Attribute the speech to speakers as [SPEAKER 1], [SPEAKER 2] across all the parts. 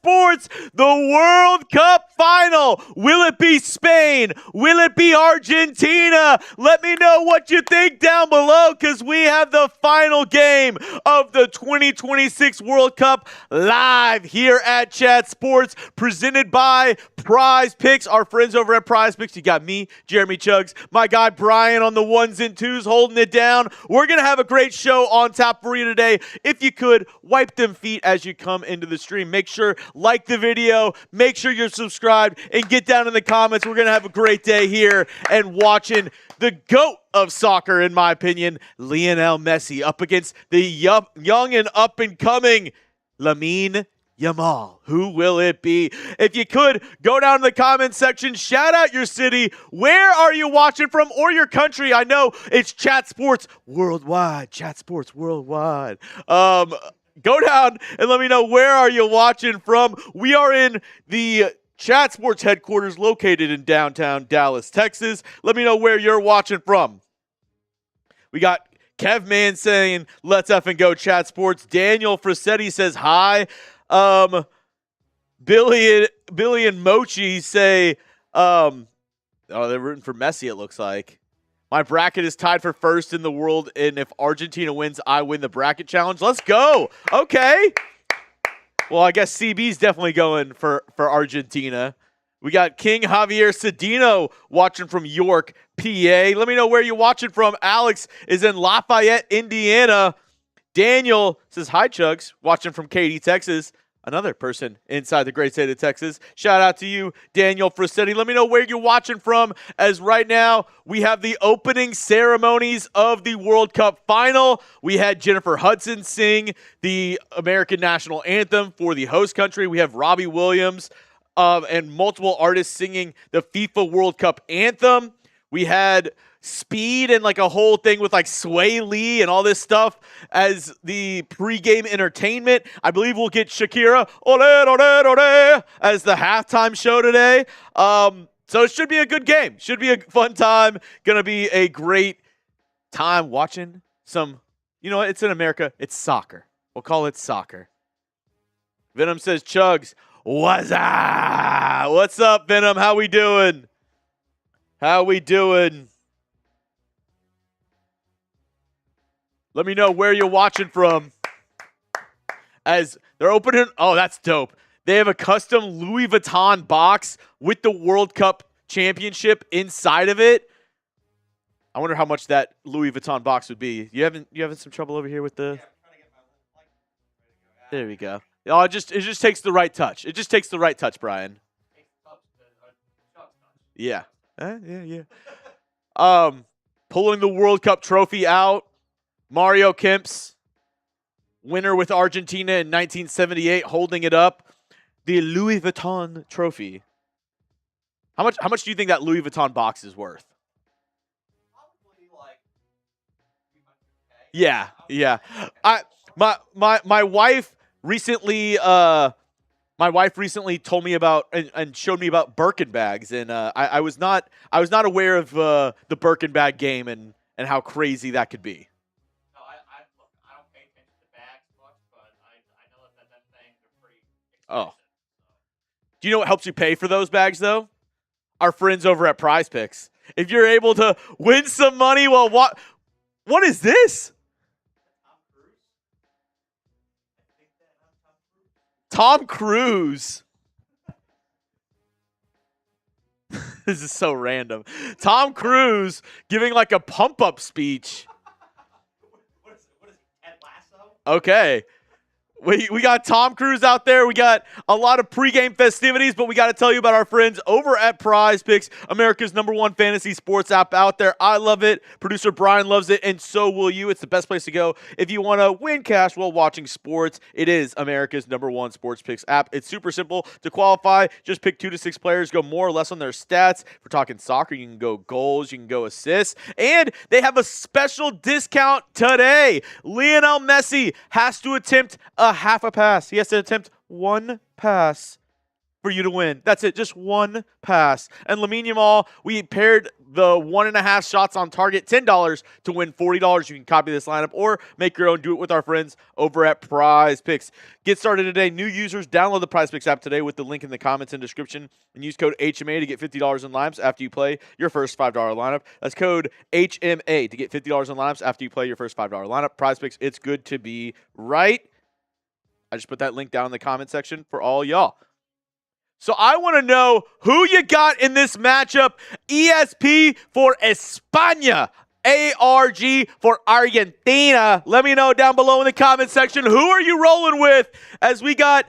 [SPEAKER 1] Sports, the World Cup final. Will it be Spain? Will it be Argentina? Let me know what you think down below, because we have the final game of the 2026 World Cup live here at Chat Sports, presented by Prize Picks. Our friends over at Prize Picks. You got me, Jeremy Chugs, my guy Brian on the ones and twos holding it down. We're going to have a great show on tap for you today. If you could, wipe them feet as you come into the stream. Make sure, like the video, make sure you're subscribed, and get down in the comments. We're going to have a great day here and watching the GOAT of soccer, in my opinion, Lionel Messi, up against the young and up-and-coming Lamine Yamal. Who will it be? If you could, go down in the comment section, shout out your city. Where are you watching from, or your country? I know it's Chat Sports Worldwide. Chat Sports Worldwide. Go down and let me know, where are you watching from? We are in the Chat Sports headquarters located in downtown Dallas, Texas. Let me know where you're watching from. We got Kev Man saying, let's effing go Chat Sports. Daniel Frasetti says hi. Billy and Mochi say, they're rooting for Messi, it looks like. My bracket is tied for first in the world, and if Argentina wins, I win the bracket challenge. Let's go. Okay. Well, I guess CB's definitely going for Argentina. We got King Javier Cedino watching from York, PA. Let me know where you're watching from. Alex is in Lafayette, Indiana. Daniel says, hi, Chugs, watching from Katy, Texas. Another person inside the great state of Texas. Shout out to you, Daniel Frasetti. Let me know where you're watching from, as right now we have the opening ceremonies of the World Cup final. We had Jennifer Hudson sing the American national anthem for the host country. We have Robbie Williams and multiple artists singing the FIFA World Cup anthem. We had Speed and like a whole thing with like Sway Lee and all this stuff as the pregame entertainment. I believe we'll get Shakira ole, ole, ole, as the halftime show today. So it should be a good game. Should be a fun time. Gonna be a great time watching some, you know what? It's in America. It's soccer. We'll call it soccer. Venom says, Chugs, what's up? What's up, Venom? How we doing? How we doing? Let me know where you're watching from. As they're opening, oh, that's dope. They have a custom Louis Vuitton box with the World Cup championship inside of it. I wonder how much that Louis Vuitton box would be. You having some trouble over here with the? There we go. Oh, it just takes the right touch. It just takes the right touch, Brian. Yeah. Yeah. Pulling the World Cup trophy out. Mario Kemp's winner with Argentina in 1978, holding it up. The Louis Vuitton trophy. How much do you think that Louis Vuitton box is worth? Probably like $300K. Yeah. My wife recently told me about and showed me about Birkin bags, and I was not aware of the Birkin bag game and how crazy that could be. Oh. Do you know what helps you pay for those bags, though? Our friends over at Prize Picks. If you're able to win some money, well, what is this? Tom Cruise. This is so random. Tom Cruise giving like a pump-up speech. What is Ted Lasso? Okay. We got Tom Cruise out there. We got a lot of pregame festivities, but we got to tell you about our friends over at Prize Picks, America's #1 fantasy sports app out there. I love it. Producer Brian loves it, and so will you. It's the best place to go if you want to win cash while watching sports. It is America's #1 sports picks app. It's super simple to qualify. Just pick 2 to 6 players, go more or less on their stats. If we're talking soccer, you can go goals, you can go assists, and they have a special discount today. Lionel Messi has to attempt half a pass. He has to attempt one pass for you to win. That's it, just one pass. And Lamine Yamal, we paired the 1.5 shots on target, $10 to win $40. You can copy this lineup or make your own. Do it with our friends over at Prize Picks. Get started today. New users, download the Prize Picks app today with the link in the comments and description and use code HMA to get $50 in lineups after you play your first $5 lineup. That's code HMA to get $50 in lineups after you play your first $5 lineup. Prize Picks, it's good to be right. I just put that link down in the comment section for all y'all. So I want to know who you got in this matchup. ESP for España. ARG for Argentina. Let me know down below in the comment section. Who are you rolling with as we got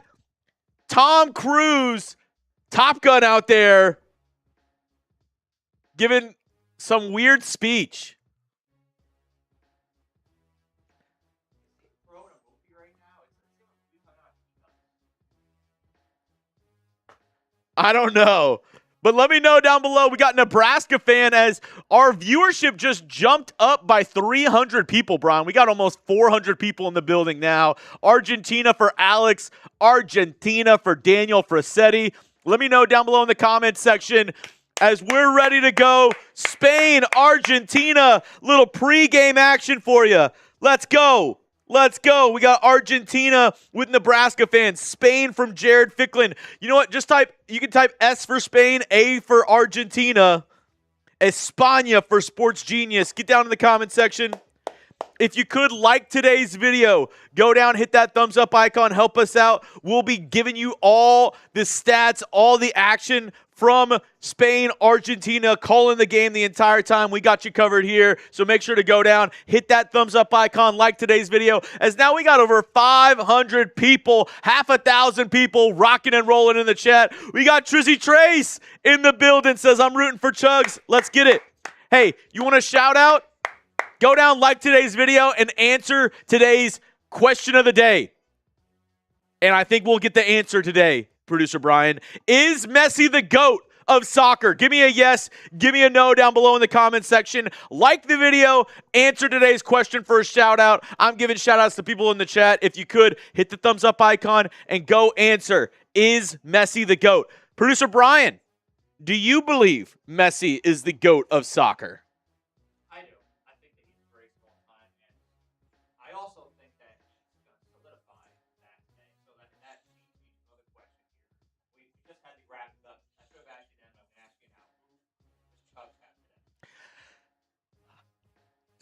[SPEAKER 1] Tom Cruise, Top Gun out there, giving some weird speech. I don't know. But let me know down below. We got Nebraska fan as our viewership just jumped up by 300 people, Brian. We got almost 400 people in the building now. Argentina for Alex. Argentina for Daniel Frasetti. Let me know down below in the comments section as we're ready to go. Spain, Argentina. Little pregame action for you. Let's go. Let's go. We got Argentina with Nebraska fans. Spain from Jared Ficklin. You know what? You can type S for Spain, A for Argentina, España for Sports Genius. Get down in the comment section. If you could like today's video, go down, hit that thumbs up icon, help us out. We'll be giving you all the stats, all the action from Spain, Argentina, calling the game the entire time. We got you covered here, so make sure to go down, hit that thumbs up icon, like today's video, as now we got over 500 people, half a thousand people rocking and rolling in the chat. We got Trizzy Trace in the building, says, I'm rooting for Chugs. Let's get it. Hey, you want a shout out? Go down, like today's video, and answer today's question of the day. And I think we'll get the answer today, Producer Brian. Is Messi the GOAT of soccer? Give me a yes, give me a no down below in the comment section. Like the video, answer today's question for a shout out. I'm giving shout outs to people in the chat. If you could, hit the thumbs up icon and go answer. Is Messi the GOAT? Producer Brian, do you believe Messi is the GOAT of soccer?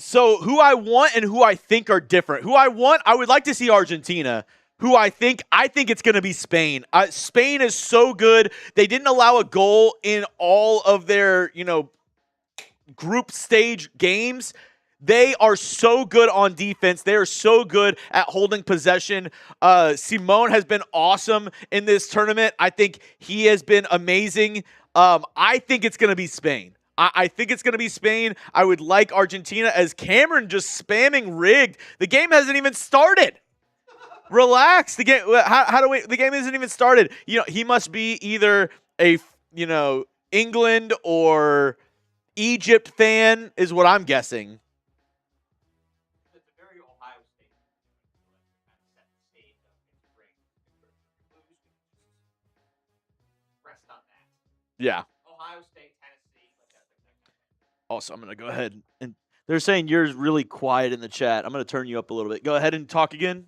[SPEAKER 1] So who I want and who I think are different. Who I want, I would like to see Argentina. Who I think it's going to be Spain. Spain is so good. They didn't allow a goal in all of their, group stage games. They are so good on defense. They are so good at holding possession. Simone has been awesome in this tournament. I think he has been amazing. I think it's going to be Spain. I think it's going to be Spain. I would like Argentina as Cameron just spamming rigged. The game hasn't even started. Relax. The game. The game isn't even started. He must be either a England or Egypt fan is what I'm guessing. It's a very Ohio State. Rest on that. Yeah. Ohio State. Also, I'm going to go ahead and they're saying you're really quiet in the chat. I'm going to turn you up a little bit. Go ahead and talk again.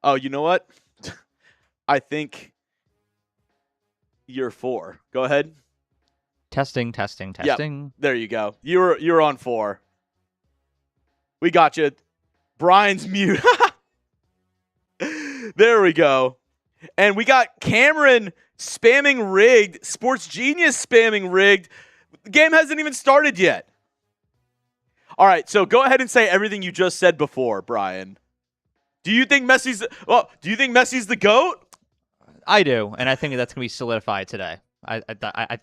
[SPEAKER 1] Oh, you know what? I think you're 4. Go ahead.
[SPEAKER 2] Testing.
[SPEAKER 1] Yep. There you go. You're on 4. We got you. Brian's mute. There we go. And we got Cameron spamming rigged, Sports Genius spamming rigged. The game hasn't even started yet. All right, so go ahead and say everything you just said before, Brian. Do you think Messi's the GOAT?
[SPEAKER 2] I do, and I think that's going to be solidified today. I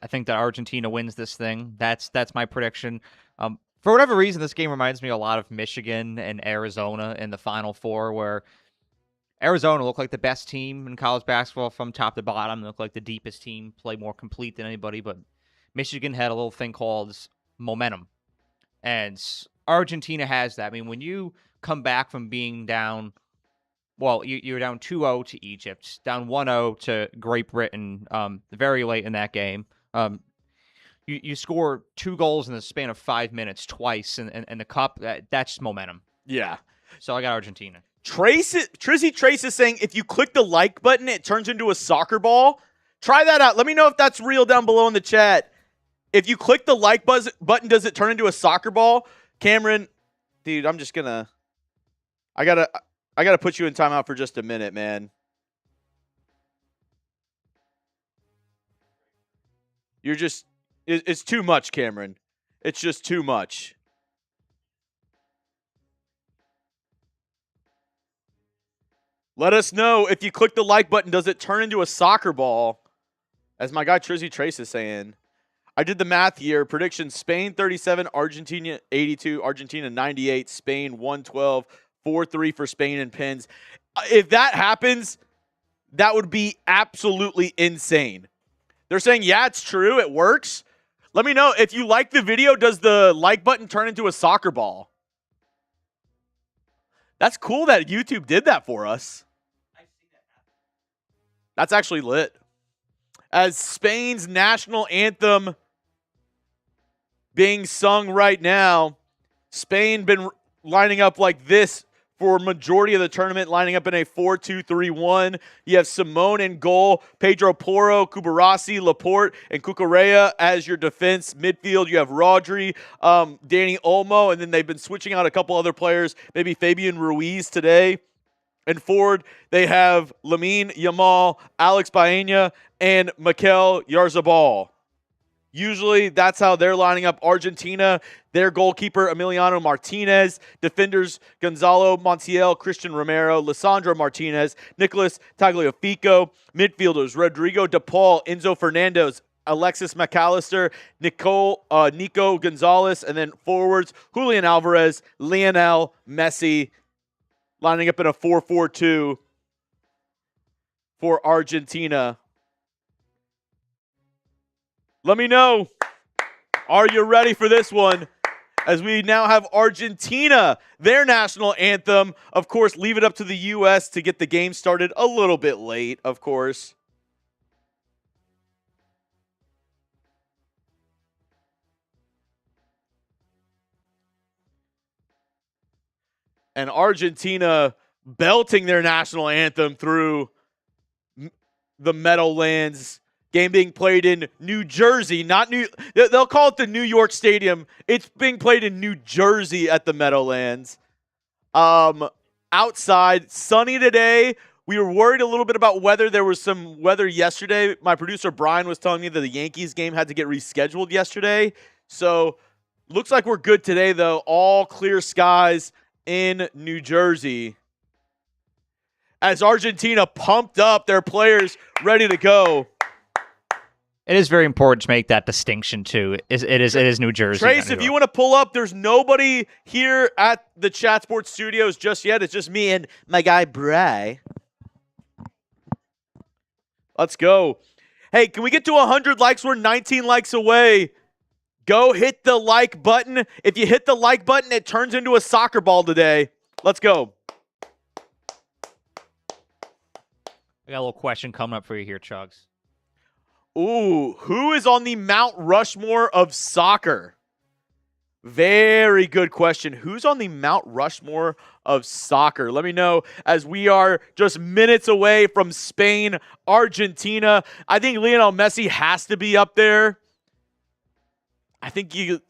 [SPEAKER 2] think that Argentina wins this thing. That's my prediction. For whatever reason, this game reminds me a lot of Michigan and Arizona in the Final Four, where Arizona looked like the best team in college basketball from top to bottom. They looked like the deepest team, played more complete than anybody. But Michigan had a little thing called momentum. And Argentina has that. I mean, when you come back from being down well, you're down 2-0 to Egypt, down 1-0 to Great Britain very late in that game. You score 2 goals in the span of 5 minutes twice in the cup. That's just momentum.
[SPEAKER 1] Yeah.
[SPEAKER 2] So I got Argentina.
[SPEAKER 1] Trizzy Trace is saying if you click the like button, it turns into a soccer ball. Try that out. Let me know if that's real down below in the chat. If you click the like button, does it turn into a soccer ball? Cameron, dude, I'm just gonna. I gotta put you in timeout for just a minute, man. It's too much, Cameron. It's just too much. Let us know if you click the like button, does it turn into a soccer ball? As my guy Trizzy Trace is saying. I did the math here. Prediction: Spain 37, Argentina 82, Argentina 98, Spain 112, 4-3 for Spain in pins. If that happens, that would be absolutely insane. They're saying, yeah, it's true. It works. Let me know. If you like the video, does the like button turn into a soccer ball? That's cool that YouTube did that for us. That's actually lit. As Spain's national anthem being sung right now, Spain been lining up like this for majority of the tournament, lining up in a 4-2-3-1. You have Simone in goal, Pedro Porro, Cubarsí, Laporte, and Cucurella as your defense. Midfield, you have Rodri, Dani Olmo, and then they've been switching out a couple other players, maybe Fabian Ruiz today. And forward, they have Lamine, Yamal, Alex Baena, and Mikel Oyarzabal. Usually, that's how they're lining up. Argentina, their goalkeeper, Emiliano Martínez. Defenders, Gonzalo Montiel, Christian Romero, Lisandro Martínez, Nicolas Tagliafico. Midfielders, Rodrigo De Paul, Enzo Fernández, Alexis McAllister, Nico Gonzalez. And then forwards, Julian Alvarez, Lionel, Messi, lining up in a 4-4-2 for Argentina. Let me know, are you ready for this one? As we now have Argentina, their national anthem. Of course, leave it up to the U.S. to get the game started a little bit late, of course. And Argentina belting their national anthem through the Meadowlands. Game being played in New Jersey, not New. They'll call it the New York Stadium. It's being played in New Jersey at the Meadowlands. Outside, sunny today. We were worried a little bit about weather. There was some weather yesterday. My producer Brian was telling me that the Yankees game had to get rescheduled yesterday. So looks like we're good today, though. All clear skies in New Jersey. As Argentina pumped up, their players ready to go.
[SPEAKER 2] It is very important to make that distinction too. It is New Jersey.
[SPEAKER 1] Trace, if you want to pull up, there's nobody here at the Chat Sports Studios just yet. It's just me and my guy Bray. Let's go. Hey, can we get to 100 likes? We're 19 likes away. Go hit the like button. If you hit the like button, it turns into a soccer ball today. Let's go.
[SPEAKER 2] I got a little question coming up for you here, Chugs.
[SPEAKER 1] Ooh, who is on the Mount Rushmore of soccer? Very good question. Who's on the Mount Rushmore of soccer? Let me know, as we are just minutes away from Spain, Argentina. I think Lionel Messi has to be up there. I think you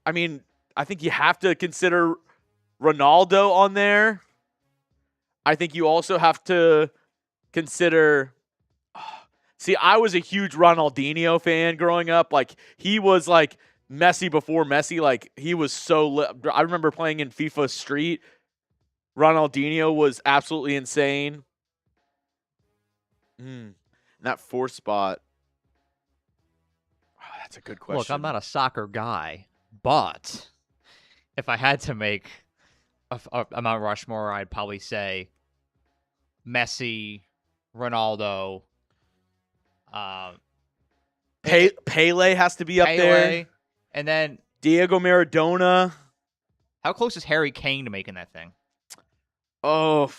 [SPEAKER 1] have to consider Ronaldo on there. I think you also have to consider... See, I was a huge Ronaldinho fan growing up. Like, he was like Messi before Messi. Like, he was so I remember playing in FIFA Street. Ronaldinho was absolutely insane. That fourth spot. Oh, that's a good question.
[SPEAKER 2] Look, I'm not a soccer guy, but if I had to make a Mount Rushmore, I'd probably say Messi, Ronaldo.
[SPEAKER 1] Pele has to be up there.
[SPEAKER 2] And then
[SPEAKER 1] Diego Maradona.
[SPEAKER 2] How close is Harry Kane to making that thing?
[SPEAKER 1] Oh,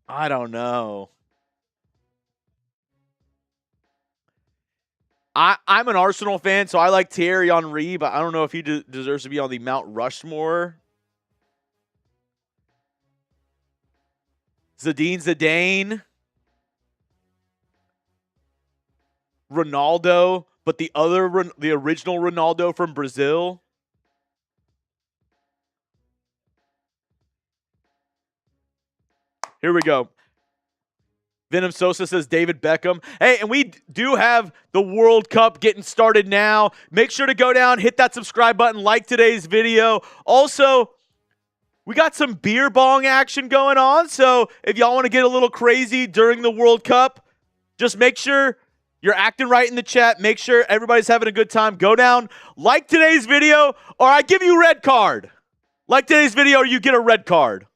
[SPEAKER 1] I don't know. I'm an Arsenal fan, so I like Thierry Henry, but I don't know if he deserves to be on the Mount Rushmore. Zidane. Ronaldo, but the original Ronaldo from Brazil. Here we go. Venom Sosa says David Beckham. Hey, and we do have the World Cup getting started now. Make sure to go down, hit that subscribe button, like today's video. Also, we got some beer bong action going on, so if y'all want to get a little crazy during the World Cup, just make sure you're acting right in the chat. Make sure everybody's having a good time. Go down, like today's video, or I give you a red card. Like today's video, or you get a red card.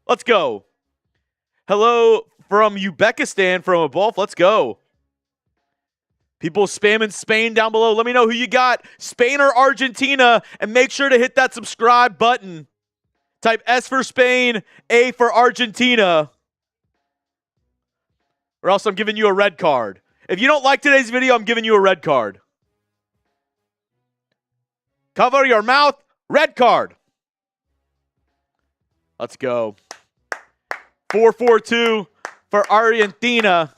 [SPEAKER 1] Let's go. Hello from Uzbekistan, from above. Let's go. People spamming Spain down below. Let me know who you got, Spain or Argentina, and make sure to hit that subscribe button. Type S for Spain, A for Argentina, or else I'm giving you a red card. If you don't like today's video, I'm giving you a red card. Cover your mouth, red card. Let's go. 4-4-2 for Argentina.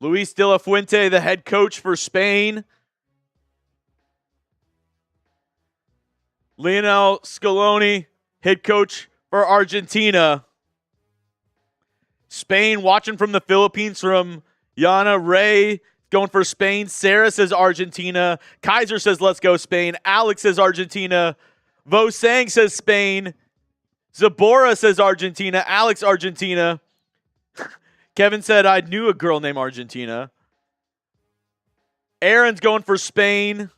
[SPEAKER 1] Luis de la Fuente, the head coach for Spain. Lionel Scaloni, head coach for Argentina. Spain watching from the Philippines from Yana Ray, going for Spain. Sarah says Argentina. Kaiser says let's go Spain. Alex says Argentina. Vo Sang says Spain. Zabora says Argentina. Alex, Argentina. Kevin said I knew a girl named Argentina. Aaron's going for Spain.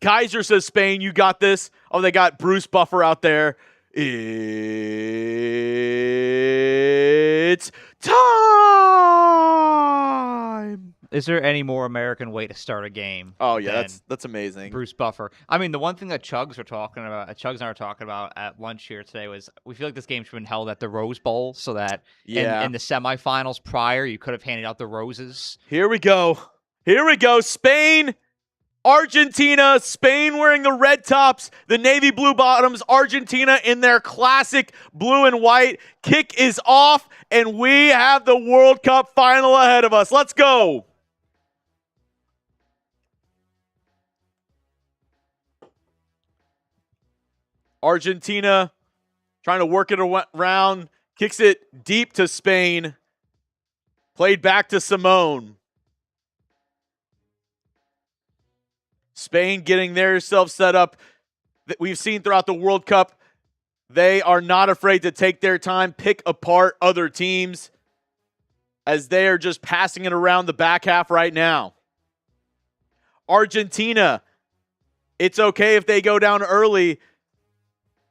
[SPEAKER 1] Kaiser says Spain, you got this. Oh, they got Bruce Buffer out there. It's time.
[SPEAKER 2] Is there any more American way to start a game?
[SPEAKER 1] Oh yeah, that's amazing.
[SPEAKER 2] Bruce Buffer. I mean, the one thing that Chugs and I were talking about at lunch here today was we feel like this game should have been held at the Rose Bowl, so that in the semifinals prior, you could have handed out the roses.
[SPEAKER 1] Here we go. Spain. Argentina, Spain wearing the red tops, the navy blue bottoms, Argentina in their classic blue and white. Kick is off, and we have the World Cup final ahead of us. Let's go. Argentina trying to work it around, kicks it deep to Spain, played back to Simone. Spain getting themselves set up. We've seen throughout the World Cup, they are not afraid to take their time, pick apart other teams, as they are just passing it around the back half right now. Argentina, it's okay if they go down early.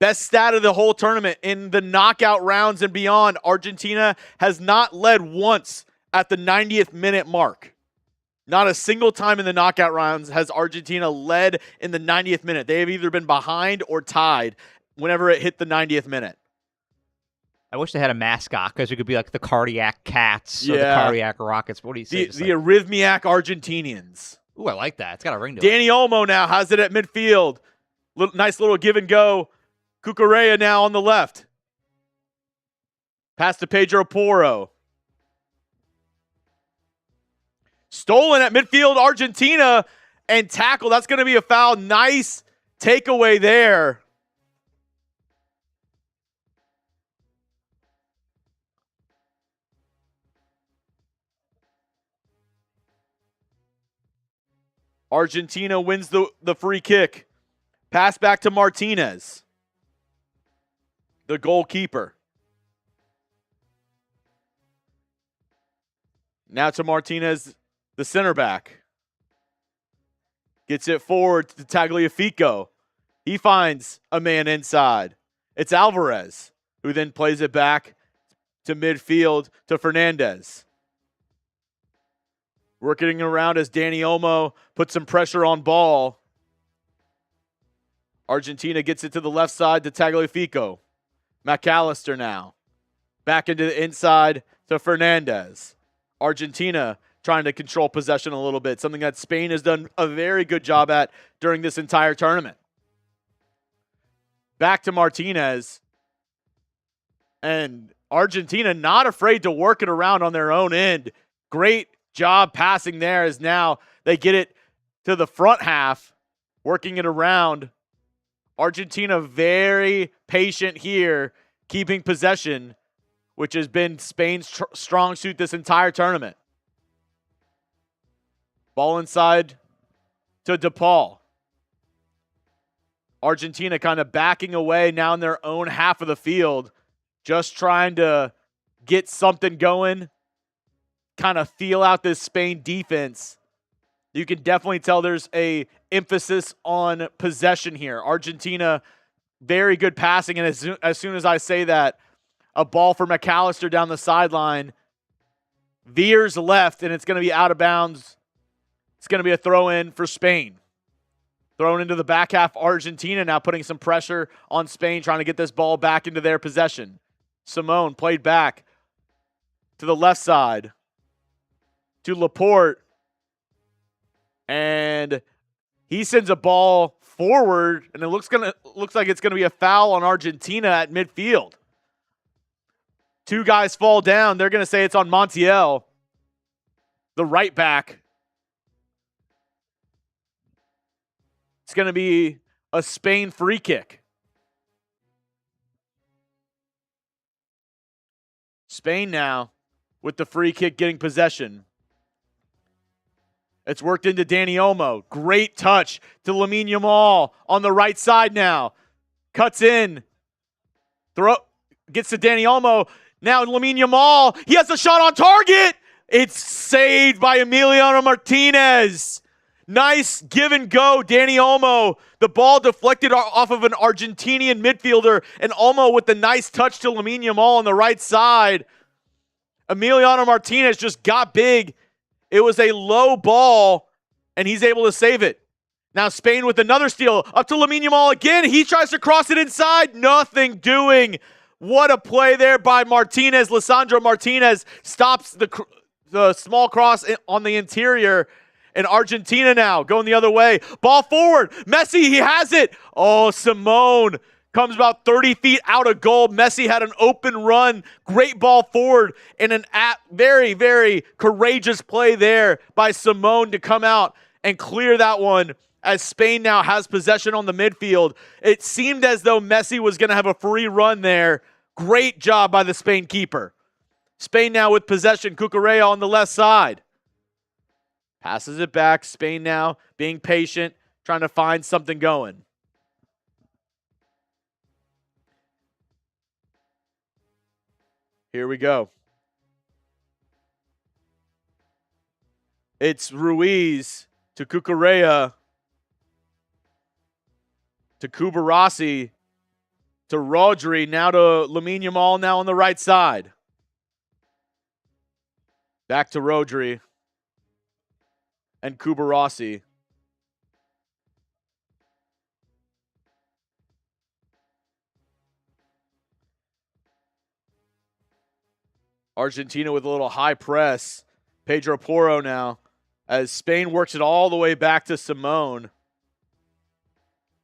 [SPEAKER 1] Best stat of the whole tournament in the knockout rounds and beyond. Argentina has not led once at the 90th minute mark. Not a single time in the knockout rounds has Argentina led in the 90th minute. They have either been behind or tied whenever it hit the 90th minute.
[SPEAKER 2] I wish they had a mascot, because it could be like the Cardiac Cats or the Cardiac Rockets. What do you say?
[SPEAKER 1] The Arrhythmiac Argentinians.
[SPEAKER 2] Ooh, I like that. It's got a ring to
[SPEAKER 1] Danny Olmo now has it at midfield. Nice little give and go. Cucurella now on the left. Pass to Pedro Porro. Stolen at midfield, Argentina, and tackle. That's going to be a foul. Nice takeaway there. Argentina wins the free kick. Pass back to Martínez, the goalkeeper. Now to Martínez, the center back. Gets it forward to Tagliafico. He finds a man inside. It's Alvarez, who then plays it back to midfield to Fernández. Working around as Dani Olmo puts some pressure on ball. Argentina gets it to the left side to Tagliafico. McAllister now. Back into the inside to Fernández. Argentina trying to control possession a little bit, something that Spain has done a very good job at during this entire tournament. Back to Martínez. And Argentina not afraid to work it around on their own end. Great job passing there as now they get it to the front half, working it around. Argentina very patient here, keeping possession, which has been Spain's strong suit this entire tournament. Ball inside to DePaul. Argentina kind of backing away now in their own half of the field, just trying to get something going, kind of feel out this Spain defense. You can definitely tell there's a emphasis on possession here. Argentina, very good passing, and as soon as I say that, a ball for McAllister down the sideline, veers left, and it's going to be out of bounds. It's going to be a throw-in for Spain. Thrown into the back half, Argentina now putting some pressure on Spain, trying to get this ball back into their possession. Simone played back to the left side to Laporte. And he sends a ball forward, and it looks like it's going to be a foul on Argentina at midfield. Two guys fall down. They're going to say it's on Montiel, the right back. It's going to be a Spain free kick. Spain now with the free kick getting possession. It's worked into Dani Olmo. Great touch to Lamine Yamal on the right side now. Cuts in. Gets to Dani Olmo. Now Lamine Yamal. He has a shot on target. It's saved by Emiliano Martínez. Nice give and go, Dani Olmo. The ball deflected off of an Argentinian midfielder, and Olmo with the nice touch to Lamine Yamal on the right side. Emiliano Martínez just got big. It was a low ball, and he's able to save it. Now Spain with another steal. Up to Lamine Yamal again. He tries to cross it inside. Nothing doing. What a play there by Martínez. Lisandro Martínez stops the small cross on the interior. And Argentina now going the other way. Ball forward. Messi, he has it. Oh, Simone comes about 30 feet out of goal. Messi had an open run. Great ball forward. And an very, very courageous play there by Simone to come out and clear that one as Spain now has possession on the midfield. It seemed as though Messi was going to have a free run there. Great job by the Spain keeper. Spain now with possession. Cucurella on the left side. Passes it back. Spain now being patient, trying to find something going. Here we go. It's Ruiz to Cucurella to Cubarsí to Rodri, now to Lamine Yamal now on the right side. Back to Rodri and Cubarsí. Argentina with a little high press. Pedro Porro now as Spain works it all the way back to Simone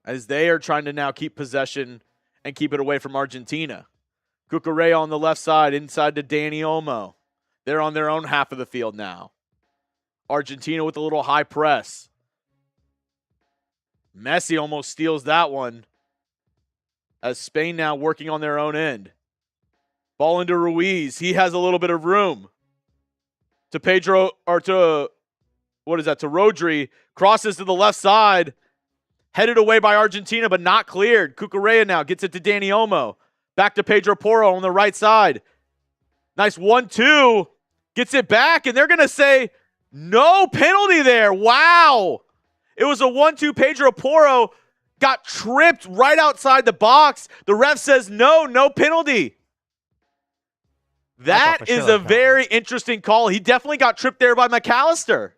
[SPEAKER 1] as they are trying to now keep possession and keep it away from Argentina. Cucurella on the left side, inside to Dani Olmo. They're on their own half of the field now. Argentina with a little high press. Messi almost steals that one as Spain now working on their own end. Ball into Ruiz. He has a little bit of room. To Pedro, or to, what is that? To Rodri. Crosses to the left side. Headed away by Argentina, but not cleared. Cucurella now gets it to Dani Olmo. Back to Pedro Porro on the right side. Nice 1-2. Gets it back, and they're going to say no penalty there. Wow. It was a 1-2. Pedro Porro got tripped right outside the box. The ref says no penalty. That
[SPEAKER 2] for
[SPEAKER 1] is
[SPEAKER 2] sure
[SPEAKER 1] a very interesting call. He definitely got tripped there by McAllister.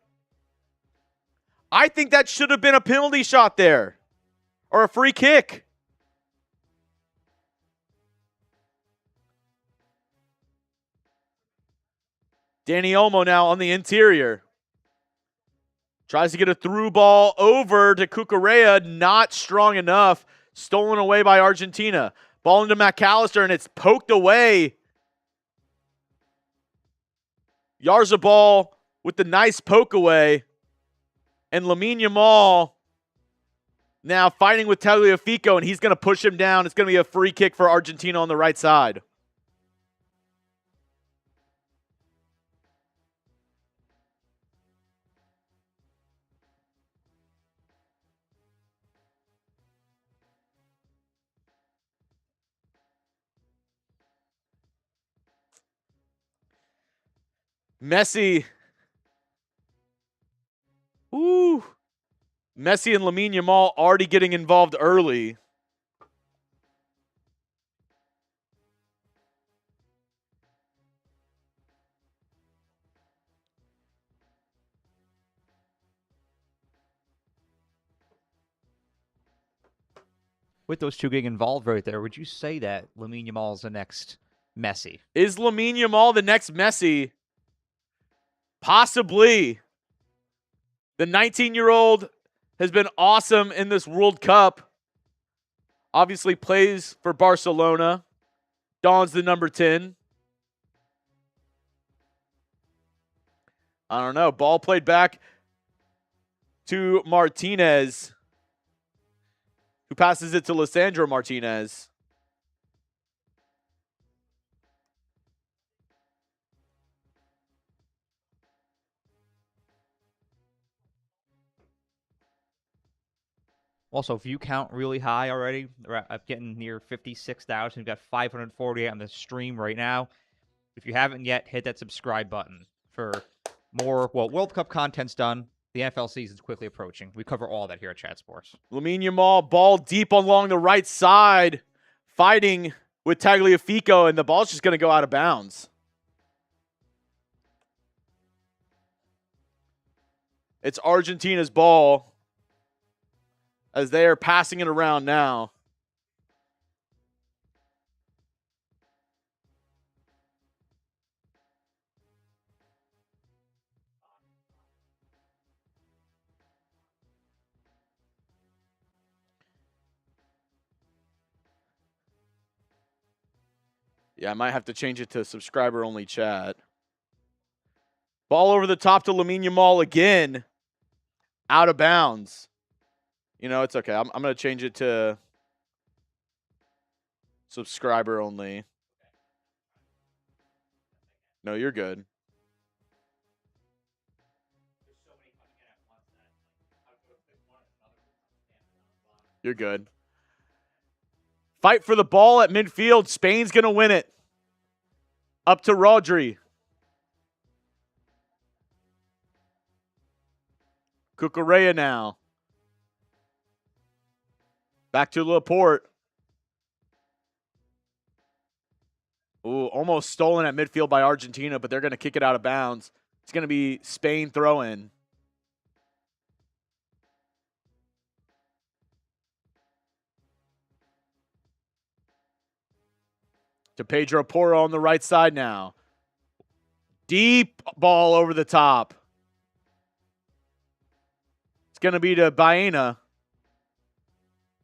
[SPEAKER 1] I think that should have been a penalty shot there or a free kick. Dani Olmo now on the interior. Tries to get a through ball over to Cucurella. Not strong enough. Stolen away by Argentina. Ball into McAllister, and it's poked away. Oyarzabal with the nice poke away. And Lamine Yamal now fighting with Tagliafico, and he's going to push him down. It's going to be a free kick for Argentina on the right side. Messi. Ooh. Messi and Lamine Yamal already getting involved early.
[SPEAKER 2] With those two getting involved right there, would you say that Lamine Yamal is the next Messi?
[SPEAKER 1] Is Lamine Yamal the next Messi? Possibly. The 19-year-old has been awesome in this World Cup. Obviously plays for Barcelona. Dons the number 10. I don't know. Ball played back to Martínez, who passes it to Lisandro Martínez.
[SPEAKER 2] Also, view count really high already. I'm getting near 56,000. We've got 548 on the stream right now. If you haven't yet, hit that subscribe button for more. Well, World Cup content's done. The NFL season's quickly approaching. We cover all that here at Chat Sports.
[SPEAKER 1] Lamine Yamal, ball deep along the right side, fighting with Tagliafico, and the ball's just going to go out of bounds. It's Argentina's ball as they are passing it around now. Yeah, I might have to change it to subscriber-only chat. Ball over the top to Lamine Yamal again. Out of bounds. You know, it's okay. I'm going to change it to subscriber-only. No, you're good. You're good. Fight for the ball at midfield. Spain's going to win it. Up to Rodri. Cucurella now. Back to Laporte. Ooh, almost stolen at midfield by Argentina, but they're going to kick it out of bounds. It's going to be Spain throw-in. To Pedro Porro on the right side now. Deep ball over the top. It's going to be to Baena.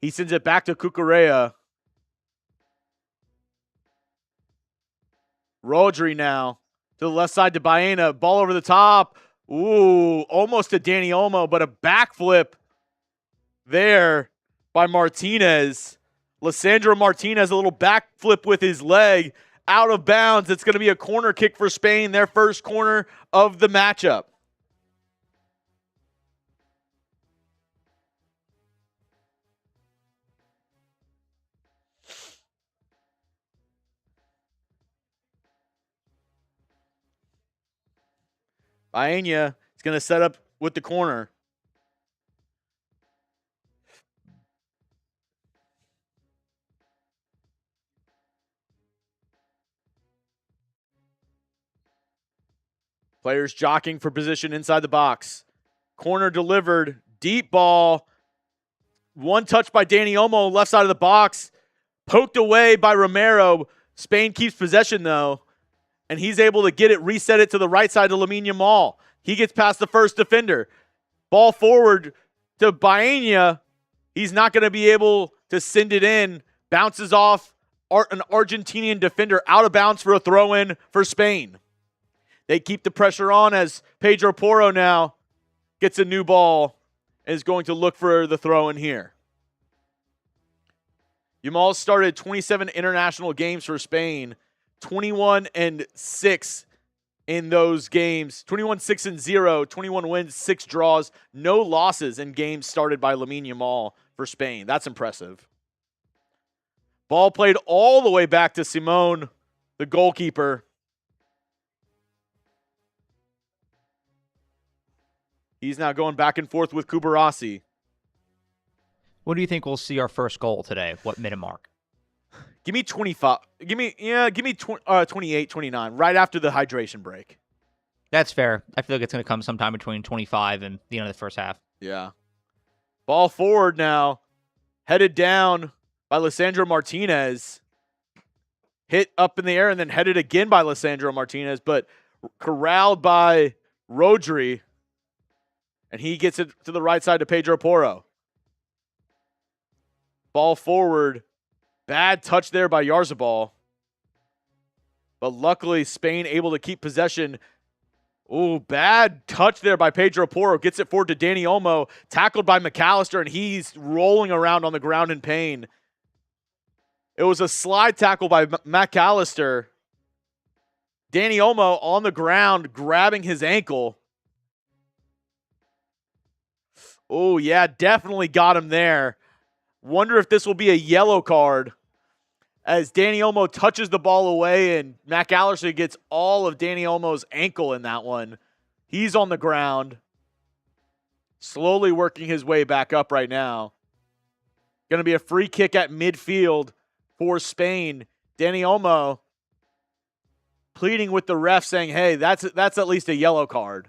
[SPEAKER 1] He sends it back to Cucurella. Rodri now to the left side to Baena. Ball over the top. Ooh, almost to Dani Olmo, but a backflip there by Martínez. Lisandro Martínez, a little backflip with his leg. Out of bounds. It's going to be a corner kick for Spain, their first corner of the matchup. Baena is going to set up with the corner. Players jockeying for position inside the box. Corner delivered. Deep ball. One touch by Dani Olmo, left side of the box. Poked away by Romero. Spain keeps possession, though. And he's able to get it, reset it to the right side to Lamine Yamal. He gets past the first defender. Ball forward to Baena. He's not going to be able to send it in. Bounces off an Argentinian defender out of bounds for a throw-in for Spain. They keep the pressure on as Pedro Porro now gets a new ball and is going to look for the throw-in here. Yamal started 27 international games for Spain. 21-6 in those games. 21-6-0, 21 wins, 6 draws, no losses in games started by Lamine Yamal for Spain. That's impressive. Ball played all the way back to Simone, the goalkeeper. He's now going back and forth with Cubarsí.
[SPEAKER 2] What do you think we'll see our first goal today? What minute mark?
[SPEAKER 1] Give me 25. Give me 28, 29, right after the hydration break.
[SPEAKER 2] That's fair. I feel like it's going to come sometime between 25 and the end of the first half.
[SPEAKER 1] Yeah. Ball forward now. Headed down by Lisandro Martínez. Hit up in the air and then headed again by Lisandro Martínez, but corralled by Rodri. And he gets it to the right side to Pedro Porro. Ball forward. Bad touch there by Oyarzabal. But luckily, Spain able to keep possession. Ooh, bad touch there by Pedro Porro. Gets it forward to Dani Olmo. Tackled by McAllister, and he's rolling around on the ground in pain. It was a slide tackle by McAllister. Dani Olmo on the ground, grabbing his ankle. Oh, yeah, definitely got him there. Wonder if this will be a yellow card as Dani Olmo touches the ball away and McAllister gets all of Dani Olmo's ankle in that one. He's on the ground, slowly working his way back up right now. Going to be a free kick at midfield for Spain. Dani Olmo pleading with the ref saying, hey, that's at least a yellow card.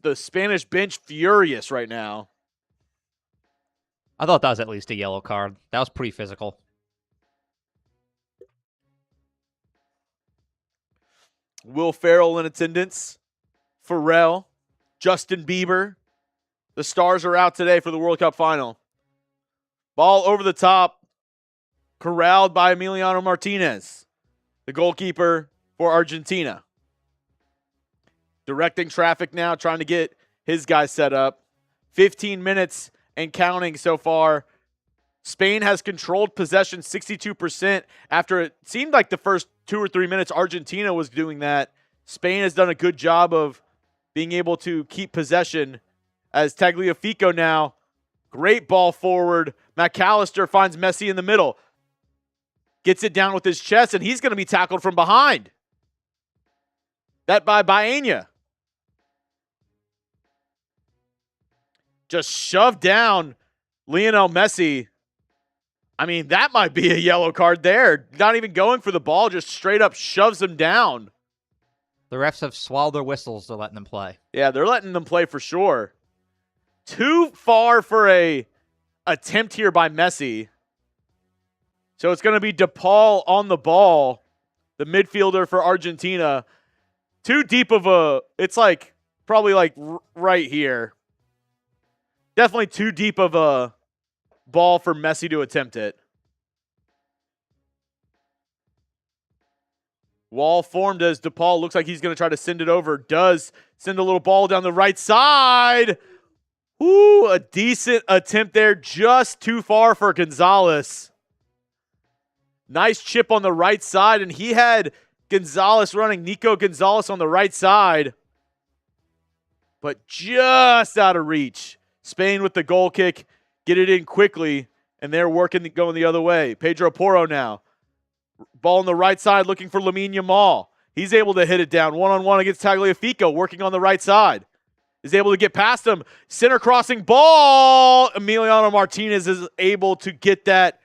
[SPEAKER 1] The Spanish bench furious right now.
[SPEAKER 2] I thought that was at least a yellow card. That was pretty physical.
[SPEAKER 1] Will Ferrell in attendance. Pharrell. Justin Bieber. The stars are out today for the World Cup final. Ball over the top. Corralled by Emiliano Martínez, the goalkeeper for Argentina. Directing traffic now, trying to get his guys set up. 15 minutes and counting so far. Spain has controlled possession 62% after it seemed like the first 2 or 3 minutes Argentina was doing that. Spain has done a good job of being able to keep possession as Tagliafico now. Great ball forward. McAllister finds Messi in the middle. Gets it down with his chest, and he's going to be tackled from behind. That by Baena. Just shoved down Lionel Messi. I mean, that might be a yellow card there. Not even going for the ball, just straight up shoves him down.
[SPEAKER 2] The refs have swallowed their whistles. They're letting them play.
[SPEAKER 1] Yeah, they're letting them play for sure. Too far for a attempt here by Messi. So it's going to be DePaul on the ball, the midfielder for Argentina. Too deep of a, it's like probably like right here. Definitely too deep of a ball for Messi to attempt it. Wall formed as DePaul looks like he's going to try to send it over. Does send a little ball down the right side. Ooh, a decent attempt there. Just too far for Gonzalez. Nice chip on the right side, and he had Gonzalez running, Nico Gonzalez on the right side. But just out of reach. Spain with the goal kick, get it in quickly, and they're going the other way. Pedro Porro now. Ball on the right side looking for Lamine Yamal. He's able to hit it down one-on-one against Tagliafico, working on the right side. Is able to get past him. Center crossing ball. Emiliano Martínez is able to get that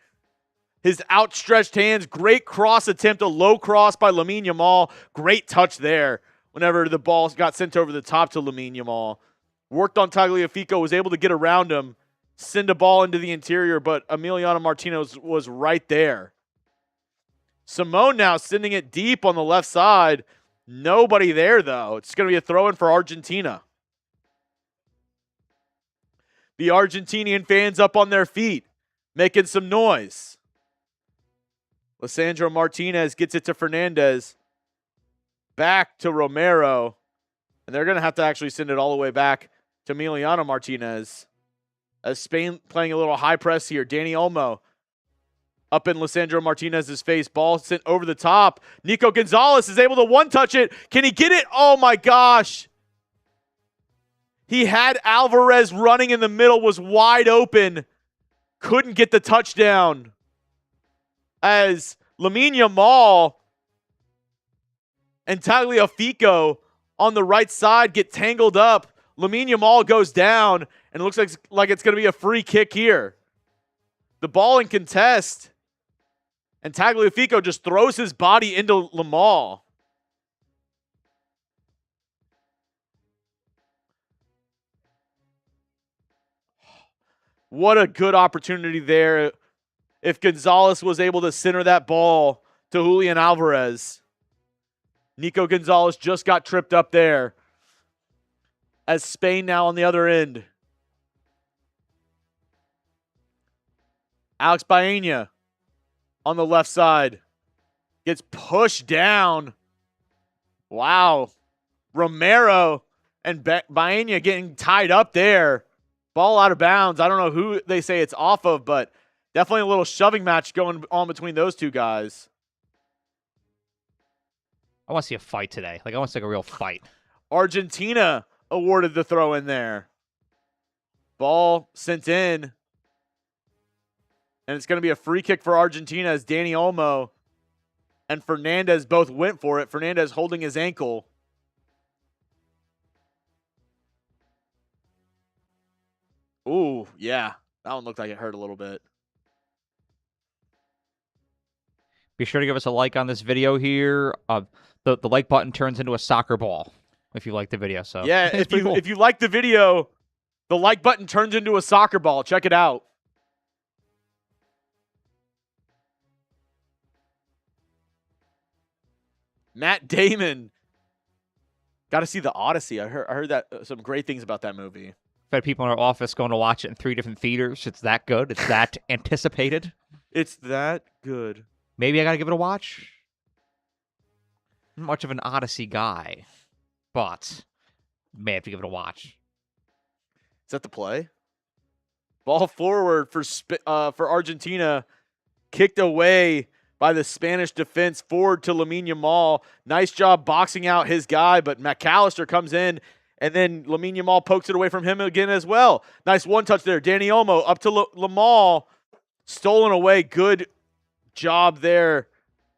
[SPEAKER 1] His outstretched hands, great cross attempt, a low cross by Lamine Yamal. Great touch there whenever the ball got sent over the top to Lamine Yamal. Worked on Tagliafico, was able to get around him, send a ball into the interior, but Emiliano Martínez was right there. Simone now sending it deep on the left side. Nobody there, though. It's going to be a throw-in for Argentina. The Argentinian fans up on their feet, making some noise. Lisandro Martínez gets it to Fernández. Back to Romero. And they're going to have to actually send it all the way back to Emiliano Martínez. As Spain playing a little high press here. Dani Olmo up in Lisandro Martínez's face. Ball sent over the top. Nico Gonzalez is able to one-touch it. Can he get it? Oh, my gosh. He had Alvarez running in the middle, was wide open. Couldn't get the touchdown. As Lamine Yamal and Tagliafico on the right side get tangled up. Lamine Yamal goes down, and it looks like it's going to be a free kick here. The ball in contest, and Tagliafico just throws his body into Yamal. What a good opportunity there. If Gonzalez was able to center that ball to Julian Alvarez. Nico Gonzalez just got tripped up there. As Spain now on the other end. Alex Baena on the left side. Gets pushed down. Wow. Romero and Baena getting tied up there. Ball out of bounds. I don't know who they say it's off of, but definitely a little shoving match going on between those two guys.
[SPEAKER 2] I want to see a fight today. I want to see a real fight.
[SPEAKER 1] Argentina awarded the throw in there. Ball sent in. And it's going to be a free kick for Argentina as Dani Olmo and Fernández both went for it. Fernández holding his ankle. Ooh, yeah. That one looked like it hurt a little bit.
[SPEAKER 2] Be sure to give us a like on this video here. The like button turns into a soccer ball if you like the video. So
[SPEAKER 1] yeah, if you like the video, the like button turns into a soccer ball. Check it out. Matt Damon. Got to see The Odyssey. I heard that some great things about that movie.
[SPEAKER 2] I've had people in our office going to watch it in 3 different theaters. It's that good. It's that anticipated.
[SPEAKER 1] It's that good.
[SPEAKER 2] Maybe I got to give it a watch. I'm not much of an Odyssey guy, but may have to give it a watch.
[SPEAKER 1] Is that the play? Ball forward for Argentina. Kicked away by the Spanish defense forward to Lamine Yamal. Nice job boxing out his guy, but McAllister comes in, and then Lamine Yamal pokes it away from him again as well. Nice one-touch there. Dani Olmo up to Yamal. Stolen away. Good job there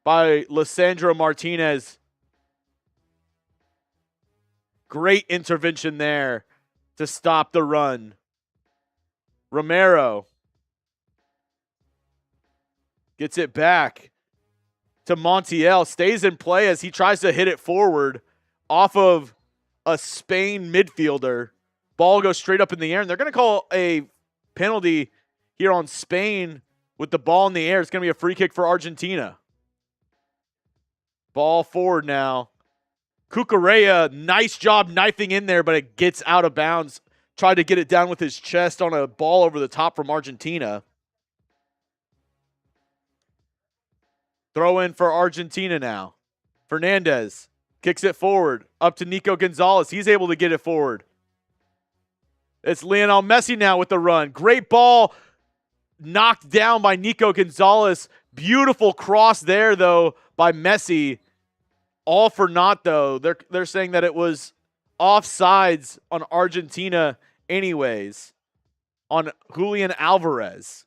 [SPEAKER 1] by Lisandro Martínez. Great intervention there to stop the run. Romero gets it back to Montiel. Stays in play as he tries to hit it forward off of a Spain midfielder. Ball goes straight up in the air, and they're going to call a penalty here on Spain with the ball in the air. It's going to be a free kick for Argentina. Ball forward now. Cucurella, nice job knifing in there, but it gets out of bounds. Tried to get it down with his chest on a ball over the top from Argentina. Throw in for Argentina now. Fernández kicks it forward up to Nico Gonzalez. He's able to get it forward. It's Lionel Messi now with the run. Great ball knocked down by Nico Gonzalez. Beautiful cross there, though, by Messi. All for naught, though. They're saying that it was offsides on Argentina anyways, on Julian Alvarez.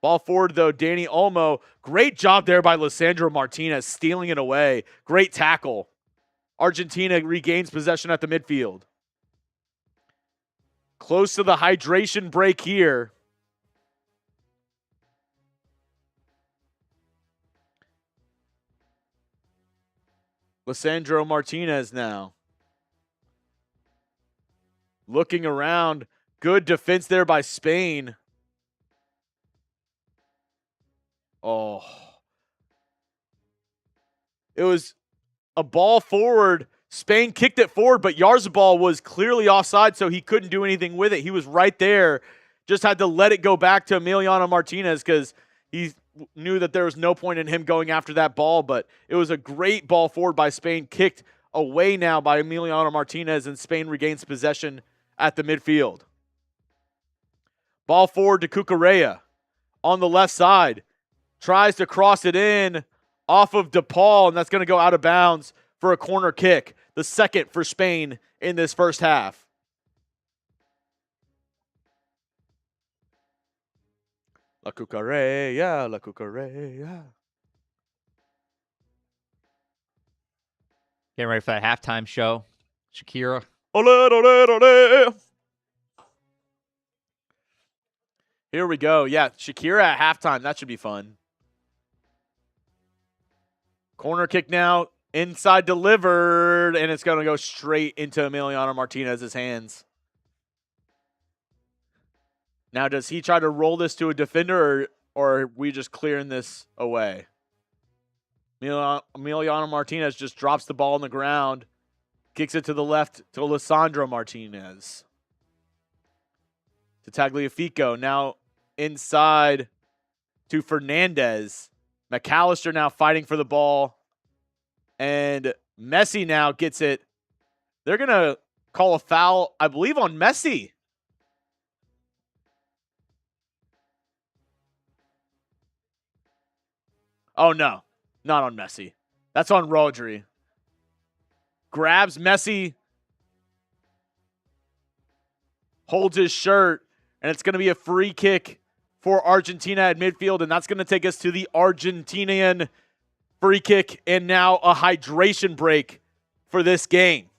[SPEAKER 1] Ball forward, though, Dani Olmo. Great job there by Lisandro Martínez, stealing it away. Great tackle. Argentina regains possession at the midfield. Close to the hydration break here. Lisandro Martínez now. Looking around. Good defense there by Spain. Oh. It was a ball forward. Spain kicked it forward, but Oyarzabal was clearly offside, so he couldn't do anything with it. He was right there. Just had to let it go back to Emiliano Martínez because he knew that there was no point in him going after that ball, but it was a great ball forward by Spain, kicked away now by Emiliano Martínez, and Spain regains possession at the midfield. Ball forward to Cucurella on the left side. Tries to cross it in off of DePaul, and that's going to go out of bounds for a corner kick. The second for Spain in this first half. La Cucurella, La Cucurella.
[SPEAKER 2] Getting ready for that halftime show. Shakira.
[SPEAKER 1] Ole, ole, ole. Here we go. Yeah, Shakira at halftime. That should be fun. Corner kick now. Inside delivered, and it's going to go straight into Emiliano Martínez's hands. Now, does he try to roll this to a defender, or are we just clearing this away? Emiliano Martínez just drops the ball on the ground, kicks it to the left to Lisandro Martínez. To Tagliafico, now inside to Fernández. McAllister now fighting for the ball. And Messi now gets it. They're going to call a foul, I believe, on Messi. Oh, no. Not on Messi. That's on Rodri. Grabs Messi. Holds his shirt. And it's going to be a free kick for Argentina at midfield. And that's going to take us to the Argentinian free kick, and now a hydration break for this game.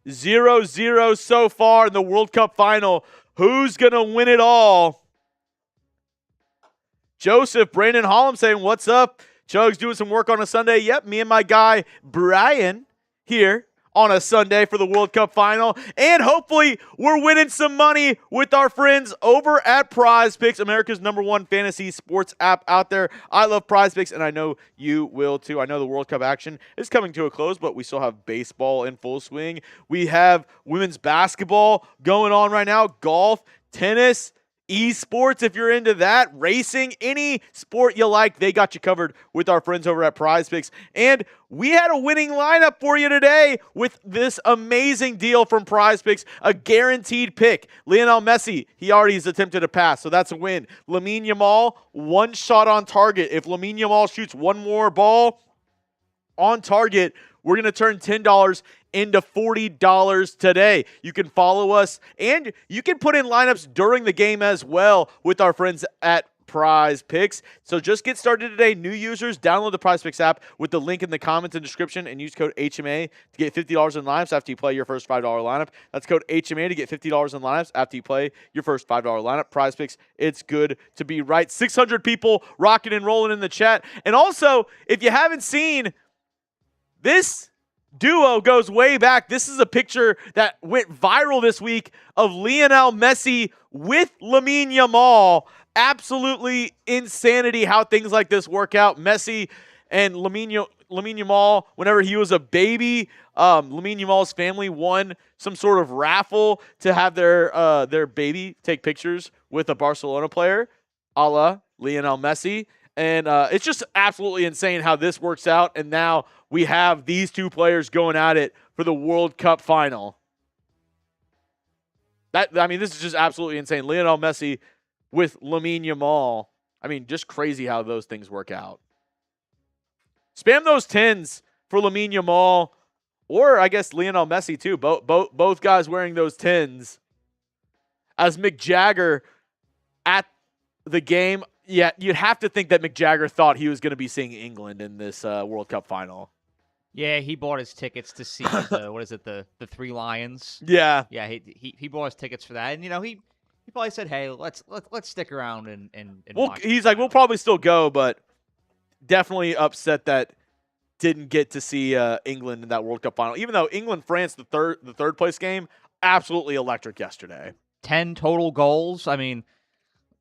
[SPEAKER 1] 0-0 so far in the World Cup final. Who's going to win it all? Joseph, Brandon Hollum saying, what's up? Chug's doing some work on a Sunday. Yep, me and my guy Brian here on a Sunday for the World Cup final. And hopefully we're winning some money with our friends over at Prize Picks, America's #1 fantasy sports app out there. I love Prize Picks, and I know you will too. I know the World Cup action is coming to a close, but we still have baseball in full swing. We have women's basketball going on right now, golf, tennis, esports, if you're into that, racing, any sport you like, they got you covered with our friends over at Prize Picks. And we had a winning lineup for you today with this amazing deal from Prize Picks, a guaranteed pick. Lionel Messi, he already has attempted a pass, so that's a win. Lamine Yamal, one shot on target. If Lamine Yamal shoots one more ball on target, we're going to turn $10 into $40 today. You can follow us, and you can put in lineups during the game as well with our friends at Prize Picks. So just get started today. New users, download the Prize Picks app with the link in the comments and description and use code HMA to get $50 in lineups after you play your first $5 lineup. That's code HMA to get $50 in lineups after you play your first $5 lineup. Prize Picks, it's good to be right. 600 people rocking and rolling in the chat. And also, if you haven't seen, this duo goes way back. This is a picture that went viral this week of Lionel Messi with Lamine Yamal. Absolutely insanity how things like this work out. Messi and Lamine Yamal, whenever he was a baby, Lamine Yamal's family won some sort of raffle to have their baby take pictures with a Barcelona player, a la Lionel Messi. And it's just absolutely insane how this works out. And now we have these two players going at it for the World Cup final. This is just absolutely insane. Lionel Messi with Lamine Yamal. Just crazy how those things work out. Spam those 10s for Lamine Yamal, or I guess Lionel Messi too. Both guys wearing those 10s. As Mick Jagger at the game. Yeah, you'd have to think that Mick Jagger thought he was going to be seeing England in this World Cup final.
[SPEAKER 2] Yeah, he bought his tickets to see the Three Lions.
[SPEAKER 1] Yeah.
[SPEAKER 2] Yeah, he bought his tickets for that. And he probably said, "Hey, let's stick around and watch."
[SPEAKER 1] He's like, "We'll probably still go, but definitely upset that didn't get to see England in that World Cup final. Even though England-France, the third place game, absolutely electric yesterday.
[SPEAKER 2] 10 total goals. I mean,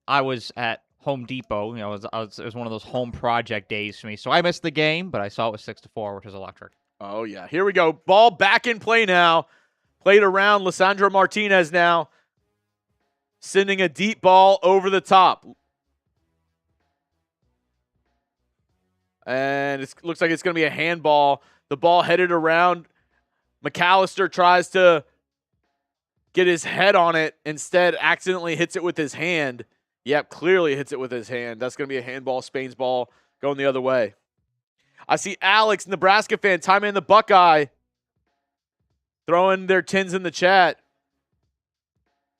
[SPEAKER 2] I was at Home Depot. It was one of those home project days for me. So I missed the game, but I saw it was 6-4, which is electric.
[SPEAKER 1] Oh, yeah. Here we go. Ball back in play now. Played around Lisandro Martínez now. Sending a deep ball over the top. And it looks like it's going to be a handball. The ball headed around. McAllister tries to get his head on it. Instead, accidentally hits it with his hand. Yep, clearly hits it with his hand. That's going to be a handball. Spain's ball going the other way. I see Alex, Nebraska fan, time in the Buckeye, throwing their tins in the chat.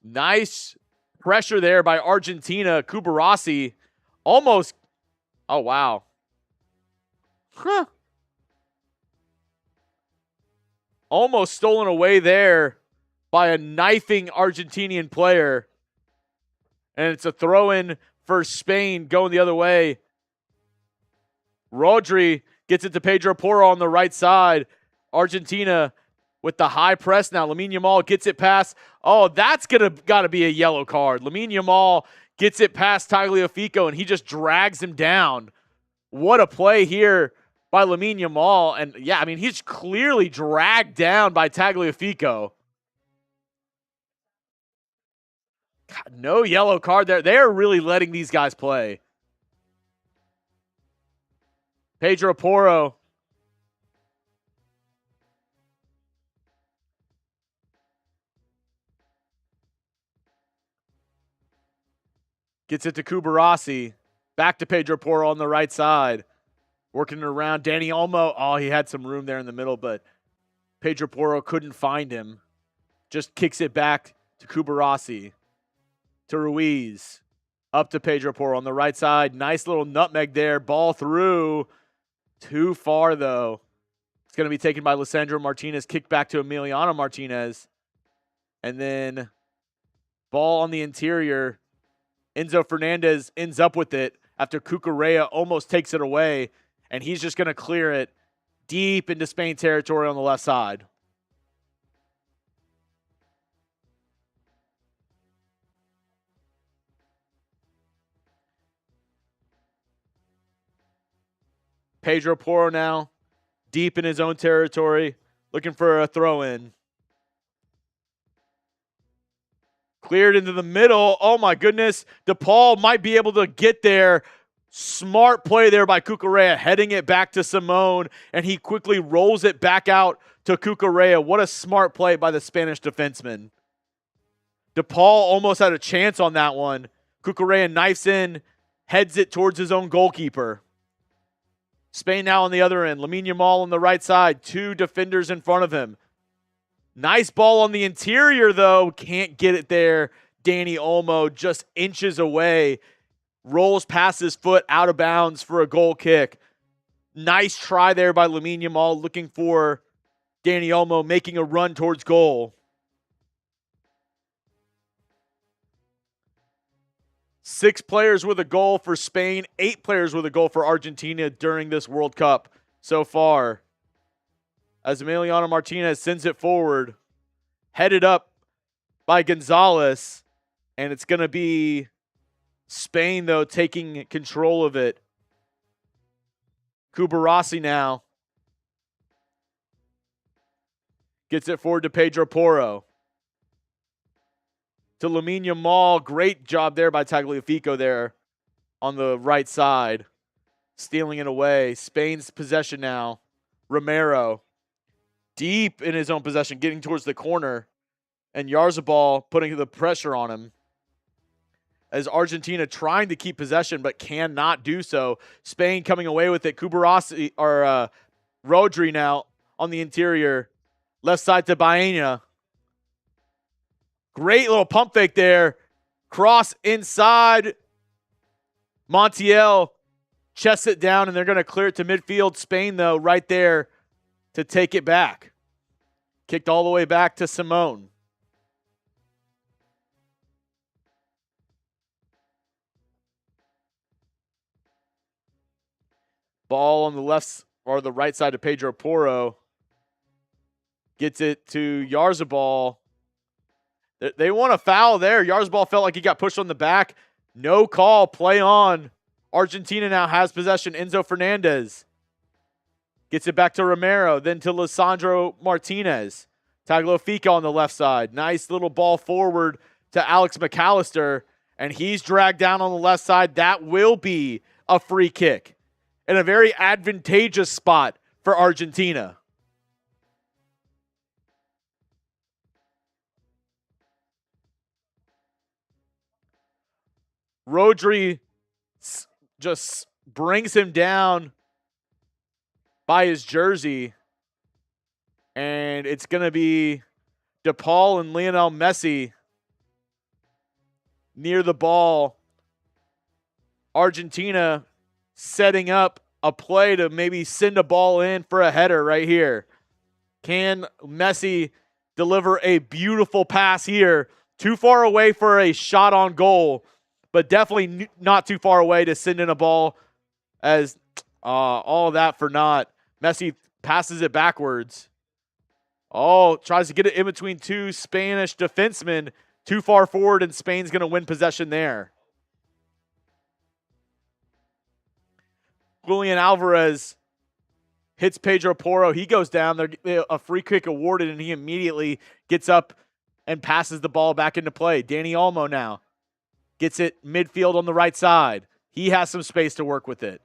[SPEAKER 1] Nice pressure there by Argentina. Cubarsí almost. Oh, wow. Huh. Almost stolen away there by a knifing Argentinian player. And it's a throw-in for Spain going the other way. Rodri gets it to Pedro Porro on the right side. Argentina with the high press now. Lamine Yamal gets it past. Oh, that's got to be a yellow card. Lamine Yamal gets it past Tagliafico, and he just drags him down. What a play here by Lamine Yamal. And, yeah, I mean, he's clearly dragged down by Tagliafico. God, no yellow card there. They are really letting these guys play. Pedro Porro. Gets it to Cubarsí. Back to Pedro Porro on the right side. Working it around. Dani Olmo. Oh, he had some room there in the middle, but Pedro Porro couldn't find him. Just kicks it back to Cubarsí. To Ruiz. Up to Pedro Porro on the right side. Nice little nutmeg there. Ball through. Too far, though. It's going to be taken by Lisandro Martínez. Kick back to Emiliano Martínez. And then ball on the interior. Enzo Fernández ends up with it after Cucurella almost takes it away. And he's just going to clear it deep into Spain territory on the left side. Pedro Porro now, deep in his own territory, looking for a throw-in. Cleared into the middle. Oh, my goodness. DePaul might be able to get there. Smart play there by Cucurella, heading it back to Simone, and he quickly rolls it back out to Cucurella. What a smart play by the Spanish defenseman. DePaul almost had a chance on that one. Cucurella knifes in, heads it towards his own goalkeeper. Spain now on the other end. Lamine Yamal on the right side. Two defenders in front of him. Nice ball on the interior, though. Can't get it there. Dani Olmo just inches away. Rolls past his foot out of bounds for a goal kick. Nice try there by Lamine Yamal, looking for Dani Olmo, making a run towards goal. 6 players with a goal for Spain, 8 players with a goal for Argentina during this World Cup so far. As Emiliano Martínez sends it forward, headed up by Gonzalez, and it's going to be Spain, though, taking control of it. Cubarsí now gets it forward to Pedro Porro. To Lamine Yamal. Great job there by Tagliafico there on the right side. Stealing it away. Spain's possession now. Romero. Deep in his own possession, getting towards the corner. And Oyarzabal putting the pressure on him. As Argentina trying to keep possession but cannot do so. Spain coming away with it. Cubarsí, or Rodri now on the interior. Left side to Baena. Great little pump fake there. Cross inside. Montiel chests it down, and they're going to clear it to midfield. Spain, though, right there to take it back. Kicked all the way back to Simone. Ball on the left or the right side to Pedro Porro. Gets it to Oyarzabal. They want a foul there. Oyarzabal felt like he got pushed on the back. No call. Play on. Argentina now has possession. Enzo Fernández gets it back to Romero, then to Lisandro Martínez. Tagliafico on the left side. Nice little ball forward to Alex McAllister, and he's dragged down on the left side. That will be a free kick in a very advantageous spot for Argentina. Rodri just brings him down by his jersey, and it's going to be DePaul and Lionel Messi near the ball. Argentina setting up a play to maybe send a ball in for a header right here. Can Messi deliver a beautiful pass here? Too far away for a shot on goal, but definitely not too far away to send in a ball, as all of that for naught. Messi passes it backwards. Oh, tries to get it in between two Spanish defensemen. Too far forward, and Spain's going to win possession there. Julian Alvarez hits Pedro Porro. He goes down. There, a free kick awarded, and he immediately gets up and passes the ball back into play. Dani Olmo now gets it midfield on the right side. He has some space to work with it.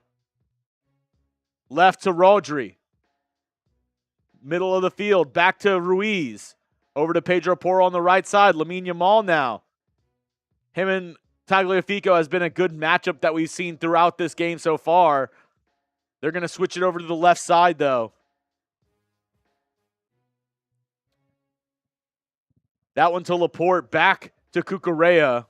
[SPEAKER 1] Left to Rodri. Middle of the field, back to Ruiz. Over to Pedro Porro on the right side. Lamine Yamal now. Him and Tagliafico has been a good matchup that we've seen throughout this game so far. They're going to switch it over to the left side, though. That one to Laporte, back to Cucurella.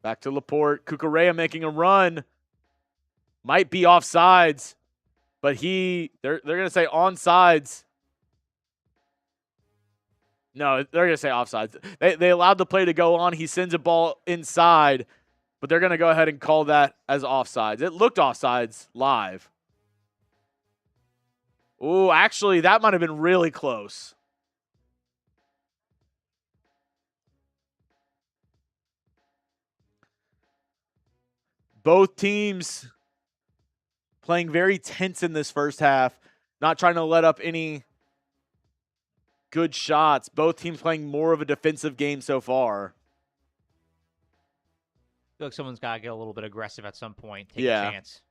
[SPEAKER 1] Back to Laporte. Cucurella making a run. Might be offsides, but they're going to say onside. No, they're going to say offsides. They allowed the play to go on. He sends a ball inside, but they're going to go ahead and call that as offsides. It looked offsides live. Ooh, actually, that might have been really close. Both teams playing very tense in this first half, not trying to let up any good shots. Both teams playing more of a defensive game so far.
[SPEAKER 2] I feel like someone's got to get a little bit aggressive at some point, take a chance.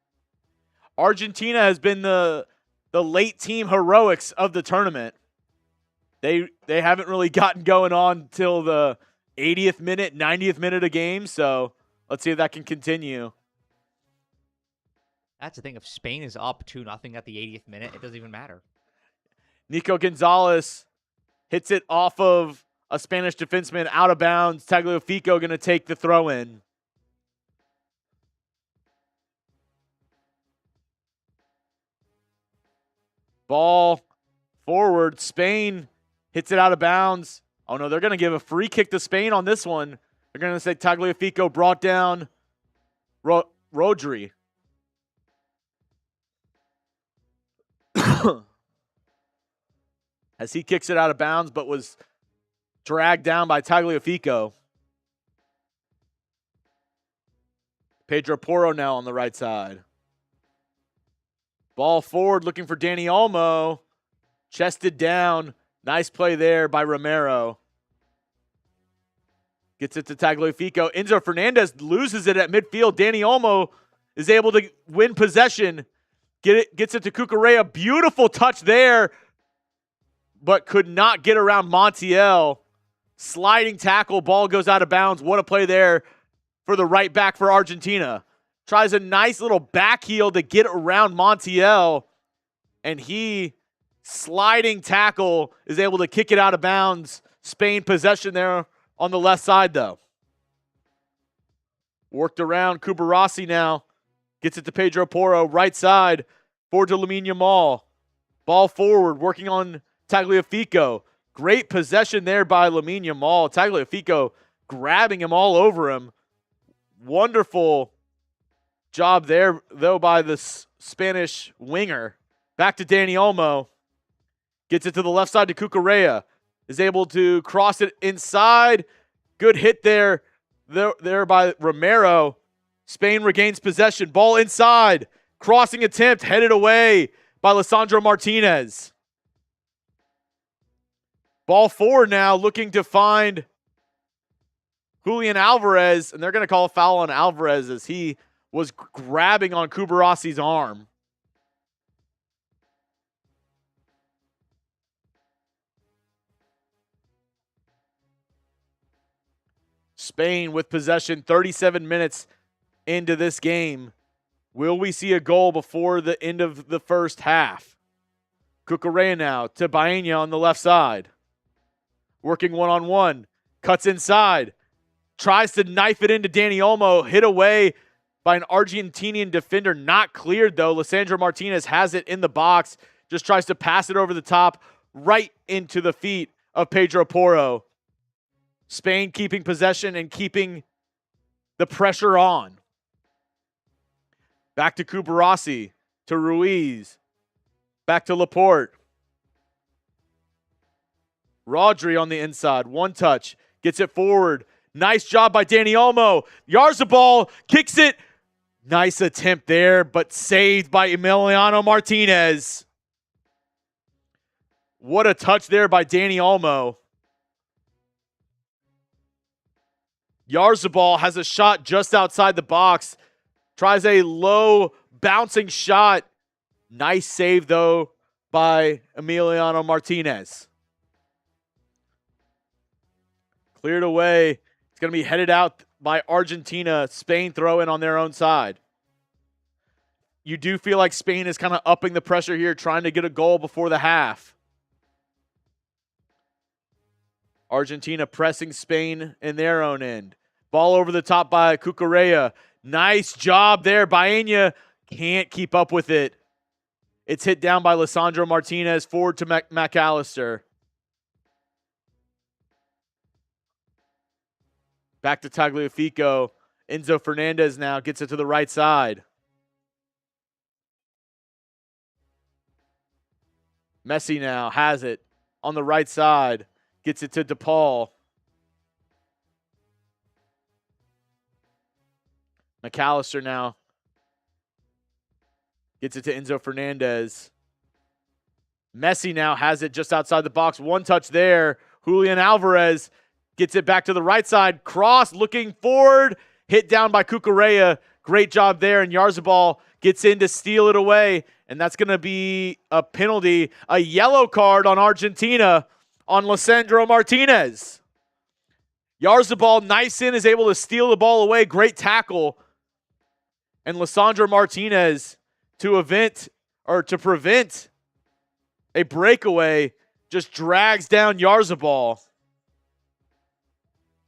[SPEAKER 1] Argentina has been the late team heroics of the tournament. They haven't really gotten going on till the 80th minute, 90th minute of game, so let's see if that can continue.
[SPEAKER 2] That's the thing. If Spain is up 2-0 at the 80th minute, it doesn't even matter.
[SPEAKER 1] Nico Gonzalez hits it off of a Spanish defenseman out of bounds. Tagliafico going to take the throw in. Ball forward. Spain hits it out of bounds. Oh, no, they're going to give a free kick to Spain on this one. They're going to say Tagliafico brought down Rodri. As he kicks it out of bounds, but was dragged down by Tagliafico. Pedro Porro now on the right side. Ball forward, looking for Dani Olmo. Chested down. Nice play there by Romero. Gets it to Tagliafico. Enzo Fernández loses it at midfield. Dani Olmo is able to win possession. Gets it to Cucurella. Beautiful touch there, but could not get around Montiel. Sliding tackle. Ball goes out of bounds. What a play there for the right back for Argentina. Tries a nice little back heel to get around Montiel, and he, sliding tackle, is able to kick it out of bounds. Spain possession there on the left side, though. Worked around. Cubarsí now gets it to Pedro Porro. Right side. Forward to Lamine Yamal. Ball forward. Working on Tagliafico. Great possession there by Lamine Yamal. Tagliafico grabbing him all over him. Wonderful job there, though, by the Spanish winger. Back to Dani Olmo. Gets it to the left side to Cucurella. Is able to cross it inside. Good hit there by Romero. Spain regains possession. Ball inside. Crossing attempt headed away by Lisandro Martínez. Ball forward now, looking to find Julian Alvarez, and they're going to call a foul on Alvarez as he was grabbing on Cubarsi's arm. Spain with possession, 37 minutes into this game. Will we see a goal before the end of the first half? Cucurella now to Baena on the left side. Working one-on-one. Cuts inside. Tries to knife it into Dani Olmo. Hit away by an Argentinian defender. Not cleared, though. Lisandro Martínez has it in the box. Just tries to pass it over the top right into the feet of Pedro Porro. Spain keeping possession and keeping the pressure on. Back to Cubarsí, to Ruiz. Back to Laporte. Rodri on the inside. One touch. Gets it forward. Nice job by Dani Olmo. Oyarzabal kicks it. Nice attempt there, but saved by Emiliano Martínez. What a touch there by Dani Olmo. Oyarzabal has a shot just outside the box. Tries a low bouncing shot. Nice save, though, by Emiliano Martínez. Cleared away. It's going to be headed out by Argentina. Spain throw in on their own side. You do feel like Spain is kind of upping the pressure here, trying to get a goal before the half. Argentina pressing Spain in their own end. Ball over the top by Cucurella. Nice job there. Baena can't keep up with it. It's hit down by Lisandro Martínez. Forward to Allister. Back to Tagliafico. Enzo Fernández now gets it to the right side. Messi now has it on the right side. Gets it to DePaul. McAllister now gets it to Enzo Fernández. Messi now has it just outside the box. One touch there. Julian Alvarez gets it back to the right side. Cross looking forward. Hit down by Cucurella. Great job there. And Oyarzabal gets in to steal it away. And that's going to be a penalty. A yellow card on Argentina on Lisandro Martínez. Oyarzabal, nice in, is able to steal the ball away. Great tackle. And Lisandro Martínez to prevent a breakaway just drags down Oyarzabal.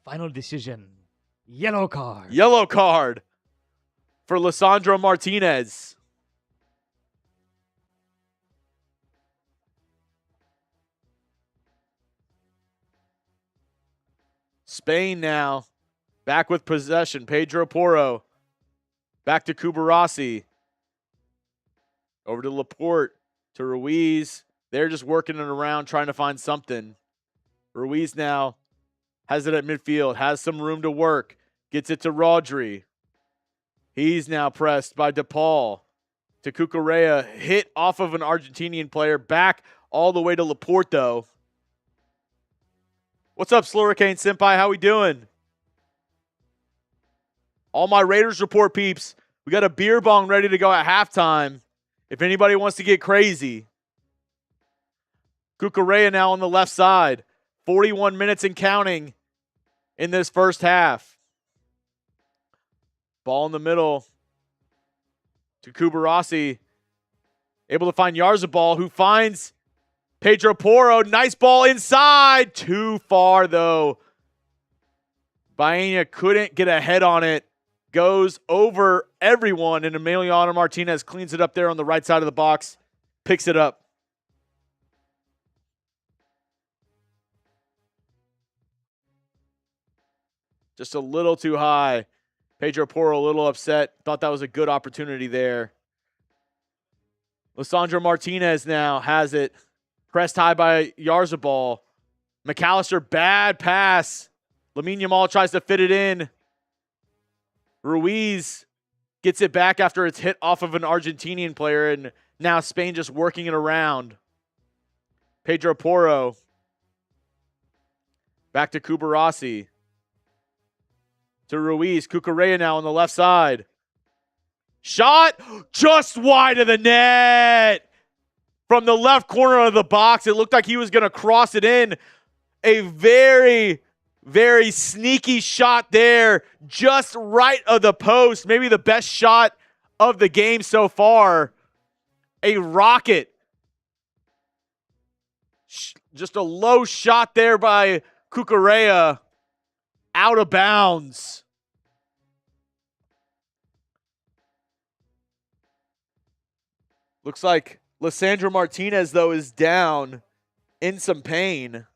[SPEAKER 2] Final decision. Yellow card.
[SPEAKER 1] Yellow card for Lisandro Martínez. Spain now back with possession. Pedro Porro. Back to Cubarsí. Over to Laporte. To Ruiz. They're just working it around, trying to find something. Ruiz now has it at midfield. Has some room to work. Gets it to Rodri. He's now pressed by DePaul. To Cucurella. Hit off of an Argentinian player. Back all the way to Laporte, though. What's up, Slurricane Senpai? How we doing? All my Raiders report peeps. We got a beer bong ready to go at halftime. If anybody wants to get crazy. Cucurella now on the left side. 41 minutes and counting in this first half. Ball in the middle to Cubarsí. Able to find Oyarzabal, who finds Pedro Porro. Nice ball inside. Too far, though. Baena couldn't get a head on it. Goes over everyone, and Emiliano Martínez cleans it up there on the right side of the box. Picks it up. Just a little too high. Pedro Porro a little upset. Thought that was a good opportunity there. Lisandro Martínez now has it. Pressed high by Oyarzabal. McAllister, bad pass. Lamine Yamal tries to fit it in. Ruiz gets it back after it's hit off of an Argentinian player, and now Spain just working it around. Pedro Porro. Back to Cubarsí. To Ruiz. Cucurella now on the left side. Shot just wide of the net. From the left corner of the box, it looked like he was going to cross it in. A very, very sneaky shot there, just right of the post. Maybe the best shot of the game so far. A rocket. Just a low shot there by Cucurella. Out of bounds. Looks like Lisandro Martínez, though, is down in some pain.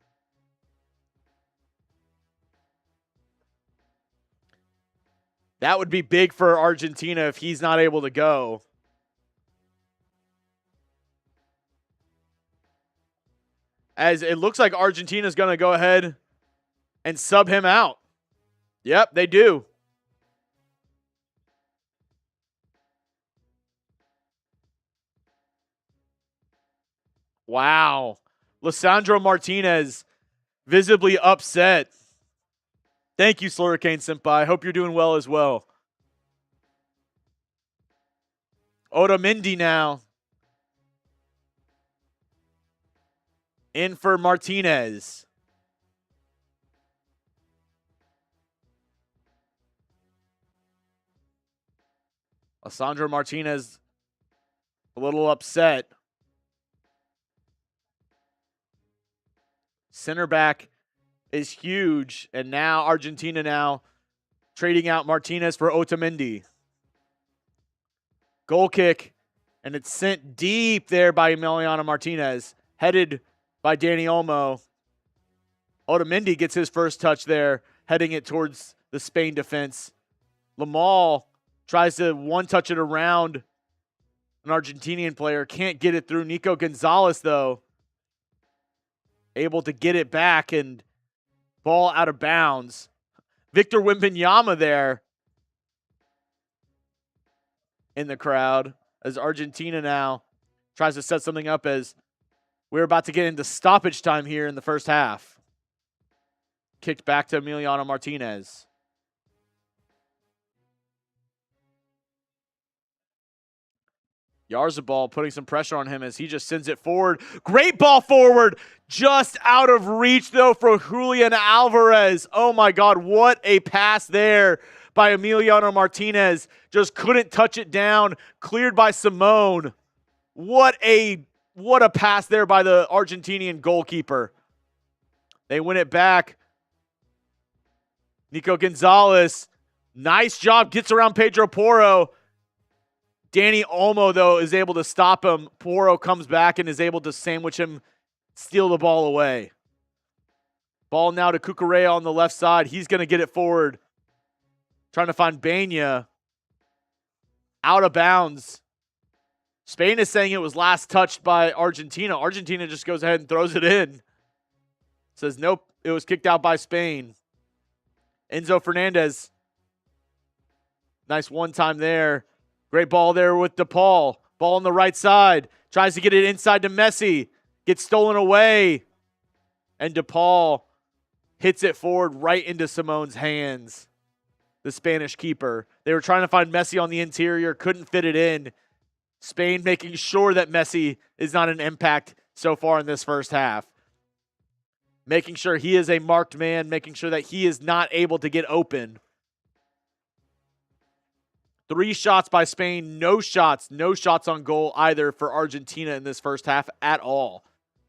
[SPEAKER 1] That would be big for Argentina if he's not able to go. As it looks like Argentina's going to go ahead and sub him out. Yep, they do. Wow. Lisandro Martínez visibly upset. Thank you, Slurricane Senpai. Hope you're doing well as well. Otamendi now. In for Martínez. Lisandro Martínez a little upset. Center back is huge, and now Argentina now trading out Martínez for Otamendi. Goal kick, and it's sent deep there by Emiliano Martínez, headed by Dani Olmo. Otamendi gets his first touch there, heading it towards the Spain defense. Yamal tries to one-touch it around an Argentinian player. Can't get it through. Nico Gonzalez, though, able to get it back and ball out of bounds. Victor Wembanyama there in the crowd as Argentina now tries to set something up as we're about to get into stoppage time here in the first half. Kicked back to Emiliano Martínez. Oyarzabal putting some pressure on him as he just sends it forward. Great ball forward. Just out of reach, though, for Julian Alvarez. Oh, my God. What a pass there by Emiliano Martínez. Just couldn't touch it down. Cleared by Simone. What a pass there by the Argentinian goalkeeper. They win it back. Nico Gonzalez. Nice job. Gets around Pedro Porro. Dani Olmo, though, is able to stop him. Porro comes back and is able to sandwich him, steal the ball away. Ball now to Cucurella on the left side. He's going to get it forward. Trying to find Bena. Out of bounds. Spain is saying it was last touched by Argentina. Argentina just goes ahead and throws it in. Says, nope, it was kicked out by Spain. Enzo Fernández. Nice one time there. Great ball there with DePaul. Ball on the right side. Tries to get it inside to Messi. Gets stolen away. And DePaul hits it forward right into Simone's hands. The Spanish keeper. They were trying to find Messi on the interior. Couldn't fit it in. Spain making sure that Messi is not an impact so far in this first half. Making sure he is a marked man. Making sure that he is not able to get open. 3 shots by Spain, no shots on goal either for Argentina in this first half at all.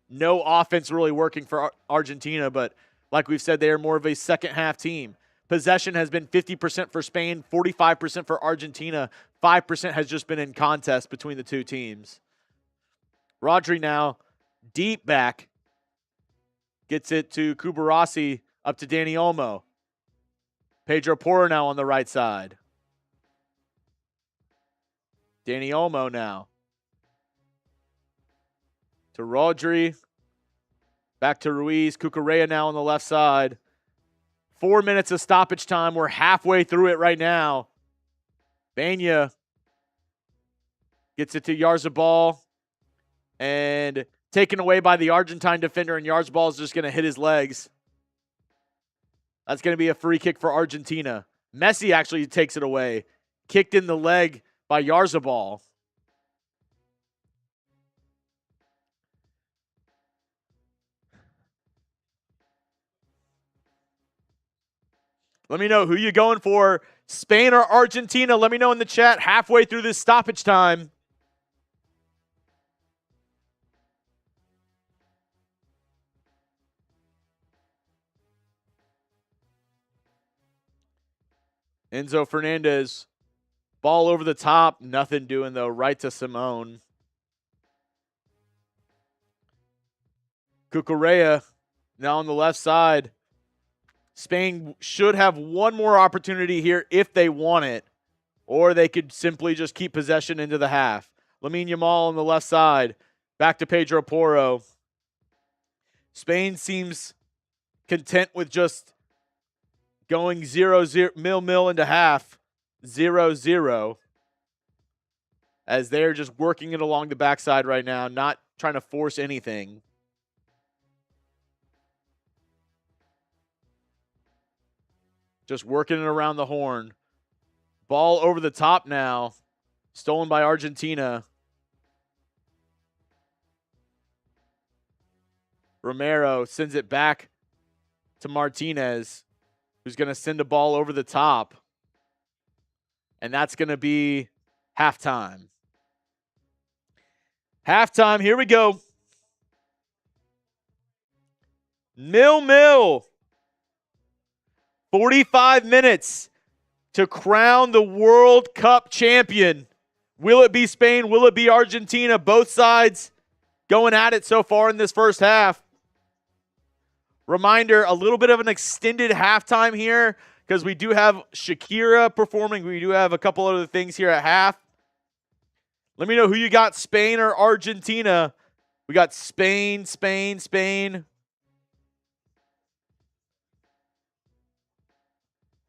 [SPEAKER 1] No offense really working for Argentina, but like we've said, they are more of a second half team. Possession has been 50% for Spain, 45% for Argentina. 5% has just been in contest between the two teams. Rodri now, deep back, gets it to Cubarsí, up to Dani Olmo. Pedro Porro now on the right side. Danny Olmo now. To Rodri. Back to Ruiz. Cucurella now on the left side. 4 minutes of stoppage time. We're halfway through it right now. Banya gets it to Oyarzabal. And taken away by the Argentine defender. And Oyarzabal is just going to hit his legs. That's going to be a free kick for Argentina. Messi actually takes it away. Kicked in the leg by Oyarzabal. Let me know who you going for, Spain or Argentina. Let me know in the chat halfway through this stoppage time. Enzo Fernández, ball over the top. Nothing doing, though. Right to Simone. Cucurella now on the left side. Spain should have one more opportunity here if they want it, or they could simply just keep possession into the half. Lamine Yamal on the left side. Back to Pedro Porro. Spain seems content with just going 0-0 into half, 0-0, as they're just working it along the backside right now, not trying to force anything. Just working it around the horn. Ball over the top now. Stolen by Argentina. Romero sends it back to Martínez, who's going to send a ball over the top. And that's going to be halftime. Halftime, here we go. 0-0. 45 minutes to crown the World Cup champion. Will it be Spain? Will it be Argentina? Both sides going at it so far in this first half. Reminder, a little bit of an extended halftime here because we do have Shakira performing. We do have a couple other things here at half. Let me know who you got, Spain or Argentina. We got Spain, Spain, Spain.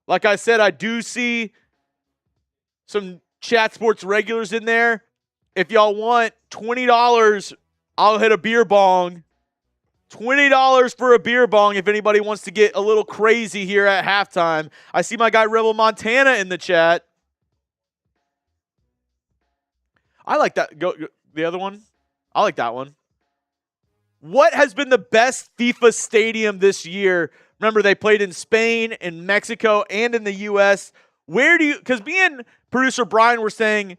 [SPEAKER 1] Like I said, I do see some Chat Sports regulars in there. If y'all want $20, I'll hit a beer bong. $20 for a beer bong if anybody wants to get a little crazy here at halftime. I see my guy Rebel Montana in the chat. I like that. Go the other one. I like that one. What has been the best FIFA stadium this year? Remember, they played in Spain, in Mexico, and in the U.S. Where do you, because me and producer Brian were saying,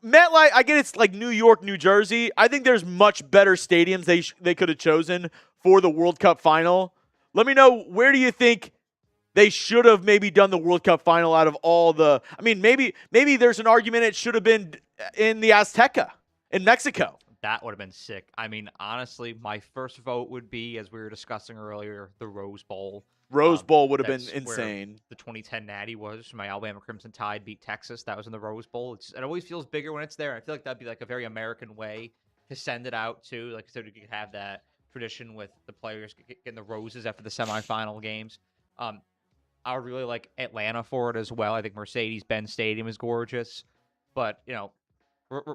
[SPEAKER 1] MetLife, I get it's like New York, New Jersey. I think there's much better stadiums they could have chosen for the World Cup final. Let me know, where do you think they should have maybe done the World Cup final out of all the, I mean, maybe there's an argument it should have been in the Azteca in Mexico.
[SPEAKER 2] That would have been sick. I mean, honestly, my first vote would be, as we were discussing earlier, the Rose Bowl.
[SPEAKER 1] Rose Bowl would have been insane.
[SPEAKER 2] The 2010 Natty was. My Alabama Crimson Tide beat Texas. That was in the Rose Bowl. It always feels bigger when it's there. I feel like that'd be like a very American way to send it out too. Like, so you could have that tradition with the players getting the roses after the semifinal games. I would really like Atlanta for it as well. I think Mercedes-Benz Stadium is gorgeous. But, you know,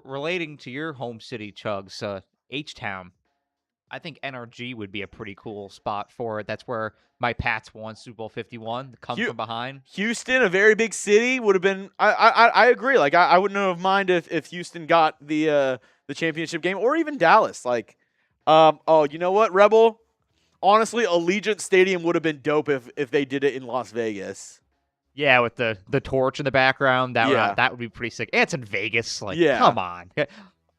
[SPEAKER 2] relating to your home city, Chugs, H-Town, I think NRG would be a pretty cool spot for it. That's where my Pats won Super Bowl 51. Come from behind. Houston, a very big city, would have been. I agree. Like I wouldn't have minded if Houston got the championship game, or even Dallas. Like, oh, you know what, Rebel? Honestly, Allegiant Stadium would have been dope if they did it in Las Vegas. Yeah, with the torch in the background, that would be pretty sick. And it's in Vegas. Like, come on.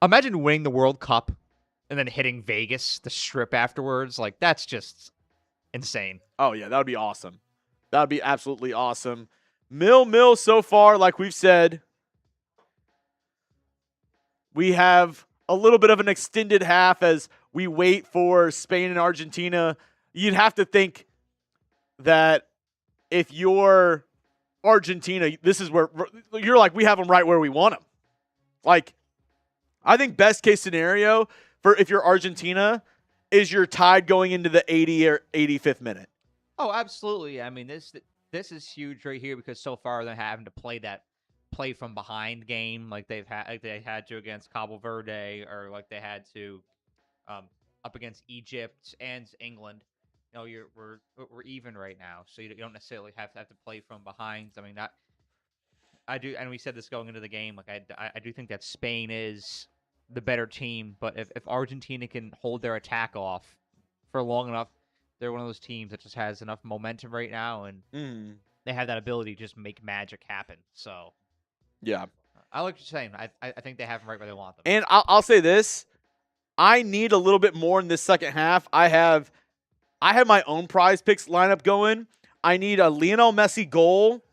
[SPEAKER 2] Imagine winning the World Cup and then hitting Vegas, the Strip afterwards. Like, that's just insane. Oh, yeah, that would be awesome. That would be absolutely awesome. 0-0 so far, like we've said. We have a little bit of an extended half as we wait for Spain and Argentina. You'd have to think that if you're Argentina, this is where you're like, we have them right where we want them.
[SPEAKER 1] Like, I think best case scenario for if you're Argentina is you're tied going into the 80 or 85th minute.
[SPEAKER 2] Oh, absolutely. I mean, this is huge right here because so far they're having to play that play from behind game like they had to against Cabo Verde, or like they had to up against Egypt and England. You know, we're even right now, so you don't necessarily have to play from behind. I mean, I do, and we said this going into the game. Like I do think that Spain is the better team, but if Argentina can hold their attack off for long enough, they're one of those teams that just has enough momentum right now, and they have that ability to just make magic happen. So,
[SPEAKER 1] yeah,
[SPEAKER 2] I like what you're saying. I think they have them right where they want them.
[SPEAKER 1] And I'll say this: I need a little bit more in this second half. I have my own prize picks lineup going. I need a Lionel Messi goal.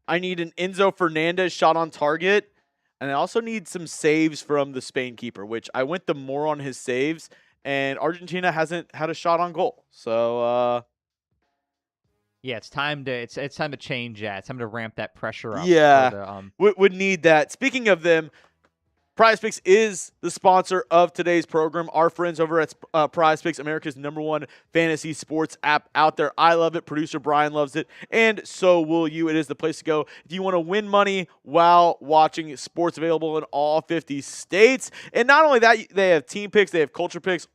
[SPEAKER 1] I need an Enzo Fernández shot on target. And I also need some saves from the Spain keeper, which I went the more on his saves. And Argentina hasn't had a shot on goal. So,
[SPEAKER 2] yeah, it's time to change that. It's time to ramp that pressure up.
[SPEAKER 1] Yeah, would need that. Speaking of them, PrizePicks is the sponsor of today's program. Our friends over at PrizePicks, America's #1 fantasy sports app out there. I love it. Producer Brian loves it. And so will you. It is the place to go if you want to win money while watching sports, available in all 50 states. And not only that, they have team picks. They have culture picks,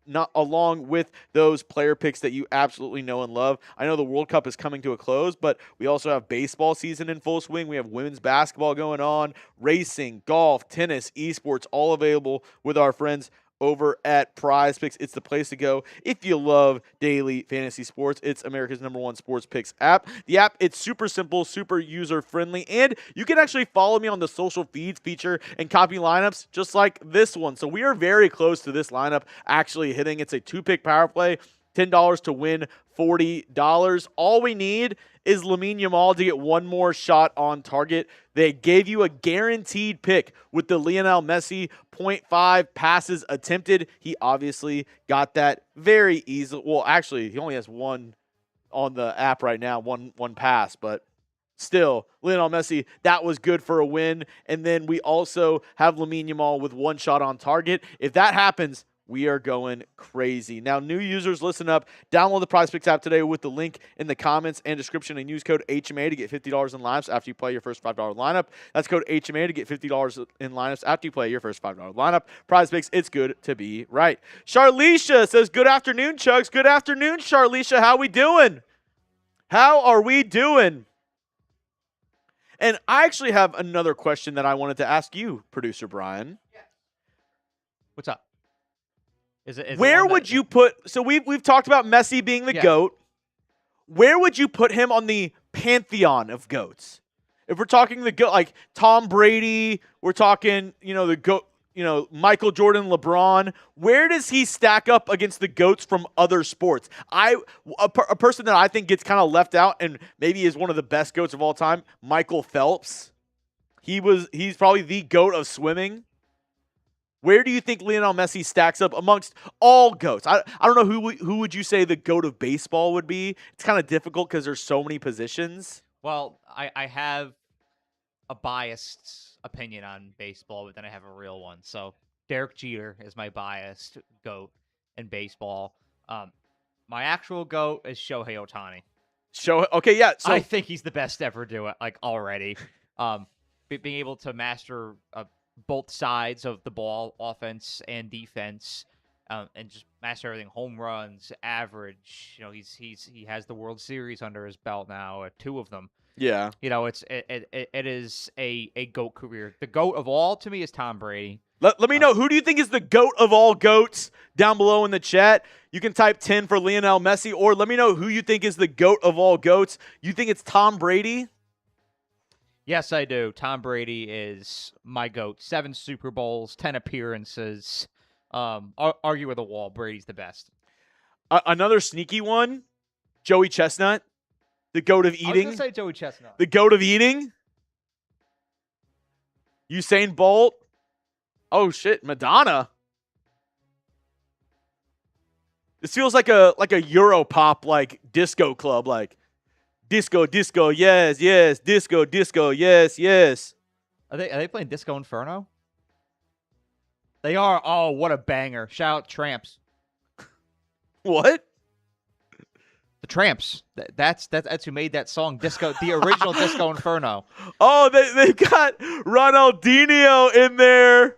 [SPEAKER 1] not along with those player picks that you absolutely know and love. I know the World Cup is coming to a close, but we also have baseball season in full swing. We have women's basketball going on, racing, golf, tennis, esports, all available with our friends over at PrizePicks. It's the place to go if you love daily fantasy sports. It's America's #1 sports picks app. The app, it's super simple, super user-friendly, and you can actually follow me on the social feeds feature and copy lineups just like this one. So we are very close to this lineup actually hitting. It's a 2-pick power play, $10 to win $40. All we need is Lamine Yamal to get one more shot on target. They gave you a guaranteed pick with the Lionel Messi 0.5 passes attempted. He obviously got that very easily. Well, actually, he only has one on the app right now, one pass, but still, Lionel Messi, that was good for a win. And then we also have Lamine Yamal with one shot on target. If that happens, we are going crazy. Now, new users, listen up. Download the PrizePicks app today with the link in the comments and description and use code HMA to get $50 in lineups after you play your first $5 lineup. That's code HMA to get $50 in lineups after you play your first $5 lineup. PrizePicks, it's good to be right. Charlicia says, good afternoon, Chugs. Good afternoon, Charlicia. How we doing? How are we doing? And I actually have another question that I wanted to ask you, Producer Brian.
[SPEAKER 2] What's up? Is
[SPEAKER 1] where would you put? So we've talked about Messi being the GOAT. Where would you put him on the pantheon of GOATs? If we're talking the GOAT, like Tom Brady, we're talking, the GOAT, Michael Jordan, LeBron. Where does he stack up against the GOATs from other sports? A person that I think gets kind of left out and maybe is one of the best GOATs of all time, Michael Phelps. He's probably the GOAT of swimming. Where do you think Lionel Messi stacks up amongst all GOATs? I don't know who would you say the GOAT of baseball would be? It's kind of difficult because there's so many positions.
[SPEAKER 2] Well, I have a biased opinion on baseball, but then I have a real one. So Derek Jeter is my biased GOAT in baseball. My actual GOAT is Shohei Ohtani.
[SPEAKER 1] Okay, yeah.
[SPEAKER 2] So I think he's the best to ever do it, like already. Being able to master both sides of the ball, offense and defense, and just master everything. Home runs, average. He has the World Series under his belt now, 2 of them.
[SPEAKER 1] Yeah.
[SPEAKER 2] It is a GOAT career. The GOAT of all to me is Tom Brady.
[SPEAKER 1] Let me know, who do you think is the GOAT of all GOATs down below in the chat? You can type 10 for Lionel Messi, or let me know who you think is the GOAT of all GOATs. You think it's Tom Brady?
[SPEAKER 2] Yes, I do. Tom Brady is my GOAT. 7 Super Bowls, 10 appearances. Argue with a wall. Brady's the best.
[SPEAKER 1] Another sneaky one, Joey Chestnut, the GOAT of eating. I was
[SPEAKER 2] going to say Joey Chestnut.
[SPEAKER 1] The GOAT of eating. Usain Bolt. Oh, shit. Madonna. This feels like a Europop, disco club, Disco, yes, disco, yes.
[SPEAKER 2] Are they playing Disco Inferno? They are. Oh, what a banger. Shout out Tramps.
[SPEAKER 1] What?
[SPEAKER 2] The Tramps. That's who made that song, Disco, the original Disco Inferno.
[SPEAKER 1] Oh, they got Ronaldinho in there.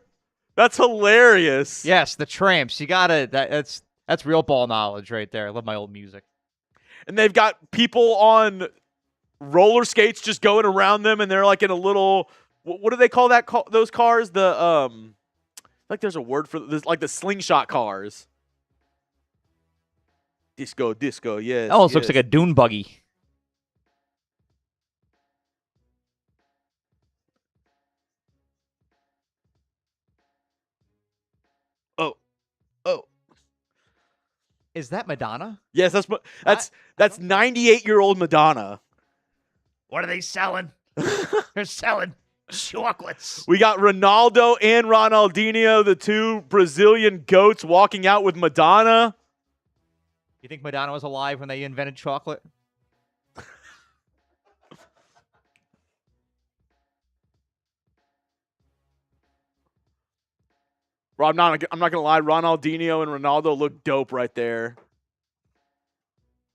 [SPEAKER 1] That's hilarious.
[SPEAKER 2] Yes, the Tramps. You gotta. That's real ball knowledge right there. I love my old music.
[SPEAKER 1] And they've got people on roller skates just going around them, and they're like in a little. What do they call those cars? The like there's a word for this, like the slingshot cars. Disco, yes.
[SPEAKER 2] That almost looks like a dune buggy.
[SPEAKER 1] Oh.
[SPEAKER 2] Is that Madonna?
[SPEAKER 1] Yes, that's 98-year-old Madonna.
[SPEAKER 2] What are they selling? They're selling chocolates.
[SPEAKER 1] We got Ronaldo and Ronaldinho, the two Brazilian goats, walking out with Madonna.
[SPEAKER 2] You think Madonna was alive when they invented chocolate?
[SPEAKER 1] Bro, I'm not gonna lie. Ronaldinho and Ronaldo look dope right there.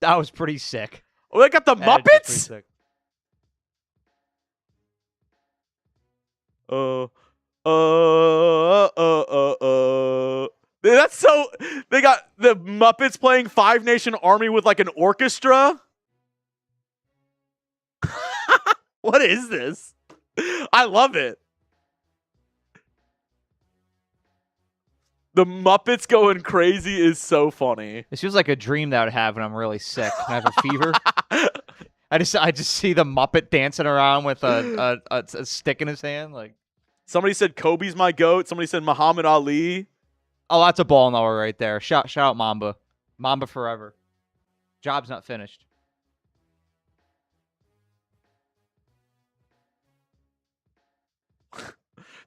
[SPEAKER 2] That was pretty sick.
[SPEAKER 1] Oh, they got the Muppets. That's so. They got the Muppets playing Five Nation Army with like an orchestra. What is this? I love it. The Muppets going crazy is so funny.
[SPEAKER 2] This feels like a dream that I would have when I'm really sick and I have a fever. I just see the Muppet dancing around with a stick in his hand. Like,
[SPEAKER 1] somebody said Kobe's my GOAT. Somebody said Muhammad Ali.
[SPEAKER 2] oh, that's a ball knower right there. Shout out Mamba. Mamba forever. Job's not finished.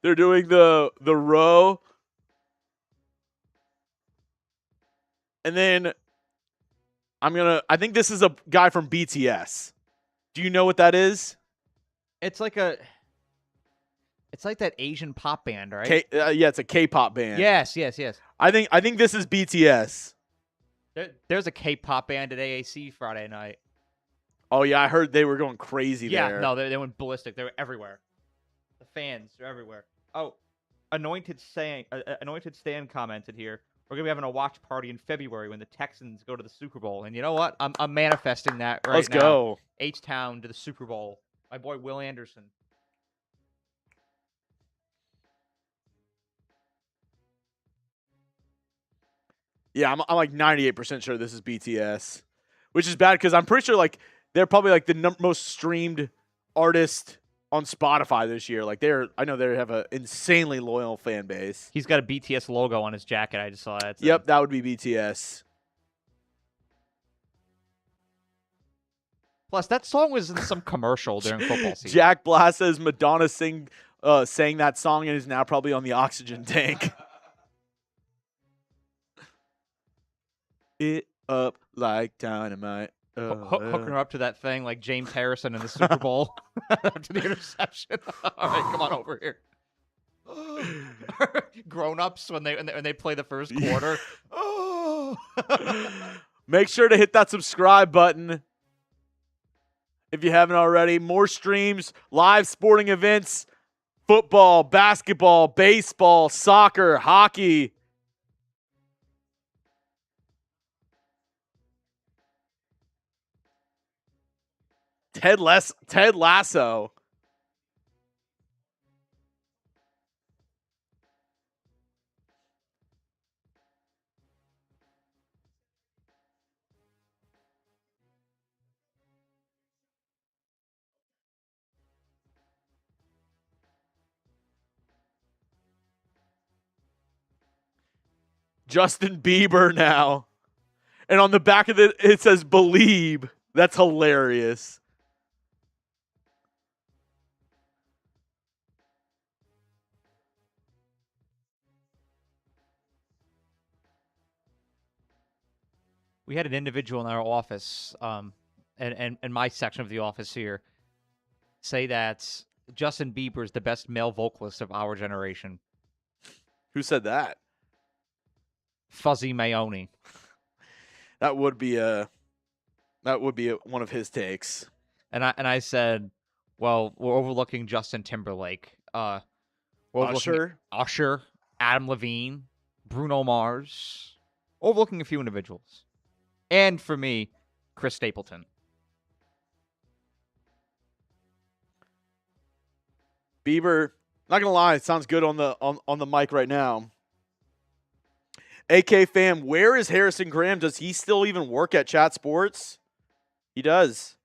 [SPEAKER 1] They're doing the row. And then I think this is a guy from BTS. Do you know what that is?
[SPEAKER 2] It's like that Asian pop band, right?
[SPEAKER 1] Yeah, it's a K-pop band.
[SPEAKER 2] Yes.
[SPEAKER 1] I think this is BTS.
[SPEAKER 2] There's a K-pop band at AAC Friday night.
[SPEAKER 1] Oh yeah, I heard they were going crazy there.
[SPEAKER 2] Yeah, no, they went ballistic. They were everywhere. The fans are everywhere. Oh, Anointed Stan commented here. We're gonna be having a watch party in February when the Texans go to the Super Bowl, and you know what? I'm manifesting that right now.
[SPEAKER 1] Let's go.
[SPEAKER 2] H-Town to the Super Bowl. My boy Will Anderson.
[SPEAKER 1] Yeah, I'm like 98% sure this is BTS, which is bad because I'm pretty sure like they're probably like the most streamed artist on Spotify this year. Like I know they have an insanely loyal fan base.
[SPEAKER 2] He's got a BTS logo on his jacket. I just saw that.
[SPEAKER 1] Yep, that would be BTS.
[SPEAKER 2] Plus, that song was in some commercial during football season.
[SPEAKER 1] Jack Blass says Madonna sang that song and is now probably on the oxygen tank. It up like dynamite.
[SPEAKER 2] Hooking her up to that thing like James Harrison in the Super Bowl after the interception. All right, come on over here. Grown-ups when they play the first quarter.
[SPEAKER 1] Make sure to hit that subscribe button if you haven't already. More streams, live sporting events, football, basketball, baseball, soccer, hockey. Ted Lasso. Justin Bieber now. And on the back of it says Believe. That's hilarious.
[SPEAKER 2] We had an individual in our office, and my section of the office here, say that Justin Bieber is the best male vocalist of our generation.
[SPEAKER 1] Who said that?
[SPEAKER 2] Fuzzy Mayoni.
[SPEAKER 1] That would be one of his takes.
[SPEAKER 2] And I said, well, we're overlooking Justin Timberlake. We're overlooking Usher, Adam Levine, Bruno Mars. Overlooking a few individuals. And for me, Chris Stapleton.
[SPEAKER 1] Bieber, not gonna lie, it sounds good on the mic right now. AK fam, where is Harrison Graham? Does he still even work at Chat Sports? He does.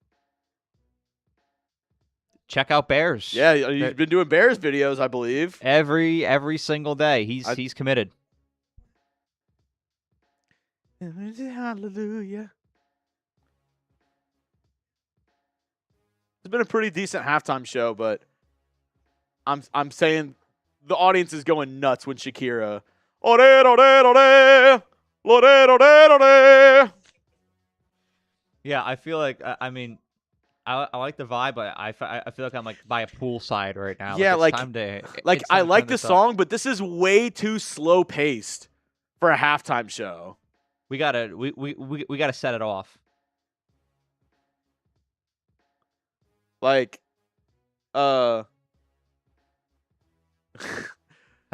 [SPEAKER 2] Check out Bears.
[SPEAKER 1] Yeah, he's been doing Bears videos, I believe.
[SPEAKER 2] Every single day. He's committed.
[SPEAKER 1] Hallelujah. It's been a pretty decent halftime show, but I'm saying the audience is going nuts when Shakira. Ore, ore, ore, ore, ore, ore.
[SPEAKER 2] Yeah, I feel like I like the vibe, but I feel like I'm like by a poolside right now.
[SPEAKER 1] Yeah,
[SPEAKER 2] it's time to,
[SPEAKER 1] I like the song, but this is way too slow paced for a halftime show.
[SPEAKER 2] We gotta set it off.
[SPEAKER 1] Like,
[SPEAKER 2] I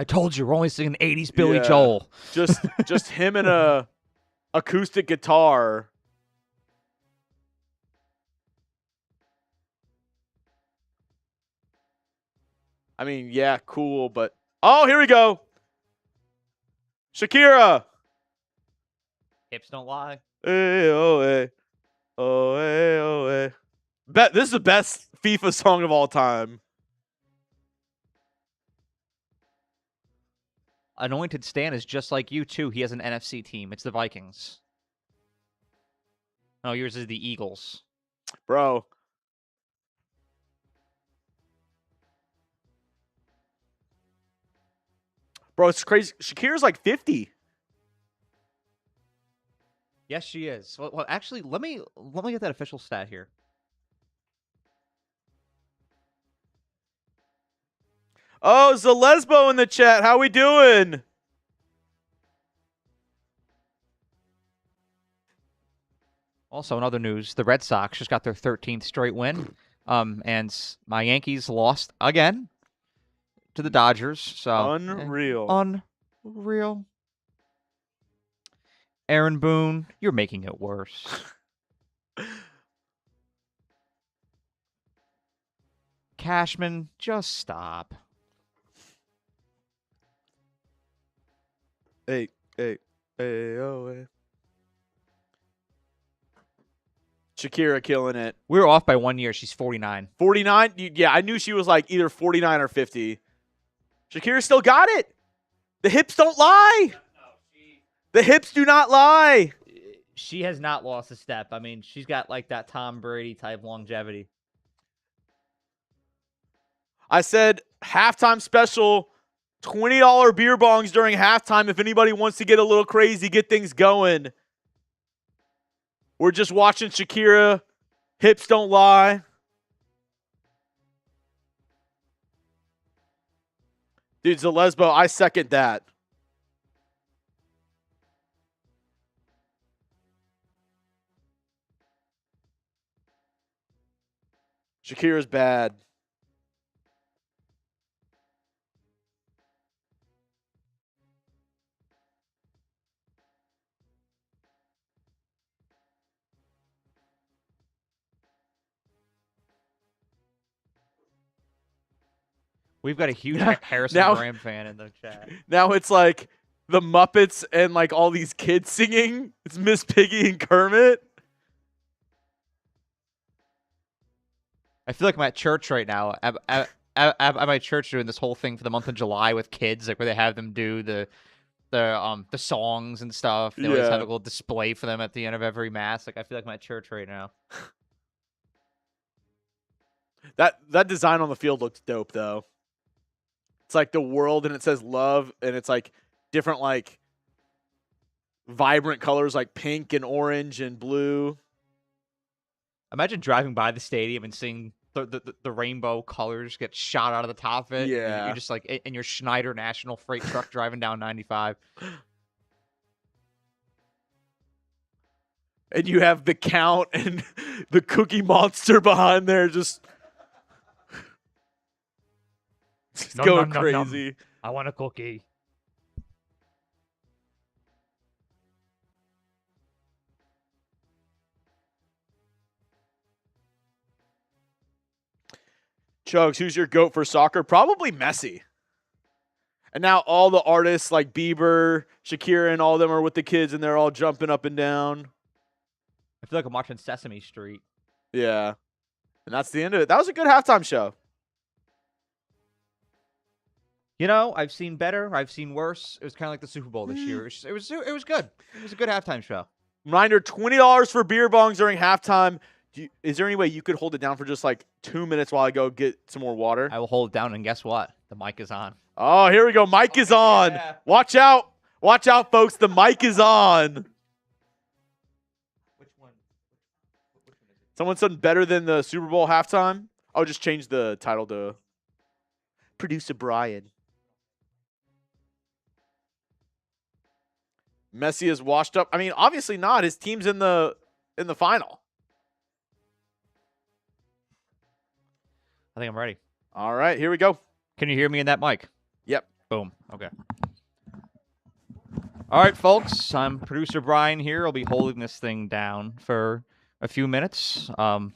[SPEAKER 2] told you, we're only singing 80s Billy Joel.
[SPEAKER 1] Just him and a acoustic guitar. I mean, yeah, cool, but oh, here we go. Shakira.
[SPEAKER 2] Hips don't lie.
[SPEAKER 1] Hey, oh, hey. Oh, hey, oh, hey. This is the best FIFA song of all time.
[SPEAKER 2] Anointed Stan is just like you, too. He has an NFC team. It's the Vikings. Oh, yours is the Eagles.
[SPEAKER 1] Bro. Bro, it's crazy. Shakira's like 50.
[SPEAKER 2] Yes, she is. Well, actually, let me get that official stat here.
[SPEAKER 1] Oh, Zalesbo in the chat. How we doing?
[SPEAKER 2] Also, in other news, the Red Sox just got their 13th straight win. And my Yankees lost again to the Dodgers. So
[SPEAKER 1] unreal.
[SPEAKER 2] Unreal. Aaron Boone, you're making it worse. Cashman, just stop.
[SPEAKER 1] Hey, oh, hey. Shakira killing it.
[SPEAKER 2] We were off by 1 year. She's 49.
[SPEAKER 1] 49? Yeah, I knew she was like either 49 or 50. Shakira still got it. The hips don't lie. The hips do not lie.
[SPEAKER 2] She has not lost a step. I mean, she's got like that Tom Brady type longevity.
[SPEAKER 1] I said halftime special, $20 beer bongs during halftime. If anybody wants to get a little crazy, get things going. We're just watching Shakira. Hips don't lie. Dude, Zalesbo, I second that. Shakira's bad.
[SPEAKER 2] We've got a huge Harrison Graham fan in the chat.
[SPEAKER 1] Now it's like the Muppets and like all these kids singing. It's Miss Piggy and Kermit.
[SPEAKER 2] I feel like I'm at church right now. I'm at church doing this whole thing for the month of July with kids, like where they have them do the songs and stuff. They always have a little display for them at the end of every mass. Like I feel like I'm at church right now.
[SPEAKER 1] That design on the field looks dope though. It's like the world and it says love and it's like different like vibrant colors like pink and orange and blue.
[SPEAKER 2] Imagine driving by the stadium and seeing the rainbow colors get shot out of the top of it.
[SPEAKER 1] Yeah.
[SPEAKER 2] You're just like in your Schneider National Freight truck driving down 95.
[SPEAKER 1] And you have the Count and the Cookie Monster behind there just
[SPEAKER 2] Nom,
[SPEAKER 1] going
[SPEAKER 2] nom, nom, nom.
[SPEAKER 1] crazy.
[SPEAKER 2] I want a cookie.
[SPEAKER 1] Chugs, who's your GOAT for soccer? Probably Messi. And now all the artists like Bieber, Shakira, and all of them are with the kids, and they're all jumping up and down.
[SPEAKER 2] I feel like I'm watching Sesame Street.
[SPEAKER 1] Yeah. And that's the end of it. That was a good halftime show.
[SPEAKER 2] You know, I've seen better. I've seen worse. It was kind of like the Super Bowl this year. It was good. It was a good halftime show.
[SPEAKER 1] Reminder, $20 for beer bongs during halftime. Is there any way you could hold it down for just like 2 minutes while I go get some more water?
[SPEAKER 2] I will hold it down, and guess what? The mic is on.
[SPEAKER 1] Oh, here we go. Mic is on.
[SPEAKER 2] Yeah.
[SPEAKER 1] Watch out. Watch out, folks. The mic is on.
[SPEAKER 2] Which one?
[SPEAKER 1] Someone said better than the Super Bowl halftime. I'll just change the title to Producer Brian. Messi is washed up. I mean, obviously not. His team's in the final.
[SPEAKER 2] I think I'm ready.
[SPEAKER 1] All right, here we go.
[SPEAKER 2] Can you hear me in that mic?
[SPEAKER 1] Yep.
[SPEAKER 2] Boom. Okay. All right, folks. I'm producer Brian here. I'll be holding this thing down for a few minutes. I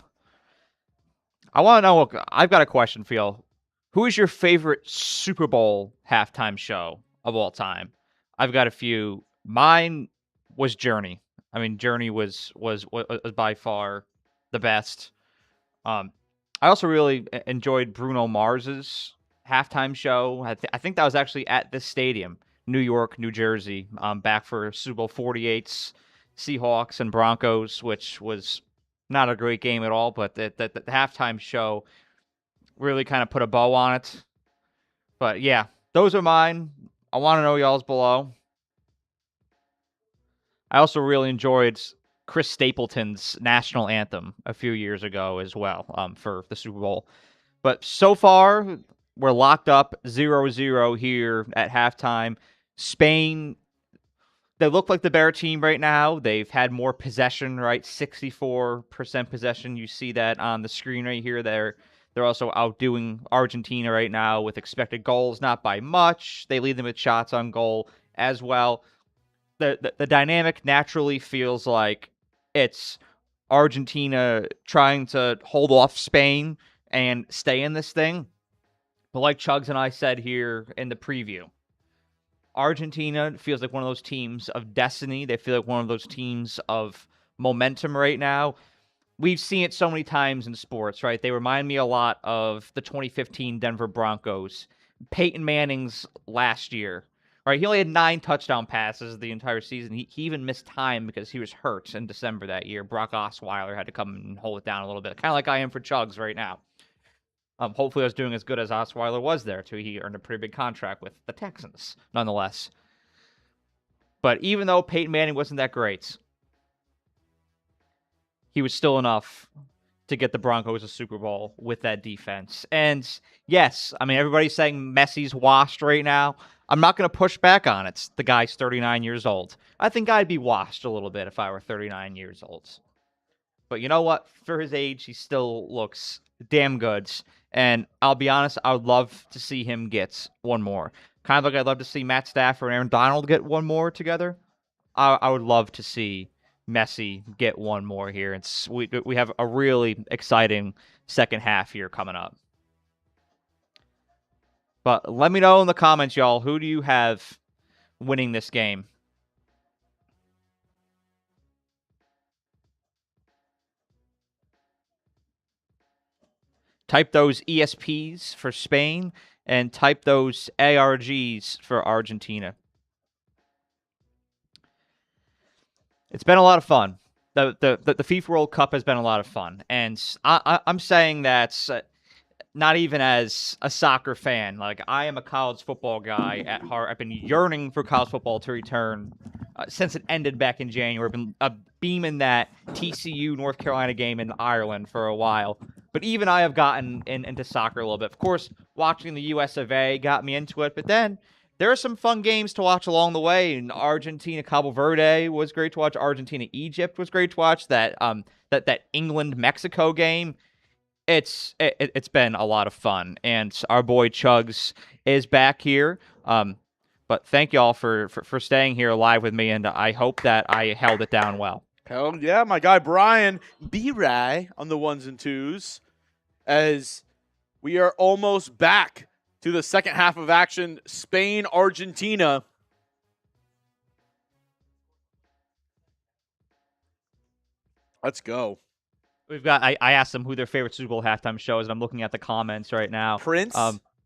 [SPEAKER 2] want to know. I've got a question for y'all. Who is your favorite Super Bowl halftime show of all time? I've got a few. Mine was Journey. I mean, Journey was by far the best. I also really enjoyed Bruno Mars's halftime show. I think that was actually at this stadium, New York, New Jersey, back for Super Bowl 48's Seahawks and Broncos, which was not a great game at all, but the halftime show really kind of put a bow on it. But yeah, those are mine. I want to know y'all's below. I also really enjoyed Chris Stapleton's national anthem a few years ago as well for the Super Bowl. But so far, we're locked up 0-0 here at halftime. Spain, they look like the better team right now. They've had more possession, right? 64% possession. You see that on the screen right here. They're also outdoing Argentina right now with expected goals, not by much. They lead them with shots on goal as well. The dynamic naturally feels like it's Argentina trying to hold off Spain and stay in this thing. But like Chugs and I said here in the preview, Argentina feels like one of those teams of destiny. They feel like one of those teams of momentum right now. We've seen it so many times in sports, right? They remind me a lot of the 2015 Denver Broncos. Peyton Manning's last year. Right, he only had 9 touchdown passes the entire season. He even missed time because he was hurt in December that year. Brock Osweiler had to come and hold it down a little bit, kind of like I am for Chugs right now. Hopefully I was doing as good as Osweiler was there, too. He earned a pretty big contract with the Texans, nonetheless. But even though Peyton Manning wasn't that great, he was still enough to get the Broncos a Super Bowl with that defense. And yes, I mean, everybody's saying Messi's washed right now. I'm not going to push back on it. The guy's 39 years old. I think I'd be washed a little bit if I were 39 years old. But you know what? For his age, he still looks damn good. And I'll be honest, I would love to see him get one more. Kind of like I'd love to see Matt Stafford and Aaron Donald get one more together. I would love to see Messi get one more here. We have a really exciting second half here coming up. But let me know in the comments, y'all, who do you have winning this game? Type those ESPs for Spain and type those ARGs for Argentina. It's been a lot of fun. The FIFA World Cup has been a lot of fun. And I'm saying that not even as a soccer fan. Like, I am a college football guy at heart. I've been yearning for college football to return since it ended back in January. I've been beaming that TCU North Carolina game in Ireland for a while. But even I have gotten into soccer a little bit. Of course, watching the US of A got me into it. But then there are some fun games to watch along the way. And Argentina, Cabo Verde was great to watch. Argentina, Egypt was great to watch. That England, Mexico game. It's been a lot of fun. And our boy Chugs is back here. But thank y'all for staying here live with me, and I hope that I held it down well.
[SPEAKER 1] Hell yeah, my guy Brian B-Ray on the ones and twos, as we are almost back to the second half of action. Spain, Argentina. Let's go.
[SPEAKER 2] We've got. I asked them who their favorite Super Bowl halftime show is, and I'm looking at the comments right now.
[SPEAKER 1] Prince.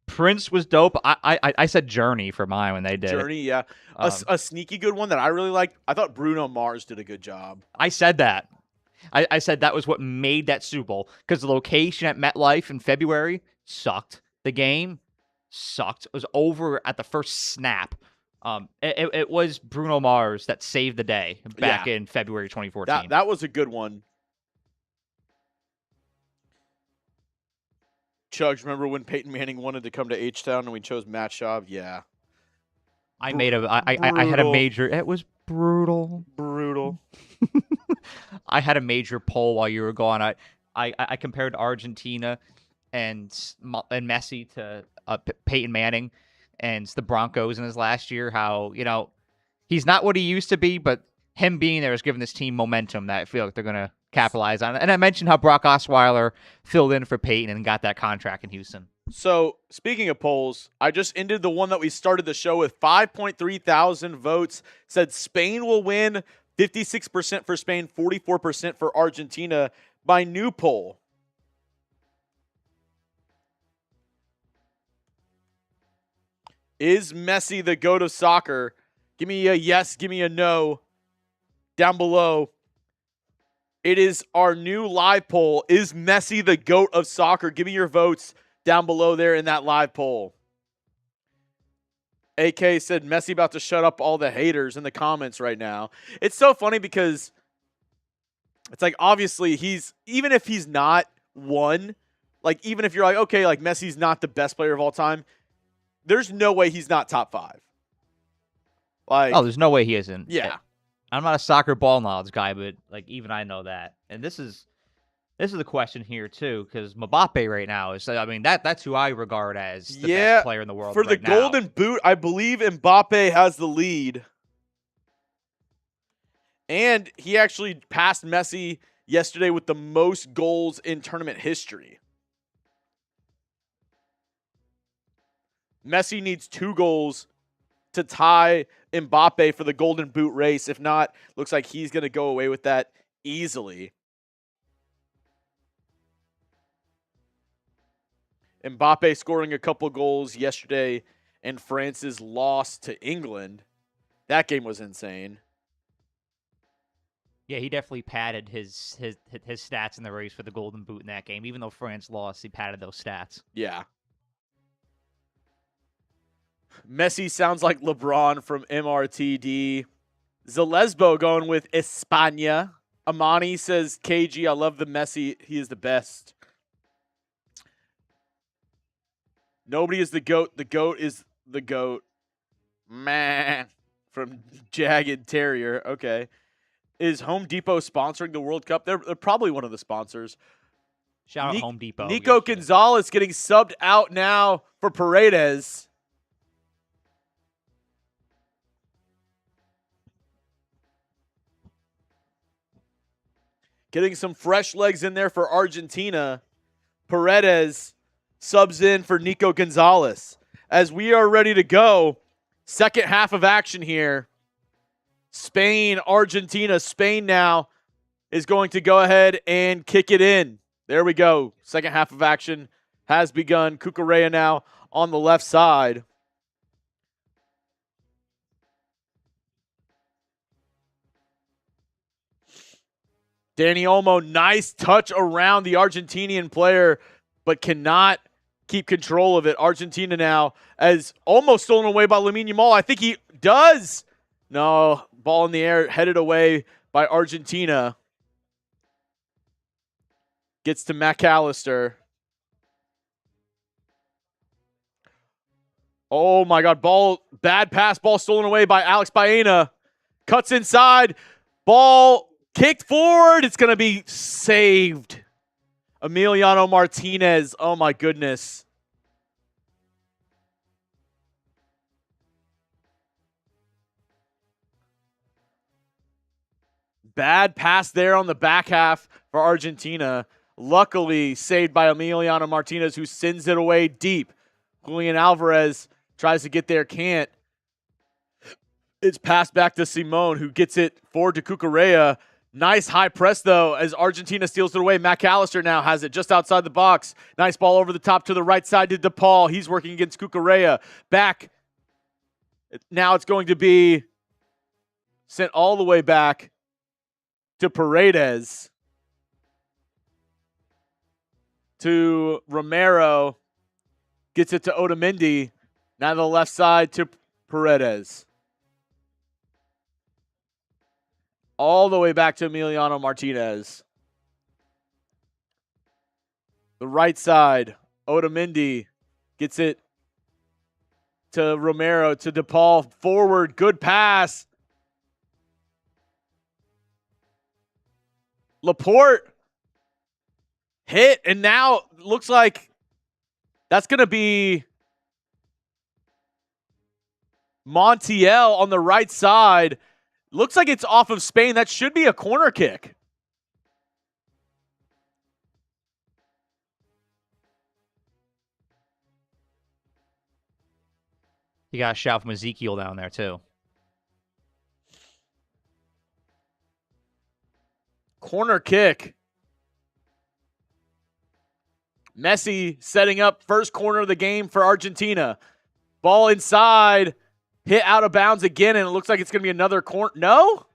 [SPEAKER 2] Prince was dope. I said Journey for mine when they did
[SPEAKER 1] Journey, yeah. A sneaky good one that I really liked. I thought Bruno Mars did a good job.
[SPEAKER 2] I said that. I said that was what made that Super Bowl, because the location at MetLife in February sucked. The game sucked. It was over at the first snap. It was Bruno Mars that saved the day back in February 2014.
[SPEAKER 1] That was a good one. Chugs, remember when Peyton Manning wanted to come to H-Town and we chose Matt Schaub? Yeah.
[SPEAKER 2] I had a major. It was brutal.
[SPEAKER 1] Brutal.
[SPEAKER 2] I had a major poll while you were gone. I compared Argentina and Messi to Peyton Manning and the Broncos in his last year. How, he's not what he used to be, but him being there has given this team momentum that I feel like they're going to capitalize on. And I mentioned how Brock Osweiler filled in for Peyton and got that contract in Houston.
[SPEAKER 1] So, speaking of polls, I just ended the one that we started the show with. 5.3 thousand votes said Spain will win. 56% for Spain, 44% for Argentina. My new poll. Is Messi the GOAT of soccer? Give me a yes, give me a no down below. It is our new live poll. Is Messi the GOAT of soccer? Give me your votes down below there in that live poll. AK said Messi about to shut up all the haters in the comments right now. It's so funny because it's like, obviously even if he's not one, like even if you're like, okay, like Messi's not the best player of all time, there's no way he's not top 5. Like,
[SPEAKER 2] oh, there's no way he isn't.
[SPEAKER 1] Yeah.
[SPEAKER 2] I'm not a soccer ball knowledge guy, but like even I know that. And this is the question here too, because Mbappe right now is. I mean, that's who I regard as the best player in the world.
[SPEAKER 1] For the Golden Boot, I believe Mbappe has the lead, and he actually passed Messi yesterday with the most goals in tournament history. Messi needs 2 goals to tie Mbappe for the Golden Boot race. If not, looks like he's going to go away with that easily. Mbappe scoring a couple goals yesterday in France's loss to England. That game was insane.
[SPEAKER 2] Yeah, he definitely padded his stats in the race for the Golden Boot in that game. Even though France lost, he padded those stats.
[SPEAKER 1] Yeah. Messi sounds like LeBron from MRTD. Zalesbo going with España. Amani says, KG, I love the Messi. He is the best. Nobody is the GOAT. The GOAT is the GOAT. Man. From Jagged Terrier. Okay. Is Home Depot sponsoring the World Cup? They're probably one of the sponsors.
[SPEAKER 2] Shout out Home Depot.
[SPEAKER 1] Nico Gonzalez getting subbed out now for Paredes. Getting some fresh legs in there for Argentina. Paredes subs in for Nico Gonzalez. As we are ready to go, second half of action here. Spain, Argentina. Spain now is going to go ahead and kick it in. There we go. Second half of action has begun. Cucurella now on the left side. Dani Olmo, nice touch around the Argentinian player, but cannot keep control of it. Argentina now as almost stolen away by Lamine Yamal. I think he does. No, Ball in the air, headed away by Argentina. Gets to Allister. Oh my God, bad pass, ball stolen away by Alex Baena. Cuts inside, ball kicked forward. It's going to be saved. Emiliano Martínez, oh my goodness. Bad pass there on the back half for Argentina. Luckily saved by Emiliano Martínez, who sends it away deep. Julian Alvarez tries to get there, can't. It's passed back to Simone, who gets it forward to Cucurella. Nice high press, though, as Argentina steals it away. Allister now has it just outside the box. Nice ball over the top to the right side to DePaul. He's working against Cucurella. Back. Now it's going to be sent all the way back to Paredes. To Romero. Gets it to Otamendi. Now the left side to Paredes. All the way back to Emiliano Martínez. The right side, Otamendi gets it to Romero, to DePaul. Forward, good pass. Laporte hit, and now looks like that's going to be Montiel on the right side. Looks like it's off of Spain. That should be a corner kick.
[SPEAKER 2] You got a shout from Ezekiel down there, too.
[SPEAKER 1] Corner kick. Messi setting up first corner of the game for Argentina. Ball inside. Hit out of bounds again, and it looks like it's going to be another corner. No?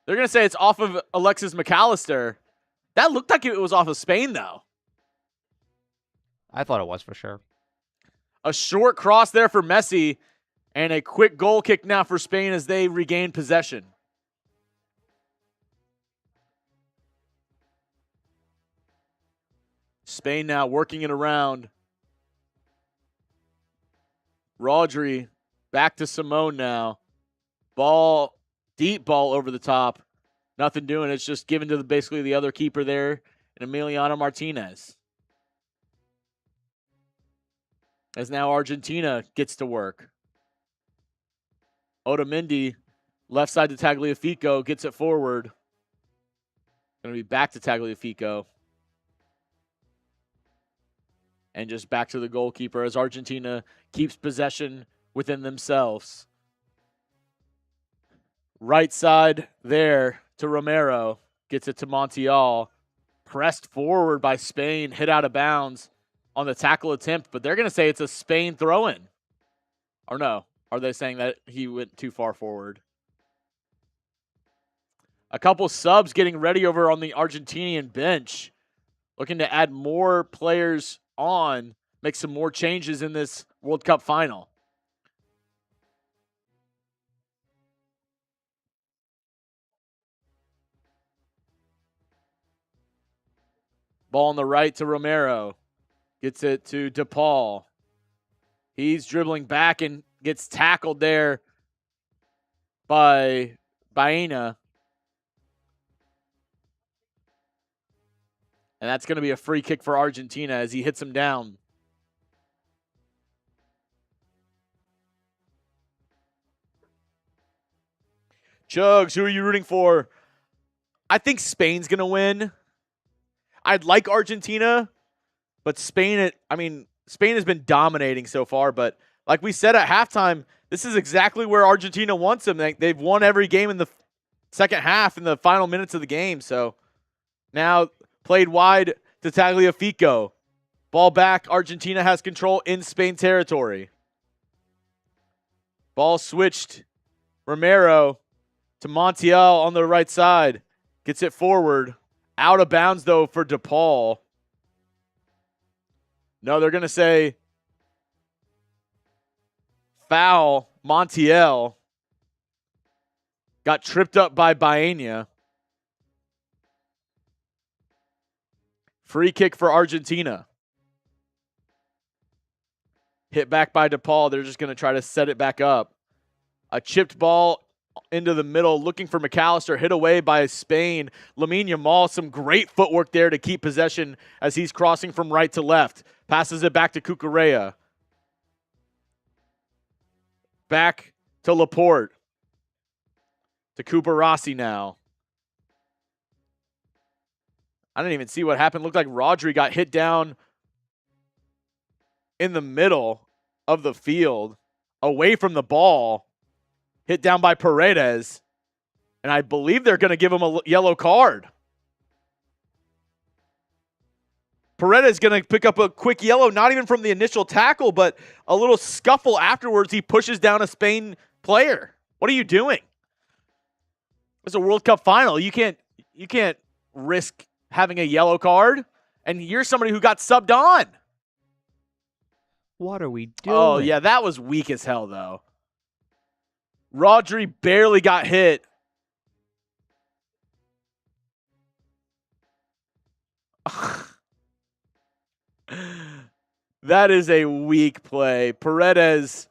[SPEAKER 1] They're going to say it's off of Alexis McAllister. That looked like it was off of Spain, though.
[SPEAKER 2] I thought it was for sure.
[SPEAKER 1] A short cross there for Messi, and a quick goal kick now for Spain as they regain possession. Spain now working it around. Rodri back to Simone now. Ball, deep ball over the top. Nothing doing. It's just given to basically the other keeper there, and Emiliano Martínez. As now Argentina gets to work. Otamendi, left side to Tagliafico, gets it forward. Going to be back to Tagliafico. And just back to the goalkeeper as Argentina keeps possession within themselves. Right side there to Romero. Gets it to Montiel. Pressed forward by Spain. Hit out of bounds on the tackle attempt. But they're going to say it's a Spain throw-in. Or no. Are they saying that he went too far forward? A couple subs getting ready over on the Argentinian bench. Looking to add more players on, make some more changes in this World Cup final. Ball on the right to Romero. Gets it to DePaul. He's dribbling back and gets tackled there by Baena. And that's going to be a free kick for Argentina as he hits him down. Chugs, who are you rooting for? I think Spain's going to win. I'd like Argentina, but Spain has been dominating so far. But like we said at halftime, this is exactly where Argentina wants them. They've won every game in the second half in the final minutes of the game. So now played wide to Tagliafico. Ball back. Argentina has control in Spain territory. Ball switched. Romero to Montiel on the right side. Gets it forward. Out of bounds, though, for DePaul. No, they're going to say foul Montiel. Got tripped up by Baena. Free kick for Argentina. Hit back by DePaul. They're just going to try to set it back up. A chipped ball into the middle, looking for McAllister. Hit away by Spain. Lamine Yamal, some great footwork there to keep possession as he's crossing from right to left. Passes it back to Cucurella. Back to Laporte. To Cubarsí now. I didn't even see what happened. Looked like Rodri got hit down in the middle of the field, away from the ball, hit down by Paredes, and I believe they're going to give him a yellow card. Paredes going to pick up a quick yellow, not even from the initial tackle, but a little scuffle afterwards. He pushes down a Spain player. What are you doing? It's a World Cup final. You can't risk having a yellow card, and you're somebody who got subbed on.
[SPEAKER 2] What are we doing?
[SPEAKER 1] Oh, yeah, that was weak as hell, though. Rodri barely got hit. That is a weak play. Paredes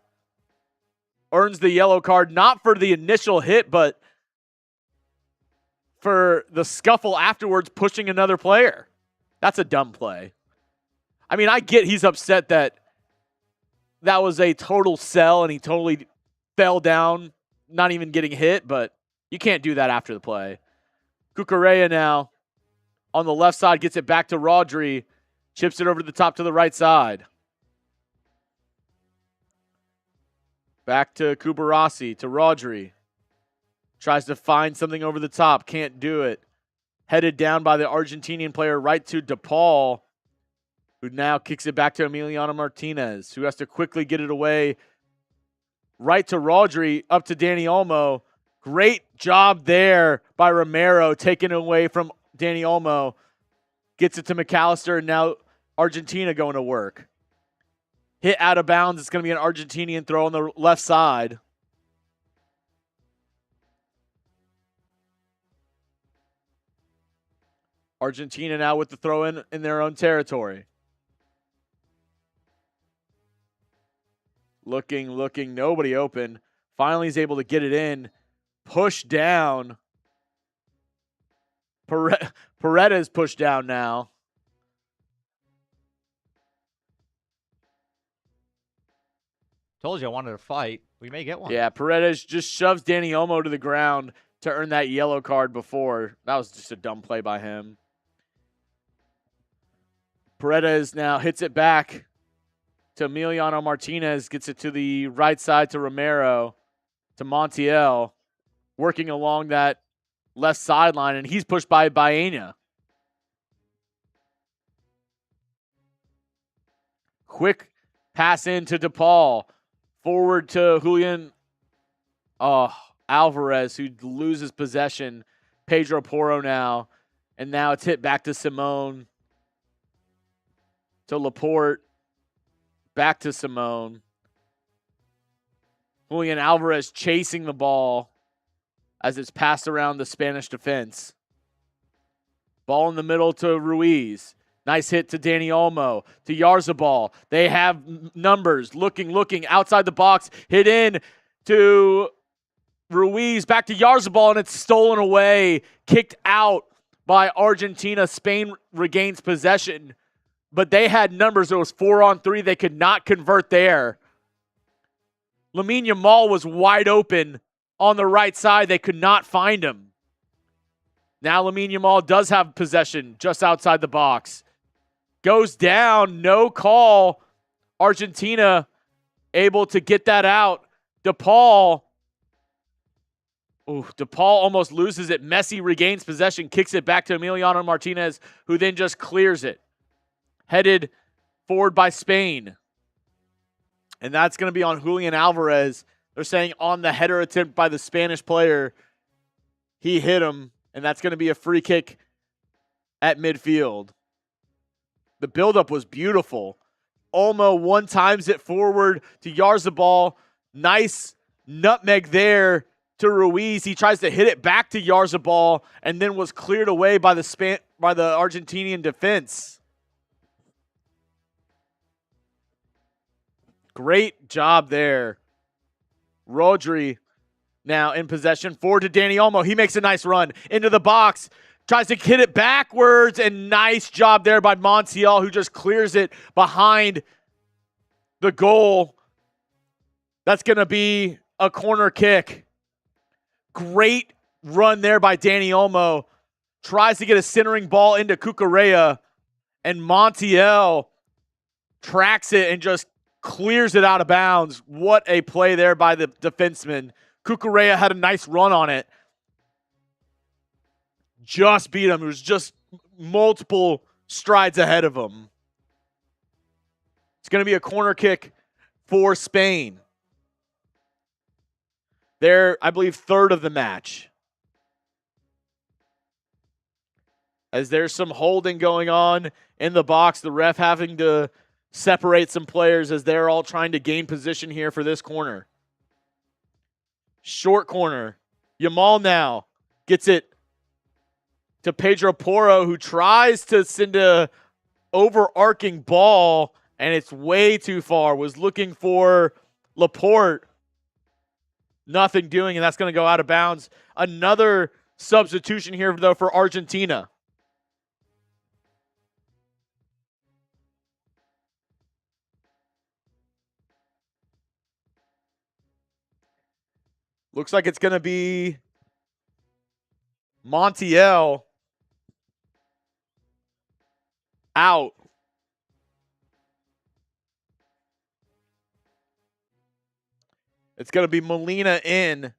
[SPEAKER 1] earns the yellow card, not for the initial hit, but for the scuffle afterwards, pushing another player. That's a dumb play. I mean, I get he's upset that was a total sell and he totally fell down, not even getting hit, but you can't do that after the play. Cucurella now on the left side gets it back to Rodri, chips it over the top to the right side. Back to Cubarsí, to Rodri. Tries to find something over the top, can't do it. Headed down by the Argentinian player right to DePaul, who now kicks it back to Emiliano Martínez, who has to quickly get it away. Right to Rodri, up to Dani Olmo. Great job there by Romero, taken away from Dani Olmo. Gets it to McAllister, and now Argentina going to work. Hit out of bounds. It's going to be an Argentinian throw on the left side. Argentina now with the throw in their own territory. Looking, nobody open. Finally is able to get it in. Push down. Paredes pushed down now.
[SPEAKER 2] Told you I wanted to fight. We may get one.
[SPEAKER 1] Yeah, Paredes just shoves Dani Olmo to the ground to earn that yellow card before. That was just a dumb play by him. Paredes now hits it back to Emiliano Martínez, gets it to the right side to Romero, to Montiel, working along that left sideline, and he's pushed by Baena. Quick pass in to DePaul, forward to Julian Alvarez, who loses possession. Pedro Porro now, and now it's hit back to Simone, to Laporte, back to Simone. Julian Alvarez chasing the ball as it's passed around the Spanish defense. Ball in the middle to Ruiz. Nice hit to Dani Olmo, to Oyarzabal. They have numbers, looking outside the box. Hit in to Ruiz, back to Oyarzabal, and it's stolen away. Kicked out by Argentina. Spain regains possession, but they had numbers. It was 4-on-3. They could not convert there. Lamine Yamal was wide open on the right side. They could not find him. Now Lamine Yamal does have possession just outside the box. Goes down, no call. Argentina able to get that out. DePaul almost loses it. Messi regains possession, kicks it back to Emiliano Martínez, who then just clears it. Headed forward by Spain. And that's going to be on Julian Alvarez. They're saying on the header attempt by the Spanish player, he hit him, and that's going to be a free kick at midfield. The buildup was beautiful. Olmo one-times it forward to Oyarzabal. Nice nutmeg there to Ruiz. He tries to hit it back to Oyarzabal and then was cleared away by the Argentinian defense. Great job there. Rodri now in possession. Forward to Dani Olmo. He makes a nice run into the box. Tries to hit it backwards, and nice job there by Montiel, who just clears it behind the goal. That's going to be a corner kick. Great run there by Dani Olmo. Tries to get a centering ball into Cucurella, and Montiel tracks it and just clears it out of bounds. What a play there by the defenseman. Cucurella had a nice run on it. Just beat him. It was just multiple strides ahead of him. It's going to be a corner kick for Spain. They're, I believe, third of the match. As there's some holding going on in the box, the ref having to separate some players as they're all trying to gain position here for this corner. Short corner. Yamal now gets it to Pedro Porro, who tries to send a overarching ball, and it's way too far. Was looking for Laporte. Nothing doing, and that's going to go out of bounds. Another substitution here, though, for Argentina. Looks like it's going to be Montiel out. It's going to be Molina in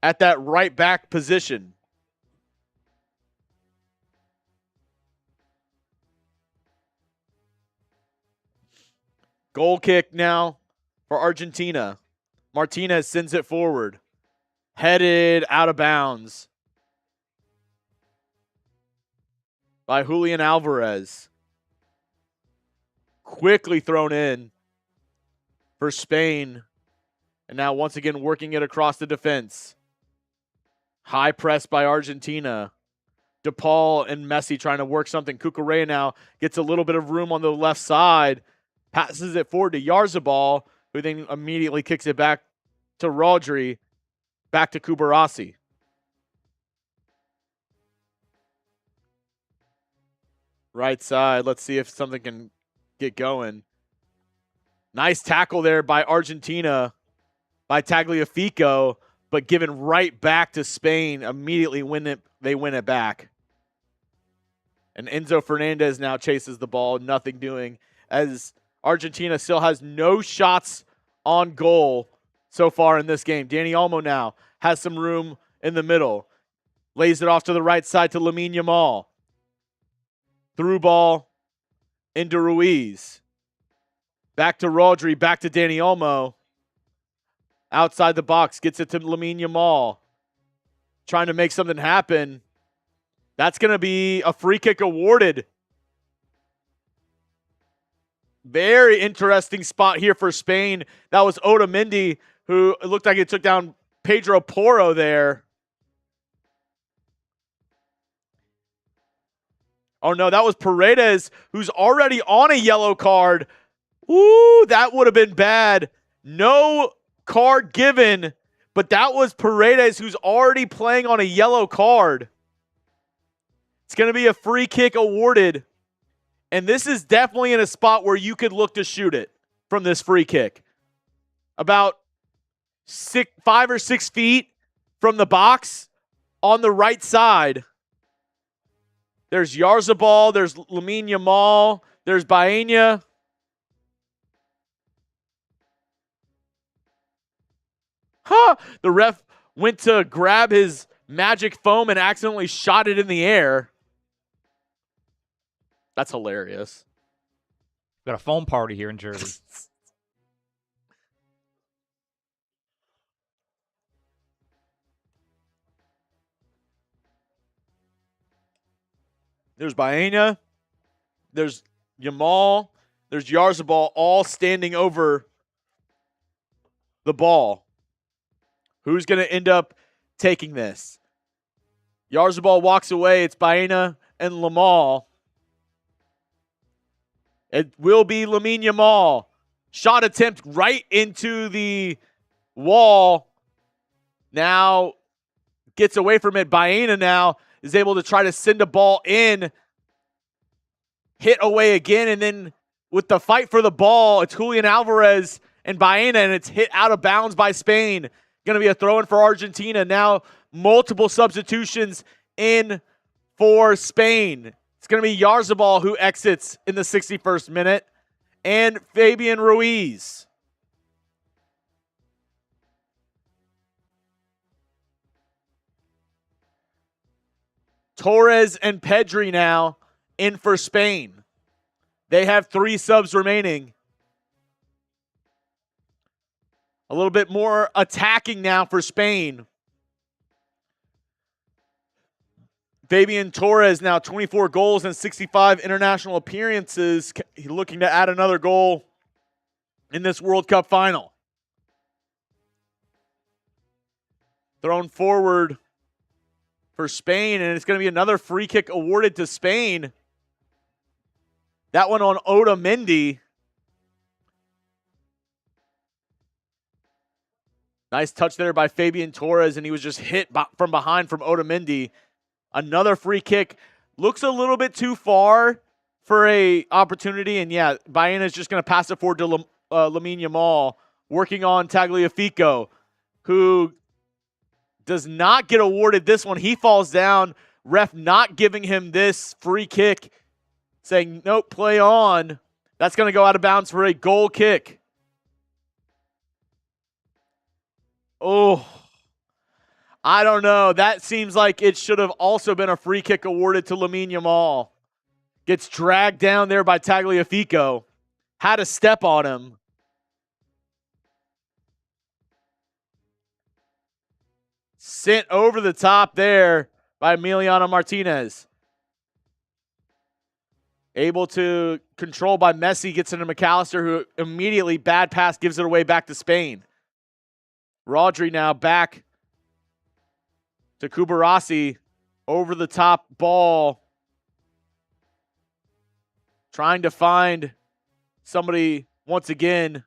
[SPEAKER 1] at that right back position. Goal kick now for Argentina. Martínez sends it forward. Headed out of bounds by Julian Alvarez. Quickly thrown in for Spain. And now once again working it across the defense. High press by Argentina. DePaul and Messi trying to work something. Cucurella now gets a little bit of room on the left side. Passes it forward to Oyarzabal, who then immediately kicks it back to Rodri. Back to Cubarsí. Right side. Let's see if something can get going. Nice tackle there by Argentina, by Tagliafico, but given right back to Spain immediately when they win it back. And Enzo Fernández now chases the ball, nothing doing, as Argentina still has no shots on goal so far in this game. Dani Olmo now has some room in the middle. Lays it off to the right side to Lamine Yamal. Through ball into Ruiz. Back to Rodri, back to Dani Olmo. Outside the box, gets it to Lamine Yamal. Trying to make something happen. That's going to be a free kick awarded. Very interesting spot here for Spain. That was Otamendi, who it looked like it took down Pedro Porro there. Oh no, that was Paredes, who's already on a yellow card. Ooh, that would have been bad. No card given, but that was Paredes, who's already playing on a yellow card. It's going to be a free kick awarded. And this is definitely in a spot where you could look to shoot it from this free kick. About 5 or 6 feet from the box on the right side. There's Oyarzabal, there's Lamine Yamal, there's Baena. The ref went to grab his magic foam and accidentally shot it in the air. That's hilarious.
[SPEAKER 2] Got a foam party here in Jersey.
[SPEAKER 1] There's Baena. There's Yamal. There's Oyarzabal all standing over the ball. Who's going to end up taking this? Oyarzabal walks away. It's Baena and Yamal. It will be Lamine Yamal. Shot attempt right into the wall. Now gets away from it. Baena now is able to try to send a ball in. Hit away again, and then with the fight for the ball, it's Julian Alvarez and Baena, and it's hit out of bounds by Spain. Going to be a throw-in for Argentina. Now multiple substitutions in for Spain. It's going to be Oyarzabal who exits in the 61st minute, and Fabian Ruiz. Torres and Pedri now in for Spain. They have 3 subs remaining. A little bit more attacking now for Spain. Fabian Torres now 24 goals and 65 international appearances. He's looking to add another goal in this World Cup final. Thrown forward for Spain, and it's going to be another free kick awarded to Spain. That one on Otamendi. Nice touch there by Fabian Torres, and he was just hit from behind from Otamendi. Another free kick. Looks a little bit too far for a opportunity, and yeah, Baena is just going to pass it forward to Lamine Yamal, working on Tagliafico, who does not get awarded this one. He falls down. Ref not giving him this free kick, saying, nope, play on. That's going to go out of bounds for a goal kick. Oh, I don't know. That seems like it should have also been a free kick awarded to Lamine Yamal. Gets dragged down there by Tagliafico. Had a step on him. Sent over the top there by Emiliano Martínez. Able to control by Messi. Gets into McAllister, who immediately, bad pass, gives it away back to Spain. Rodri now back to Cubarsí. Over the top ball. Trying to find somebody once again.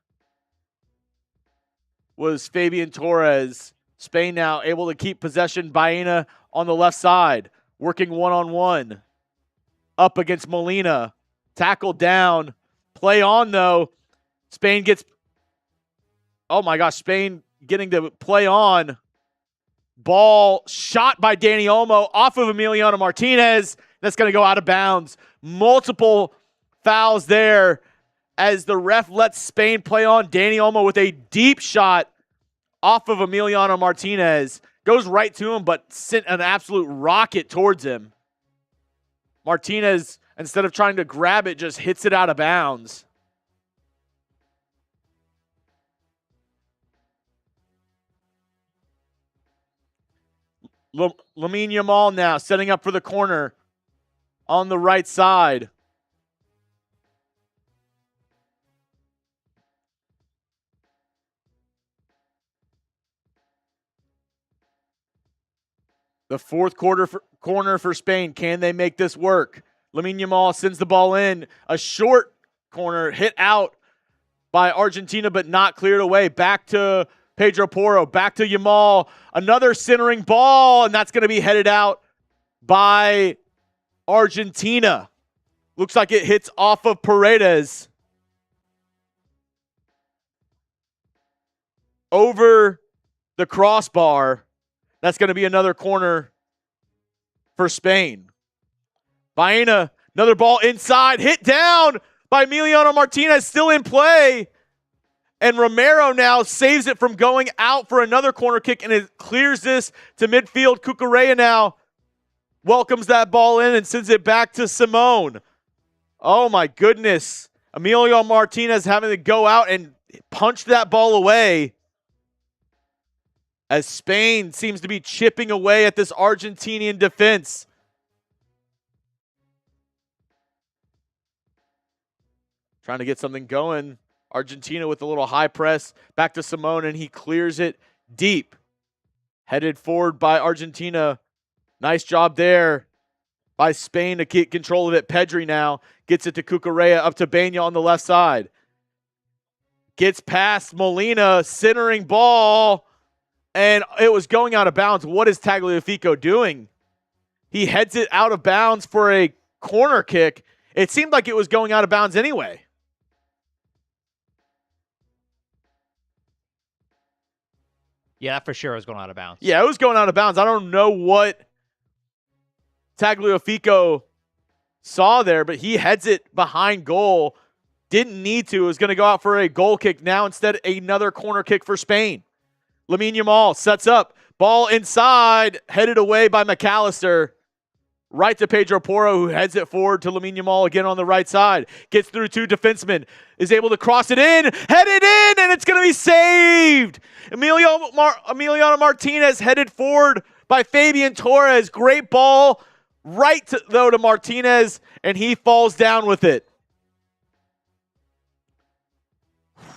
[SPEAKER 1] Was Fabian Torres. Spain now able to keep possession. Baena on the left side. Working one-on-one. Up against Molina. Tackled down. Play on though. Spain gets... Oh my gosh, Spain getting to play on. Ball shot by Dani Olmo off of Emiliano Martínez. That's going to go out of bounds. Multiple fouls there as the ref lets Spain play on. Dani Olmo with a deep shot off of Emiliano Martínez. Goes right to him, but sent an absolute rocket towards him. Martínez, instead of trying to grab it, just hits it out of bounds. Lamine Yamal now setting up for the corner on the right side. The fourth corner for Spain. Can they make this work? Lamine Yamal sends the ball in. A short corner hit out by Argentina, but not cleared away. Back to Pedro Porro. Back to Yamal. Another centering ball, and that's going to be headed out by Argentina. Looks like it hits off of Paredes. Over the crossbar. That's going to be another corner for Spain. Baena, another ball inside, hit down by Emiliano Martínez, still in play. And Romero now saves it from going out for another corner kick, and it clears this to midfield. Cucurella now welcomes that ball in and sends it back to Simone. Oh my goodness. Emiliano Martínez having to go out and punch that ball away, as Spain seems to be chipping away at this Argentinian defense. Trying to get something going. Argentina with a little high press. Back to Simone, and he clears it deep. Headed forward by Argentina. Nice job there by Spain to get control of it. Pedri now gets it to Cucurella, up to Bena on the left side. Gets past Molina, centering ball, and it was going out of bounds. What is Tagliafico doing? He heads it out of bounds for a corner kick. It seemed like it was going out of bounds anyway.
[SPEAKER 2] Yeah, that for sure was going out of bounds.
[SPEAKER 1] Yeah, it was going out of bounds. I don't know what Tagliafico saw there, but he heads it behind goal. Didn't need to. It was going to go out for a goal kick. Now instead, another corner kick for Spain. Lamine Yamal sets up. Ball inside. Headed away by McAllister. Right to Pedro Porro, who heads it forward to Lamine Yamal again on the right side. Gets through two defensemen. Is able to cross it in. Headed in, and it's going to be saved. Emiliano Martínez headed forward by Fabian Torres. Great ball. Right to Martínez, and he falls down with it.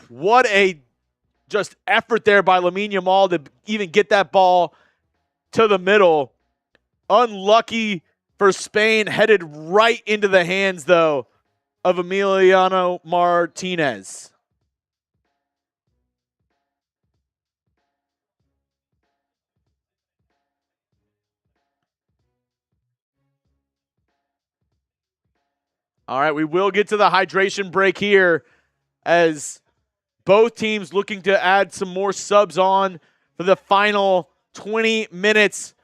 [SPEAKER 1] What a just effort there by Lamine Yamal to even get that ball to the middle. Unlucky for Spain, headed right into the hands, though, of Emiliano Martínez. All right, we will get to the hydration break here as both teams looking to add some more subs on for the final 20 minutes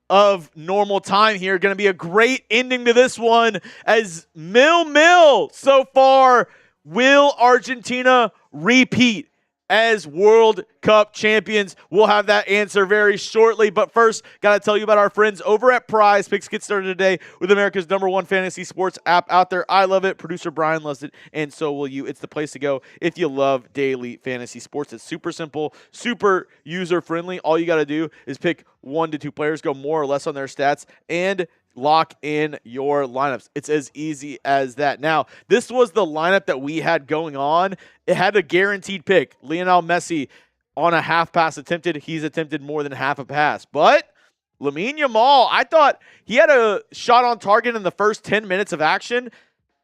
[SPEAKER 1] of normal time here. Going to be a great ending to this one as 0-0 so far. Will Argentina repeat as World Cup champions? We'll have that answer very shortly. But first, got to tell you about our friends over at Prize Picks. Get started today with America's #1 fantasy sports app out there. I love it. Producer Brian loves it, and so will you. It's the place to go if you love daily fantasy sports. It's super simple, super user-friendly. All you got to do is pick 1 to 2 players, go more or less on their stats, and lock in your lineups. It's as easy as that. Now, this was the lineup that we had going on. It had a guaranteed pick. Lionel Messi on a half pass attempted. He's attempted more than half a pass. But Lamine Yamal, I thought he had a shot on target in the first 10 minutes of action.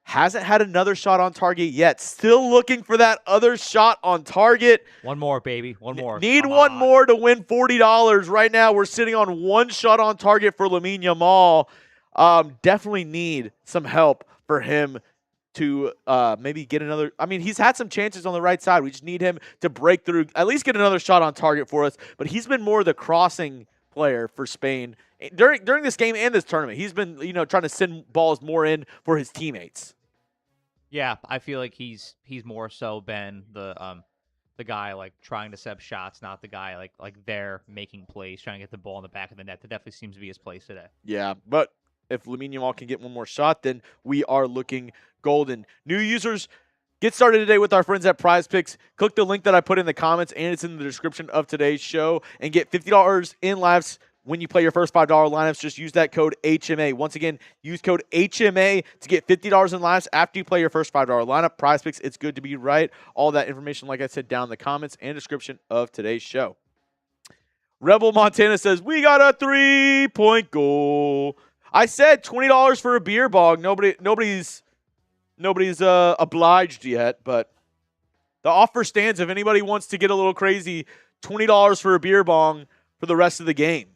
[SPEAKER 1] Hasn't had another shot on target yet. Still looking for that other shot on target.
[SPEAKER 2] One more, baby. One more.
[SPEAKER 1] Need one more to win $40. Right now, we're sitting on 1 shot on target for Lamine Yamal. Definitely need some help for him to maybe get another. I mean, he's had some chances on the right side. We just need him to break through, at least get another shot on target for us. But he's been more the crossing player for Spain during this game and this tournament. He's been, trying to send balls more in for his teammates.
[SPEAKER 2] Yeah, I feel like he's more so been the guy like trying to set up shots, not the guy like there making plays, trying to get the ball in the back of the net. That definitely seems to be his place today.
[SPEAKER 1] Yeah, but if Lamine Yamal can get one more shot, then we are looking golden. New users, get started today with our friends at Prize Picks. Click the link that I put in the comments, and it's in the description of today's show, and get $50 in lives when you play your first $5 lineups. Just use that code HMA. Once again, use code HMA to get $50 in lives after you play your first $5 lineup. Prize Picks, it's good to be right. All that information, like I said, down in the comments and description of today's show. Rebel Montana says, we got a 3-point goal. I said $20 for a beer bong. Nobody's obliged yet, but the offer stands. If anybody wants to get a little crazy, $20 for a beer bong for the rest of the game.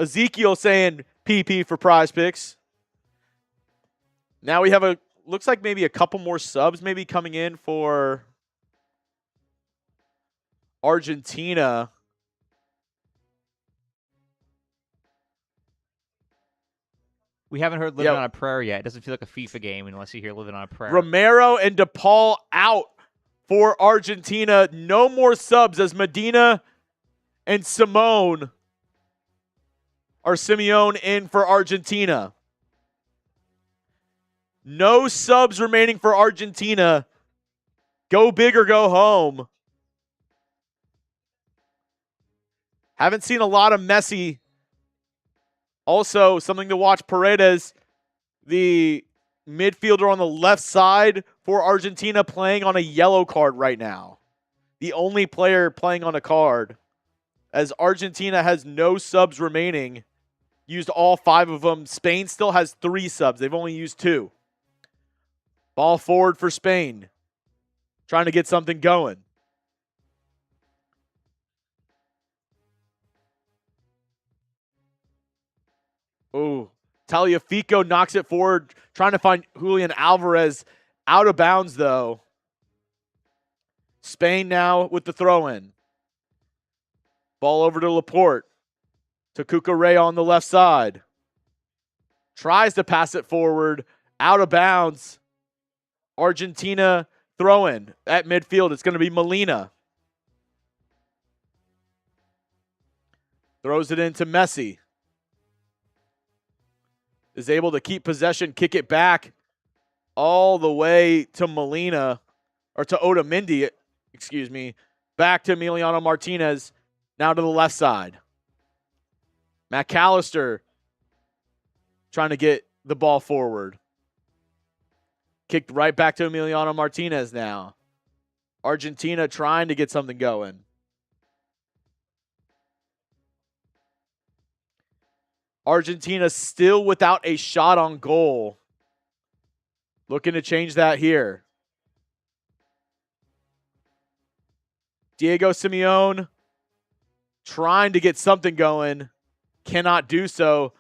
[SPEAKER 1] Ezekiel saying PP for Prize Picks. Now we have looks like maybe a couple more subs maybe coming in for Argentina.
[SPEAKER 2] We haven't heard Living on a Prayer yet. It doesn't feel like a FIFA game unless you hear Living on a Prayer.
[SPEAKER 1] Romero and DePaul out for Argentina. No more subs as Medina and Simeone in for Argentina. No subs remaining for Argentina. Go big or go home. Haven't seen a lot of Messi. Also, something to watch, Paredes, the midfielder on the left side for Argentina, playing on a yellow card right now. the only player playing on a card, as Argentina has no subs remaining. Used all 5 of them. Spain still has 3 subs. They've only used 2. Ball forward for Spain. Trying to get something going. Oh, Tagliafico knocks it forward, trying to find Julian Alvarez. Out of bounds, though. Spain now with the throw-in. Ball over to Laporte. To Cucurella on the left side. Tries to pass it forward. Out of bounds. Argentina throw-in at midfield. It's going to be Molina. Throws it into Messi. Is able to keep possession, kick it back all the way to Molina, or to Otamendi, excuse me. Back to Emiliano Martínez. Now to the left side. Allister trying to get the ball forward. Kicked right back to Emiliano Martínez now. Argentina trying to get something going. Argentina still without a shot on goal. Looking to change that here. Diego Simeone trying to get something going. Cannot do so.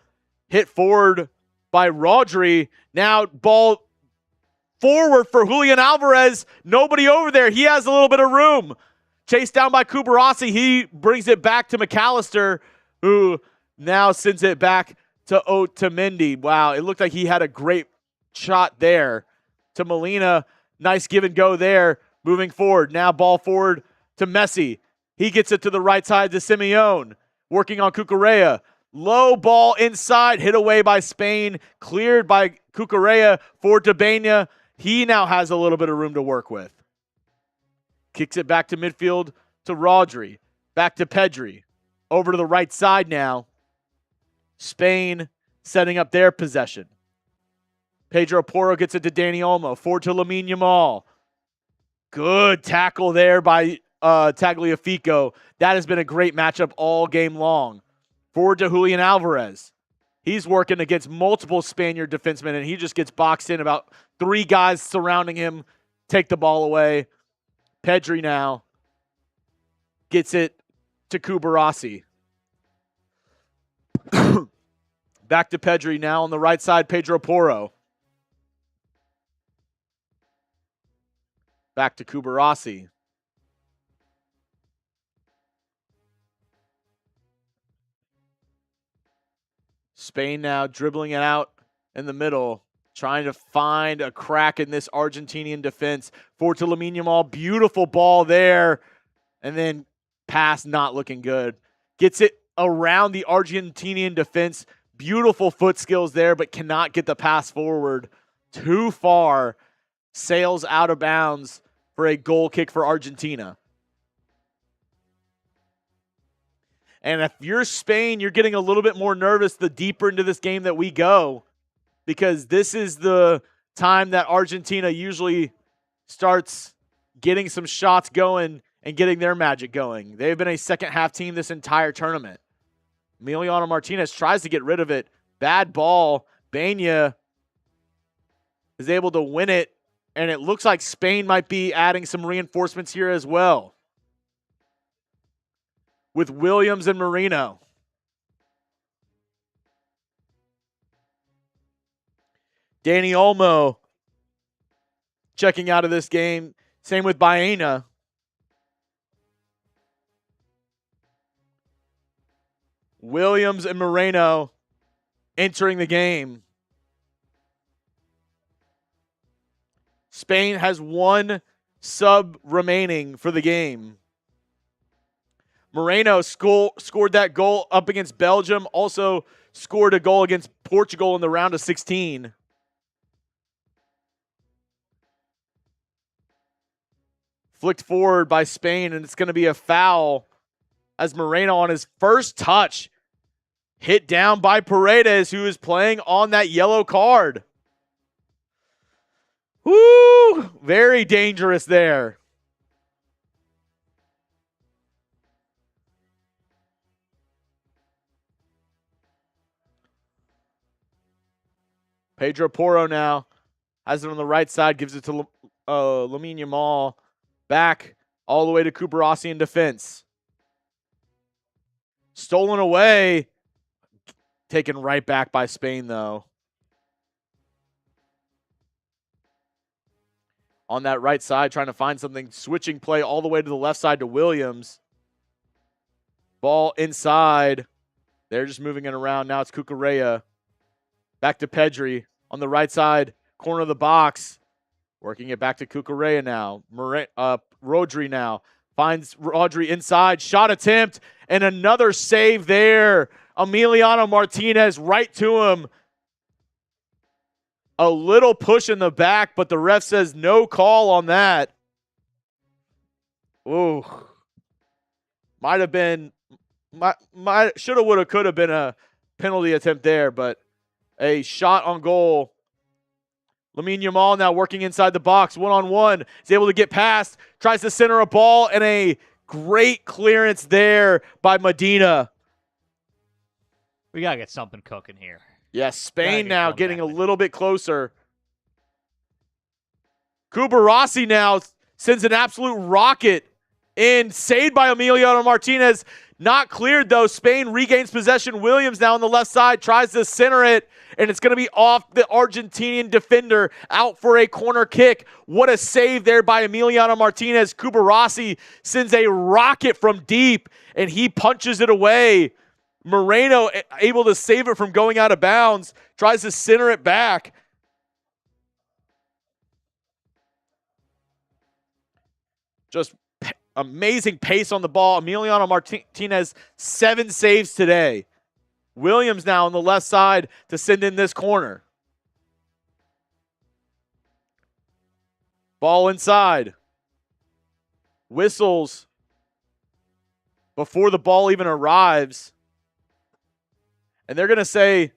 [SPEAKER 1] Hit forward by Rodri. Now ball forward for Julian Alvarez. Nobody over there. He has a little bit of room. Chased down by Cubarsí. He brings it back to Allister, who now sends it back to Otamendi. Wow, it looked like he had a great shot there. To Molina. Nice give and go there. Moving forward. Now ball forward to Messi. He gets it to the right side to Simeone. Working on Cucurella. Low ball inside. Hit away by Spain. Cleared by Cucurella for Debena. He now has a little bit of room to work with. Kicks it back to midfield to Rodri. Back to Pedri. Over to the right side now. Spain setting up their possession. Pedro Porro gets it to Dani Olmo. Forward to Lamine Yamal. Good tackle there by Tagliafico. That has been a great matchup all game long. Forward to Julian Alvarez. He's working against multiple Spaniard defensemen, and he just gets boxed in. About 3 guys surrounding him. Take the ball away. Pedri now gets it to Cubarsí. Back to Pedri now on the right side, Pedro Porro. Back to Cubarsí. Spain now dribbling it out in the middle, trying to find a crack in this Argentinian defense. Forward to Lamine Yamal. Beautiful ball there. And then pass not looking good. Gets it around the Argentinian defense. Beautiful foot skills there, but cannot get the pass forward. Too far. Sails out of bounds for a goal kick for Argentina. And if you're Spain, you're getting a little bit more nervous the deeper into this game that we go, because this is the time that Argentina usually starts getting some shots going and getting their magic going. They've been a second half team this entire tournament. Emiliano Martínez tries to get rid of it. Bad ball. Bena is able to win it, and it looks like Spain might be adding some reinforcements here as well, with Williams and Moreno. Dani Olmo checking out of this game. Same with Baena. Williams and Moreno entering the game. Spain has 1 sub remaining for the game. Moreno scored that goal up against Belgium. Also scored a goal against Portugal in the round of 16. Flicked forward by Spain, and it's going to be a foul as Moreno on his first touch hit down by Paredes, who is playing on that yellow card. Woo! Very dangerous there. Pedro Porro now has it on the right side, gives it to Lamine Yamal. Back all the way to Cubarsí in defense. Stolen away. Taken right back by Spain, though. On that right side, trying to find something. Switching play all the way to the left side to Williams. Ball inside. They're just moving it around. Now it's Cucurella. Back to Pedri on the right side, corner of the box. Working it back to Cucurella now. Rodri now. Finds Rodri inside. Shot attempt. And another save there. Emiliano Martínez right to him. A little push in the back, but the ref says no call on that. Ooh. Might have been, shoulda, woulda, coulda been a penalty attempt there, but a shot on goal. Lamine Yamal now working inside the box, one-on-one. Is able to get past, tries to center a ball, and a great clearance there by Medina.
[SPEAKER 2] We got to get something cooking here.
[SPEAKER 1] Yes, Spain now getting a little bit closer. Cubarsí now sends an absolute rocket in, saved by Emiliano Martínez. Not cleared, though. Spain regains possession. Williams now on the left side tries to center it, and it's going to be off the Argentinian defender, out for a corner kick. What a save there by Emiliano Martínez. Cubarsí sends a rocket from deep, and he punches it away. Moreno able to save it from going out of bounds. Tries to center it back. Just amazing pace on the ball. Emiliano Martínez, 7 saves today. Williams now on the left side to send in this corner. Ball inside. Whistles before the ball even arrives. And they're going to say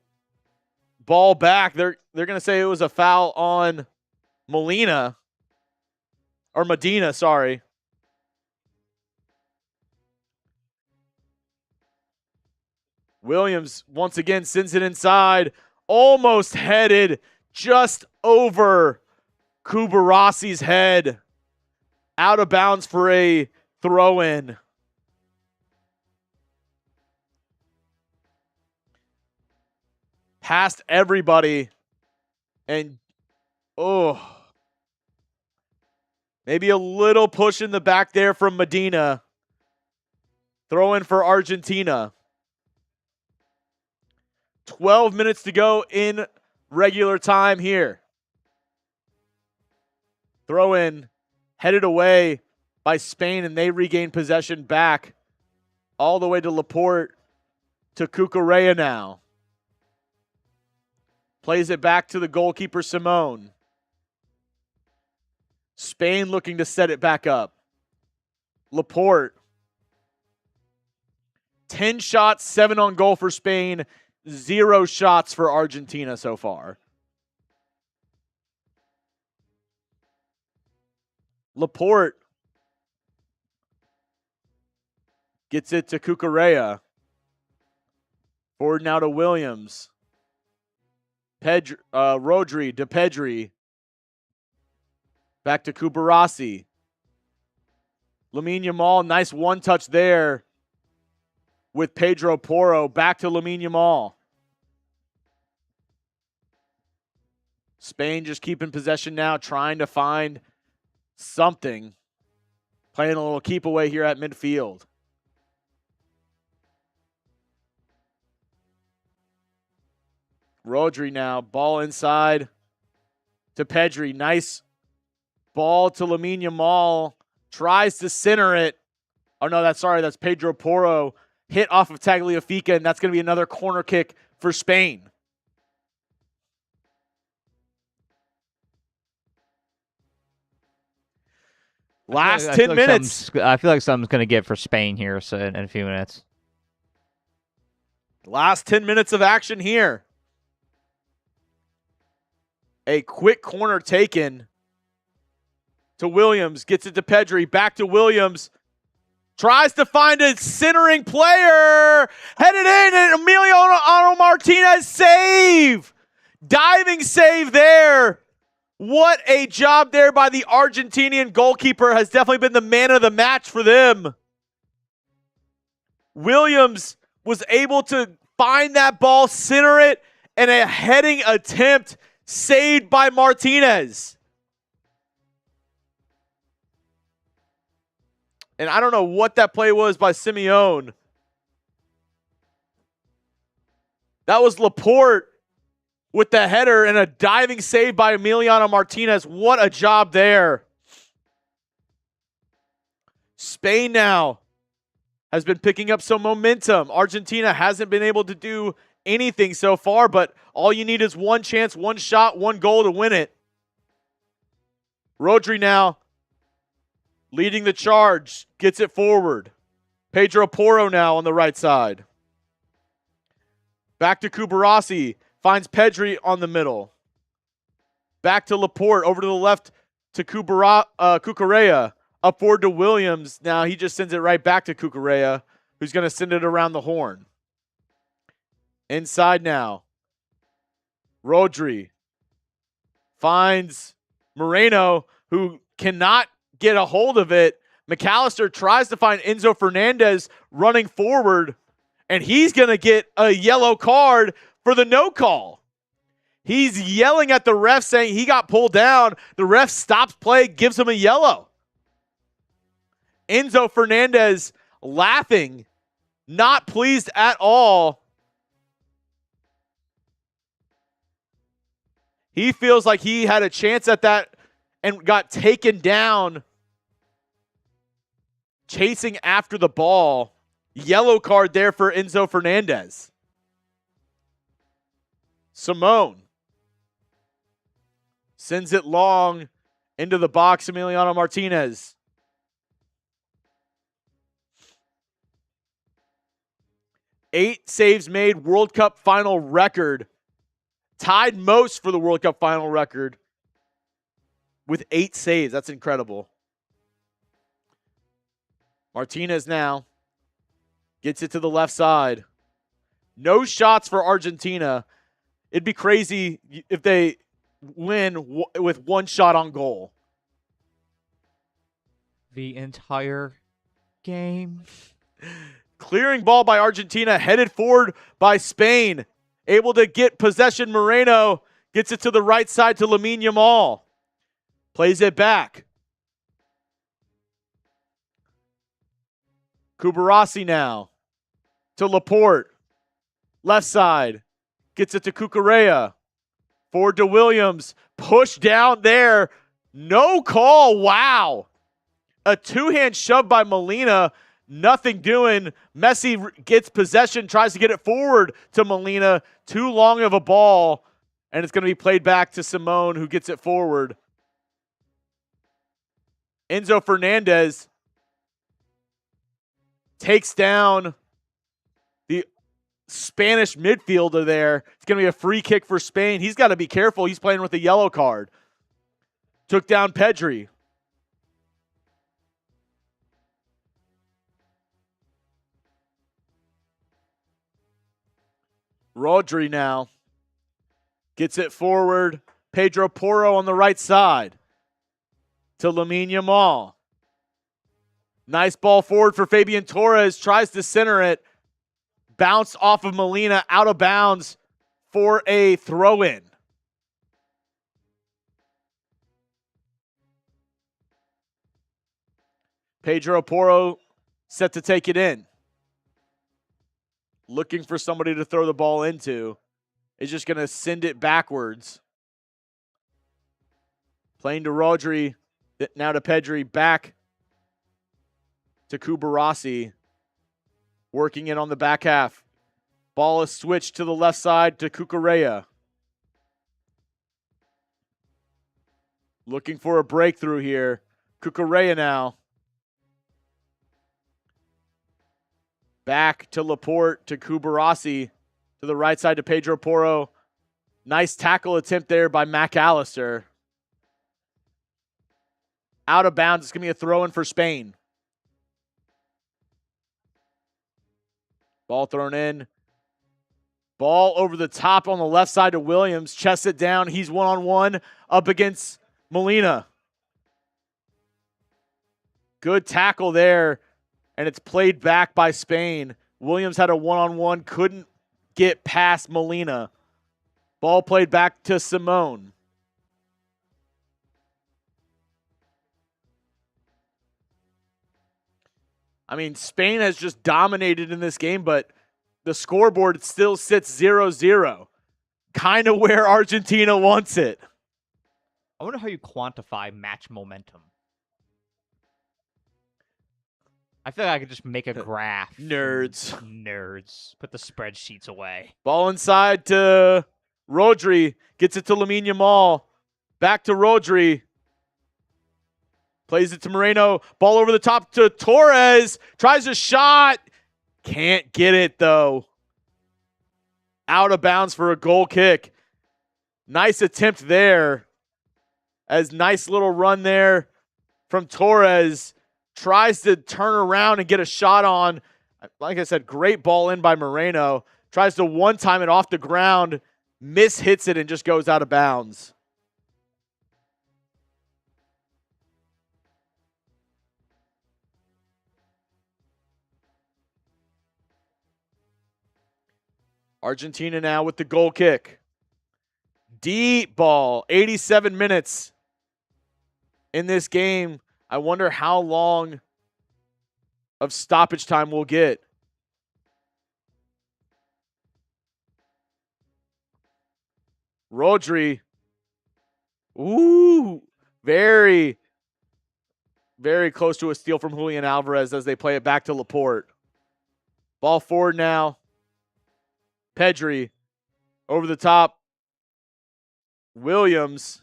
[SPEAKER 1] ball back. They're going to say it was a foul on Medina, sorry. Williams once again sends it inside, almost headed just over Cubarsí's head. Out of bounds for a throw-in. Past everybody. And, maybe a little push in the back there from Medina. Throw in for Argentina. 12 minutes to go in regular time here. Throw in headed away by Spain, and they regain possession back all the way to Laporte, to Cucurella now. Plays it back to the goalkeeper, Simone. Spain looking to set it back up. Laporte. 10 shots, 7 on goal for Spain. 0 shots for Argentina so far. Laporte gets it to Cucurella. Forward now to Williams. Rodri to Pedri. Back to Cubarsí. Lamine Yamal, nice one-touch there with Pedro Porro. Back to Lamine Yamal. Spain just keeping possession now, trying to find something. Playing a little keep away here at midfield. Rodri now, ball inside to Pedri. Nice ball to Lamine Yamal. Tries to center it. Oh no, that's Pedro Porro. Hit off of Tagliafico, and that's going to be another corner kick for Spain. Last 10 minutes.
[SPEAKER 2] I feel like something's going to get for Spain here in a few minutes.
[SPEAKER 1] Last 10 minutes of action here. A quick corner taken to Williams. Gets it to Pedri. Back to Williams. Tries to find a centering player. Headed in, and Emiliano Martínez save. Diving save there. What a job there by the Argentinian goalkeeper. Has definitely been the man of the match for them. Williams was able to find that ball, center it, and a heading attempt saved by Martínez. And I don't know what that play was by Simeone. That was Laporte with the header and a diving save by Emiliano Martínez. What a job there. Spain now has been picking up some momentum. Argentina hasn't been able to do anything so far, but all you need is one chance, one shot, one goal to win it. Rodri now leading the charge, gets it forward. Pedro Porro now on the right side. Back to Cubarsí, finds Pedri on the middle. Back to Laporte, over to the left to Cucurella. Up forward to Williams. Now he just sends it right back to Cucurella, who's going to send it around the horn. Inside now. Rodri finds Moreno, who cannot get a hold of it. McAllister tries to find Enzo Fernández running forward, and he's going to get a yellow card for the no call. He's yelling at the ref saying he got pulled down. The ref stops play, gives him a yellow. Enzo Fernández laughing, not pleased at all. He feels like he had a chance at that and got taken down chasing after the ball. Yellow card there for Enzo Fernández. Simone sends it long into the box. Emiliano Martínez. Eight saves made, World Cup final record. Tied most for the World Cup final record with 8 saves. That's incredible. Martínez now gets it to the left side. No shots for Argentina. It'd be crazy if they win with one shot on goal.
[SPEAKER 2] The entire game.
[SPEAKER 1] Clearing ball by Argentina, headed forward by Spain. Able to get possession. Moreno gets it to the right side to Lamine Yamal. Plays it back. Cubarsí now to Laporte. Left side. Gets it to Cucurella. Forward to Williams. Push down there. No call. Wow. A two-hand shove by Molina. Nothing doing. Messi gets possession, tries to get it forward to Molina. Too long of a ball. And it's going to be played back to Simone, who gets it forward. Enzo Fernández takes down the Spanish midfielder there. It's going to be a free kick for Spain. He's got to be careful. He's playing with a yellow card. Took down Pedri. Rodri now gets it forward. Pedro Porro on the right side to Lamine Yamal. Nice ball forward for Fabian Torres. Tries to center it. Bounce off of Molina, out of bounds for a throw-in. Pedro Porro set to take it in. Looking for somebody to throw the ball into. Is just going to send it backwards. Playing to Rodri. Now to Pedri. Back to Cubarsí. Working it on the back half. Ball is switched to the left side to Cucurella. Looking for a breakthrough here. Cucurella now. Back to Laporte, to Cubarsí, to the right side to Pedro Porro. Nice tackle attempt there by McAllister. Out of bounds. It's going to be a throw-in for Spain. Ball thrown in Ball over the top on the left side to Williams. Chests it down. He's one-on-one up against Molina. Good tackle there, and it's played back by Spain. Williams had a one-on-one, couldn't get past Molina. Ball played back to Simone. I mean, Spain has just dominated in this game, but the scoreboard still sits 0-0. Kind of where Argentina wants it.
[SPEAKER 2] I wonder how you quantify match momentum. I feel like I could just make a graph.
[SPEAKER 1] Nerds.
[SPEAKER 2] Put the spreadsheets away.
[SPEAKER 1] Ball inside to Rodri. Gets it to Lamine Yamal. Back to Rodri. Plays it to Moreno. Ball over the top to Torres. Tries a shot. Can't get it, though. Out of bounds for a goal kick. Nice attempt there. As nice little run there from Torres. Tries to turn around and get a shot on. Like I said, great ball in by Moreno. Tries to one-time it off the ground. Hits it and just goes out of bounds. Argentina now with the goal kick. Deep ball. 87 minutes in this game. I wonder how long of stoppage time we'll get. Rodri. Ooh. Very, very close to a steal from Julian Alvarez as they play it back to Laporte. Ball forward now. Pedri. Over the top. Williams.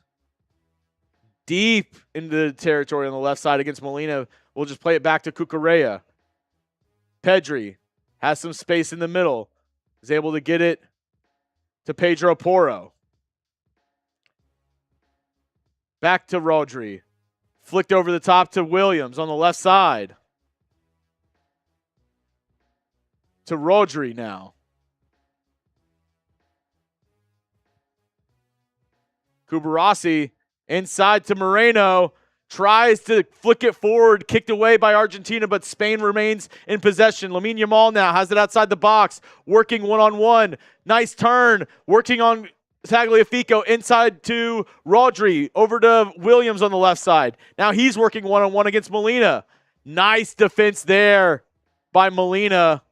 [SPEAKER 1] Deep into the territory on the left side against Molina. We'll just play it back to Cucurella. Pedri has some space in the middle. Is able to get it to Pedro Porro. Back to Rodri. Flicked over the top to Williams on the left side. To Rodri now. Cubarsí inside to Moreno. Tries to flick it forward. Kicked away by Argentina, but Spain remains in possession. Lamine Yamal now has it outside the box. Working one-on-one. Nice turn. Working on Tagliafico inside to Rodri. Over to Williams on the left side. Now he's working one-on-one against Molina. Nice defense there by Molina.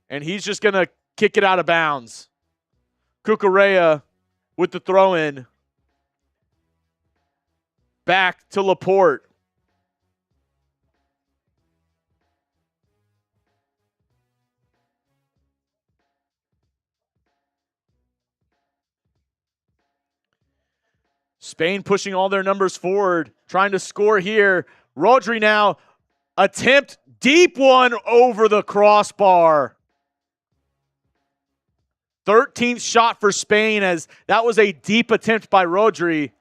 [SPEAKER 1] And he's just going to kick it out of bounds. Cucurella with the throw-in. Back to Laporte. Spain pushing all their numbers forward, trying to score here. Rodri now, attempt, deep one over the crossbar. 13th shot for Spain, as that was a deep attempt by Rodri.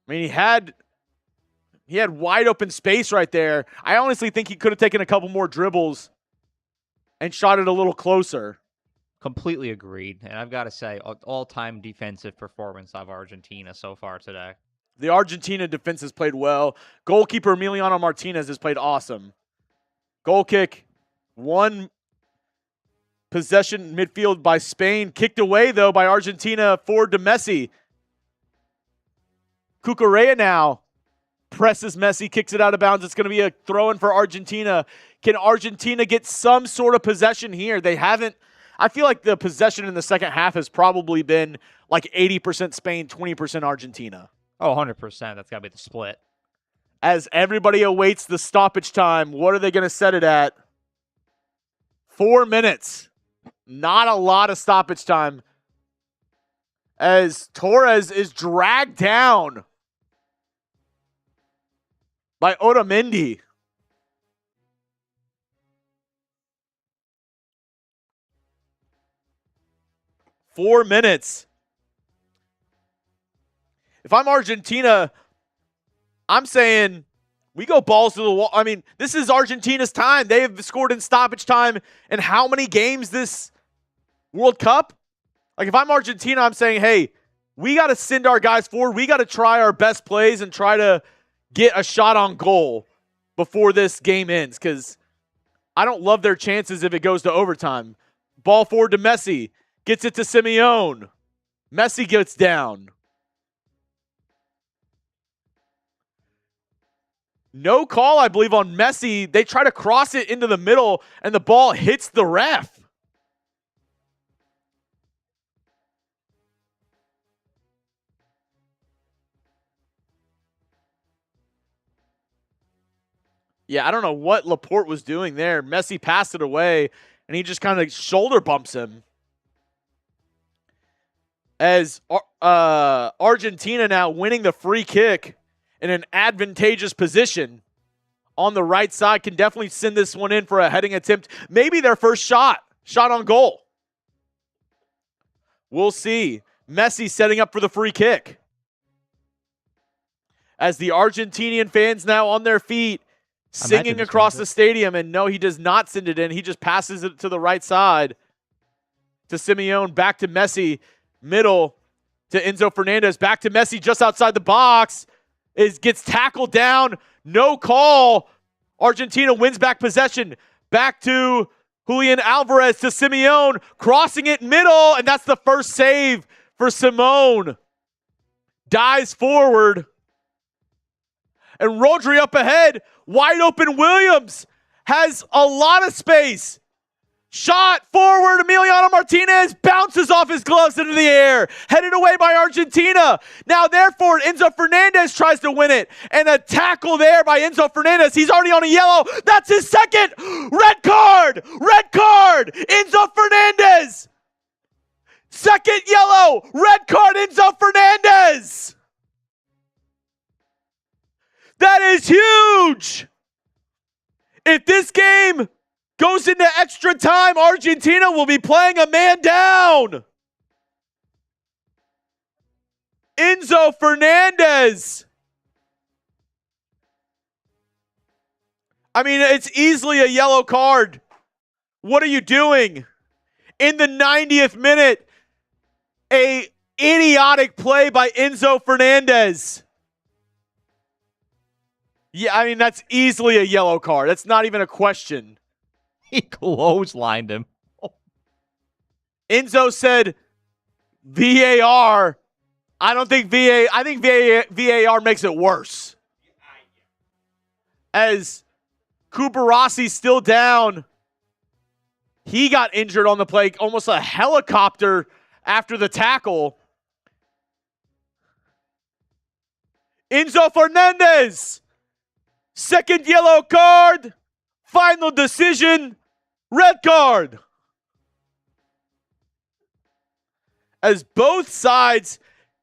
[SPEAKER 1] I mean, he had wide open space right there. I honestly think he could have taken a couple more dribbles and shot it a little closer.
[SPEAKER 2] Completely agreed. And I've got to say, all-time defensive performance of Argentina so far today.
[SPEAKER 1] The Argentina defense has played well. Goalkeeper Emiliano Martínez has played awesome. Goal kick, one possession midfield by Spain. Kicked away, though, by Argentina forward to Messi. Cucurella now presses Messi, kicks it out of bounds. It's going to be a throw-in for Argentina. Can Argentina get some sort of possession here? They haven't. I feel like the possession in the second half has probably been like 80% Spain, 20% Argentina.
[SPEAKER 2] Oh, 100%. That's got to be the split.
[SPEAKER 1] As everybody awaits the stoppage time, what are they going to set it at? 4 minutes. Not a lot of stoppage time. As Torres is dragged down by Otamendi. Four minutes. If I'm Argentina, I'm saying We go balls to the wall. I mean, this is Argentina's time. They have scored in stoppage time in how many games this World Cup? Like, if I'm Argentina, I'm saying, hey, we got to send our guys forward. We got to try our best plays and try to get a shot on goal before this game ends, because I don't love their chances if it goes to overtime. Ball forward to Messi. Gets it to Simeone. Messi gets down. No call, I believe, on Messi. They try to cross it into the middle, and the ball hits the ref. Yeah, I don't know what Laporte was doing there. Messi passed it away, and he just kind of shoulder bumps him. As Argentina now winning the free kick in an advantageous position on the right side, can definitely send this one in for a heading attempt. Maybe their first shot on goal. We'll see. Messi setting up for the free kick. As the Argentinian fans now on their feet, singing across the stadium. And no, he does not send it in. He just passes it to the right side to Simeone, back to Messi, middle to Enzo Fernández, back to Messi just outside the box. Gets tackled down. No call. Argentina wins back possession. Back to Julian Alvarez to Simeone, crossing it middle, and that's the first save for Simeone. Dives forward. And Rodri up ahead. Wide open Williams has a lot of space. Shot forward, Emiliano Martínez bounces off his gloves into the air. Headed away by Argentina. Now therefore, Enzo Fernández tries to win it. And a tackle there by Enzo Fernández. He's already on a yellow. That's his second. Red card. Red card. Enzo Fernández. Second yellow. Red card, Enzo Fernández. That is huge. If this game goes into extra time, Argentina will be playing a man down. Enzo Fernández. I mean, it's easily a yellow card. What are you doing? In the 90th minute, a idiotic play by Enzo Fernández. Yeah, I mean, that's easily a yellow card. That's not even a question.
[SPEAKER 2] He clotheslined him.
[SPEAKER 1] Enzo said VAR. I think VAR makes it worse. As Cubarsí still down. He got injured on the play, almost a helicopter after the tackle. Enzo Fernández. Second yellow card. Final decision. Red card. As both sides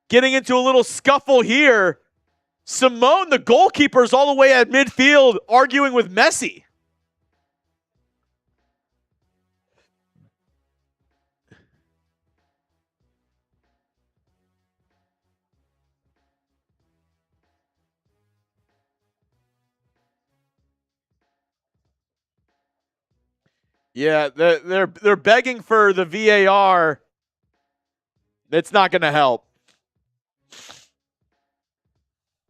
[SPEAKER 1] getting into a little scuffle here. Simeone, the goalkeeper, is all the way at midfield arguing with Messi. Yeah, they're begging for the VAR. It's not going to help.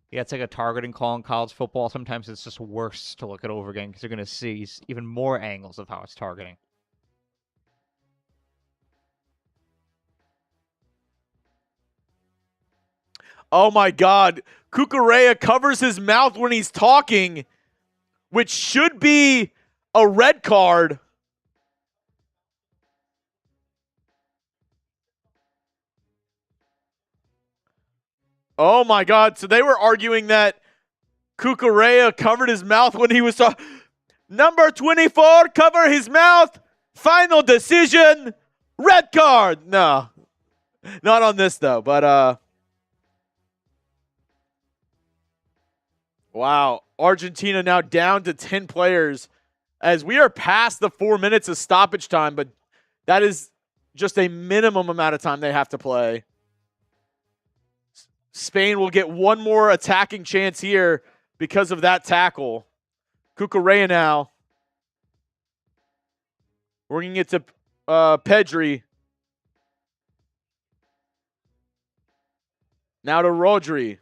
[SPEAKER 2] Yeah, it's like a targeting call in college football. Sometimes it's just worse to look it over again because you're going to see even more angles of how it's targeting.
[SPEAKER 1] Oh my God. Cucurella covers his mouth when he's talking, which should be a red card. Oh my God. So they were arguing that Cucurella covered his mouth when he was talking. Number 24, cover his mouth. Final decision. Red card. No. Not on this though, but wow. Argentina now down to 10 players as we are past the 4 minutes of stoppage time, but that is just a minimum amount of time they have to play. Spain will get one more attacking chance here because of that tackle. Cucurella now. Bringing it to Pedri. Now to Rodri.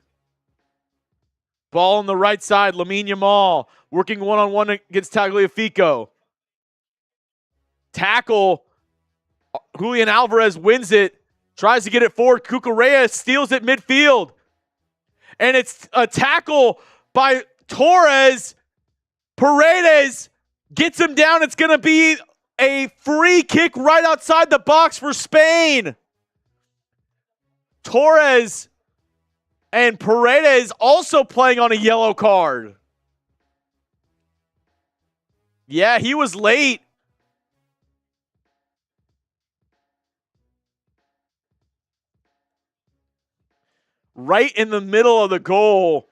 [SPEAKER 1] Ball on the right side. Lamine Yamal working one-on-one against Tagliafico. Tackle. Julian Alvarez wins it. Tries to get it forward. Cucurella steals it midfield. And it's a tackle by Torres. Paredes gets him down. It's going to be a free kick right outside the box for Spain. Torres and Paredes also playing on a yellow card. Yeah, he was late. Right in the middle of the goal.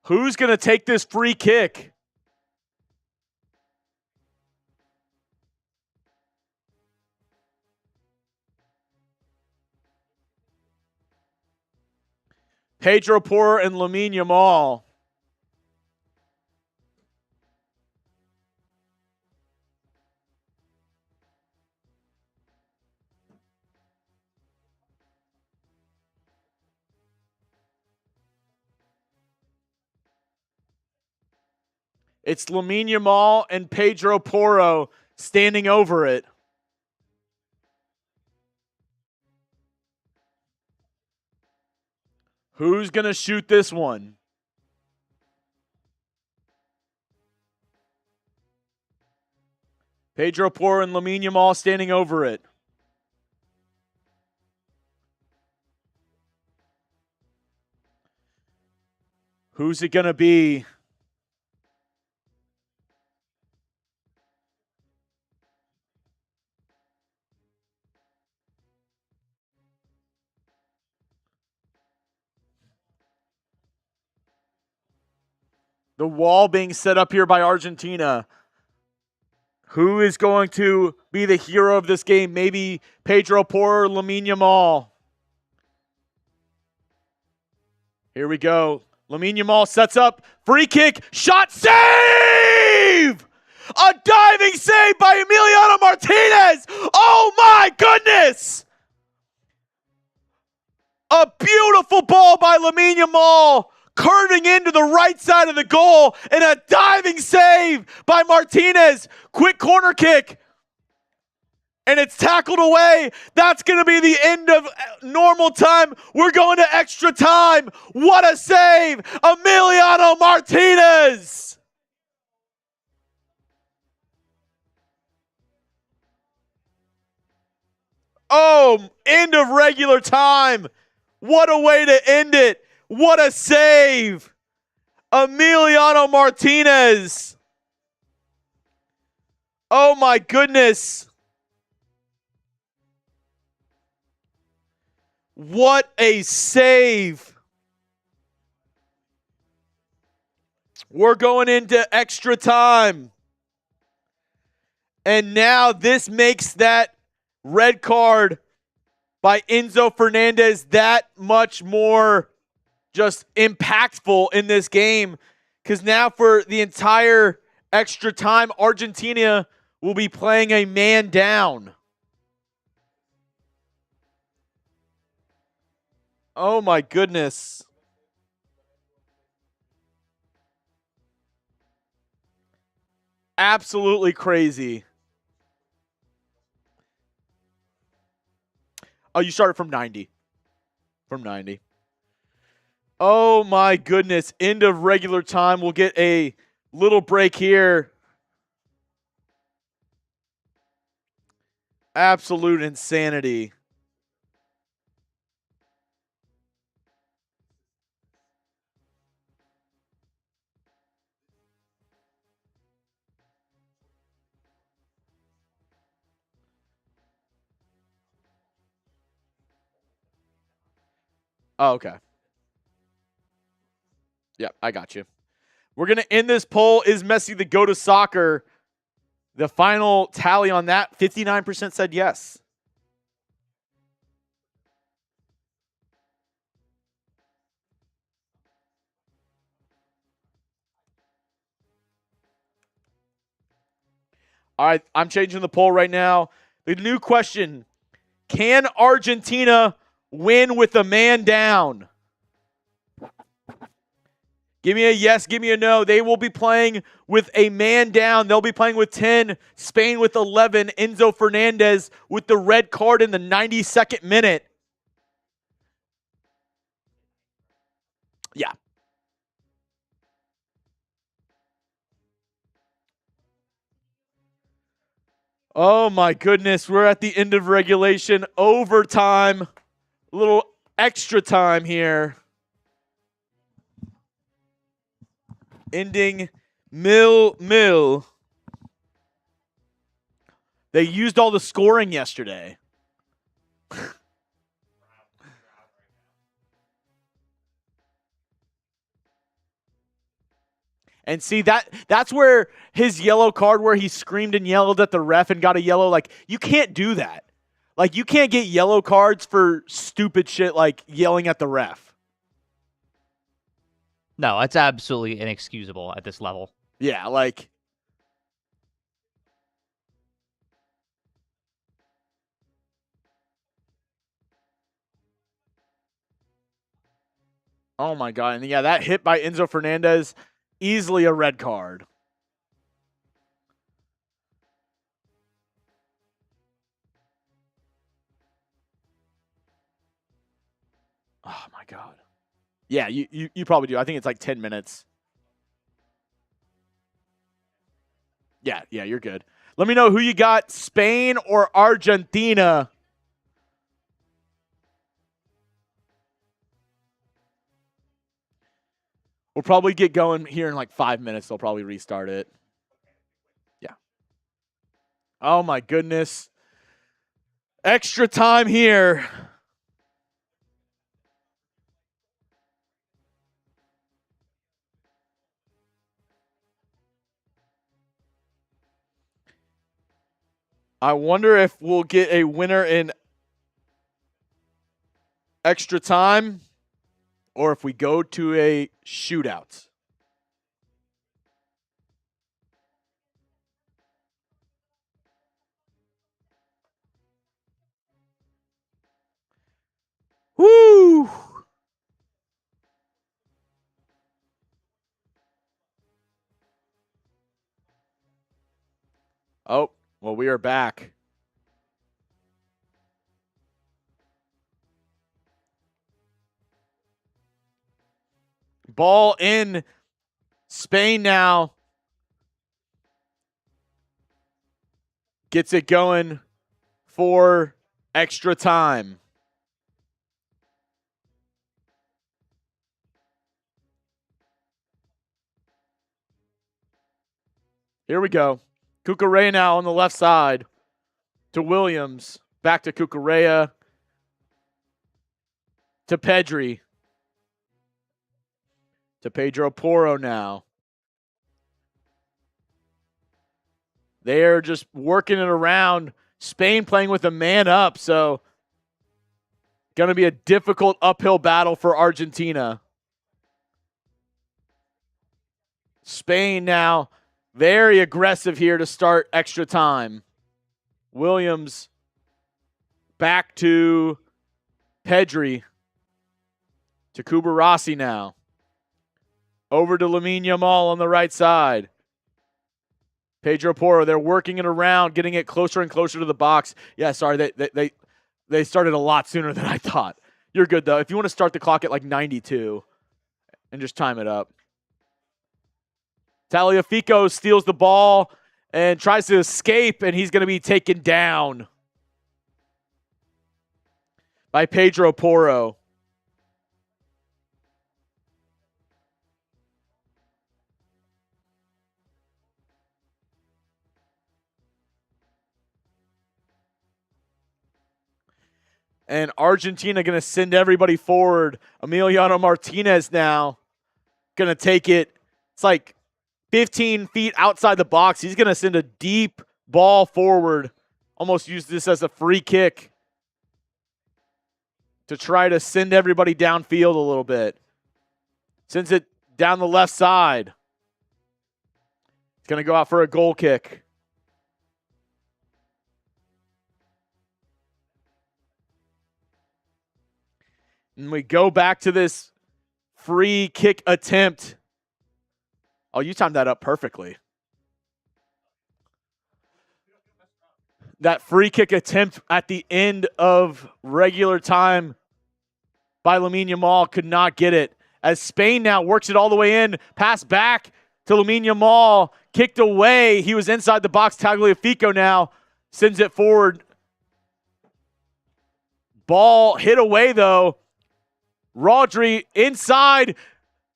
[SPEAKER 1] Who's going to take this free kick? Pedro Porro and Lamine Yamal. It's Lamine Yamal and Pedro Porro standing over it. Who's going to shoot this one? Pedro Porro and Lamine Yamal standing over it. Who's it going to be? The wall being set up here by Argentina. Who is going to be the hero of this game? Maybe Pedro Porro or Lamine Yamal. Here we go. Lamine Yamal sets up. Free kick. Shot. Save! A diving save by Emiliano Martínez. Oh my goodness! A beautiful ball by Lamine Yamal. Curving into the right side of the goal, and a diving save by Martínez. Quick corner kick. And it's tackled away. That's going to be the end of normal time. We're going to extra time. What a save. Emiliano Martínez. Oh, end of regular time. What a way to end it. What a save! Emiliano Martínez. Oh my goodness. What a save. We're going into extra time. And now this makes that red card by Enzo Fernández that much more just impactful in this game, because now for the entire extra time, Argentina will be playing a man down. Oh my goodness. Absolutely crazy. Oh, you started from 90. From 90. Oh my goodness. End of regular time. We'll get a little break here. Absolute insanity. Oh, okay. Yep, I got you. We're going to end this poll. Is Messi the GOAT of soccer? The final tally on that, 59% said yes. All right, I'm changing the poll right now. The new question, can Argentina win with a man down? Give me a yes, give me a no. They will be playing with a man down. They'll be playing with 10, Spain with 11, Enzo Fernández with the red card in the 92nd minute. Yeah. Oh my goodness, we're at the end of regulation. Overtime, a little extra time here. Ending 0-0. They used all the scoring yesterday. And see, that's where his yellow card, where he screamed and yelled at the ref and got a yellow, like, you can't do that. Like, you can't get yellow cards for stupid shit like yelling at the ref.
[SPEAKER 2] No, it's absolutely inexcusable at this level.
[SPEAKER 1] Yeah, like... Oh my God. And yeah, that hit by Enzo Fernández, easily a red card. Oh my God. Yeah, you probably do. I think it's like 10 minutes. Yeah, you're good. Let me know who you got, Spain or Argentina. We'll probably get going here in like 5 minutes. They'll probably restart it. Yeah. Oh my goodness. Extra time here. I wonder if we'll get a winner in extra time or if we go to a shootout. Woo! Oh, well, we are back. Ball in Spain now. Gets it going for extra time. Here we go. Cucurella now on the left side to Williams. Back to Cucurella. To Pedri. To Pedro Porro now. They're just working it around. Spain playing with a man up, so going to be a difficult uphill battle for Argentina. Spain now very aggressive here to start extra time. Williams back to Pedri. To Cubarsí now. Over to Lamine Yamal on the right side. Pedro Porro, they're working it around, getting it closer and closer to the box. Yeah, sorry, they started a lot sooner than I thought. You're good, though. If you want to start the clock at like 92 and just time it up. Tagliafico steals the ball and tries to escape, and he's going to be taken down by Pedro Porro. And Argentina going to send everybody forward. Emiliano Martínez now going to take it. It's like 15 feet outside the box. He's going to send a deep ball forward. Almost use this as a free kick to try to send everybody downfield a little bit. Sends it down the left side. It's going to go out for a goal kick. And we go back to this free kick attempt. Oh, you timed that up perfectly. That free kick attempt at the end of regular time by Lamine Yamal could not get it. As Spain now works it all the way in. Pass back to Lamine Yamal. Kicked away. He was inside the box. Tagliafico now sends it forward. Ball hit away though. Rodri inside.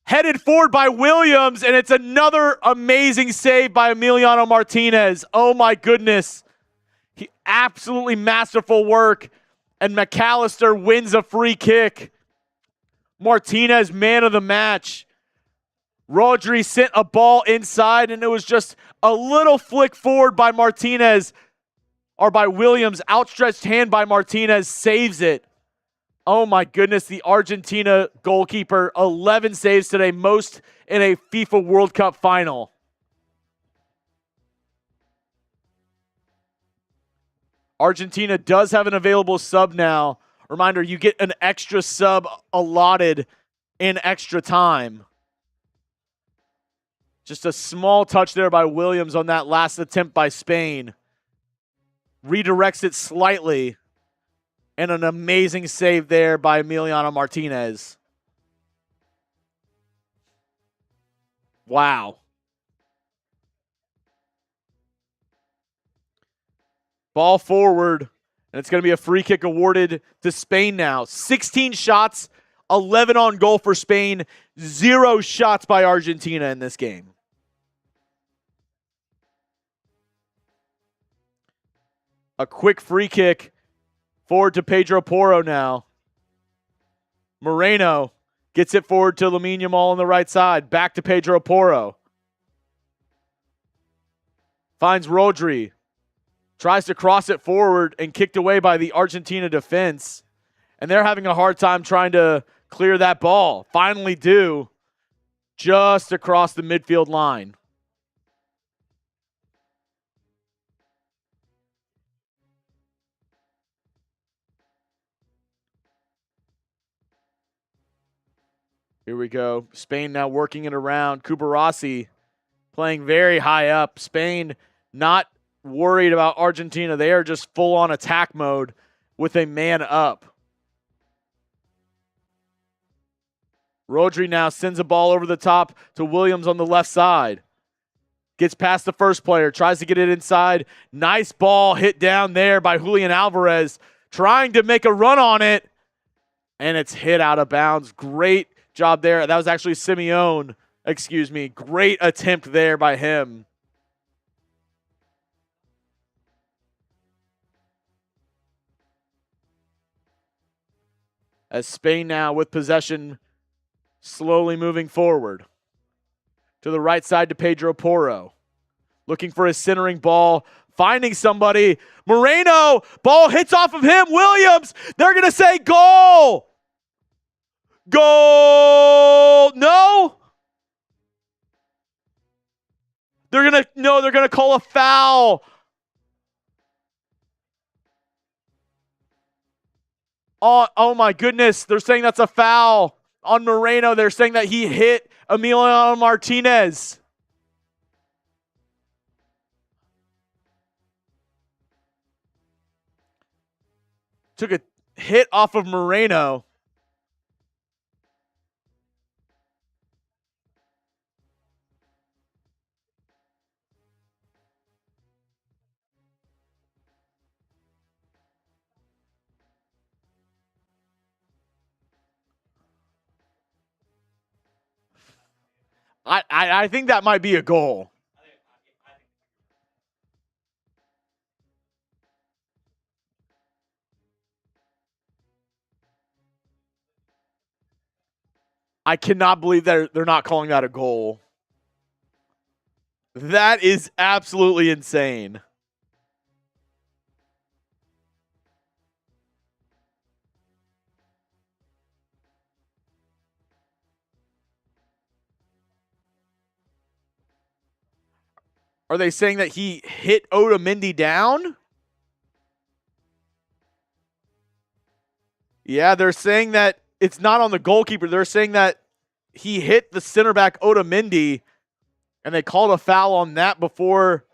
[SPEAKER 1] Headed forward by Williams. And it's another amazing save by Emiliano Martínez. Oh my goodness. Absolutely masterful work. And McAllister wins a free kick. Martínez, man of the match. Rodri sent a ball inside, and it was just a little flick forward by Martínez, or by Williams. Outstretched hand by Martínez saves it. Oh my goodness, the Argentina goalkeeper, 11 saves today, most in a FIFA World Cup final. Argentina does have an available sub now. Reminder, you get an extra sub allotted in extra time. Just a small touch there by Williams on that last attempt by Spain. Redirects it slightly. And an amazing save there by Emiliano Martínez. Wow. Ball forward. And it's going to be a free kick awarded to Spain now. 16 shots, 11 on goal for Spain. 0 shots by Argentina in this game. A quick free kick forward to Pedro Porro now. Moreno gets it forward to Lamine Yamal on the right side. Back to Pedro Porro. Finds Rodri. Tries to cross it forward and kicked away by the Argentina defense. And they're having a hard time trying to clear that ball. Finally do. Just across the midfield line. Here we go. Spain now working it around. Cubarsí playing very high up. Spain not worried about Argentina. They are just full on attack mode with a man up. Rodri now sends a ball over the top to Williams on the left side. Gets past the first player. Tries to get it inside. Nice ball hit down there by Julian Alvarez. Trying to make a run on it. And it's hit out of bounds. Great job there. That was actually Simeone. Excuse me. Great attempt there by him. As Spain now with possession, slowly moving forward. To the right side to Pedro Porro. Looking for a centering ball. Finding somebody. Moreno. Ball hits off of him. Williams. They're going to say goal. Goal. No. They're going to call a foul. Oh my goodness. They're saying that's a foul on Moreno. They're saying that he hit Emiliano Martínez. Took a hit off of Moreno. I think that might be a goal. I cannot believe they're not calling that a goal. That is absolutely insane. Are they saying that he hit Otamendi down? Yeah, they're saying that it's not on the goalkeeper. They're saying that he hit the center back Otamendi, and they called a foul on that before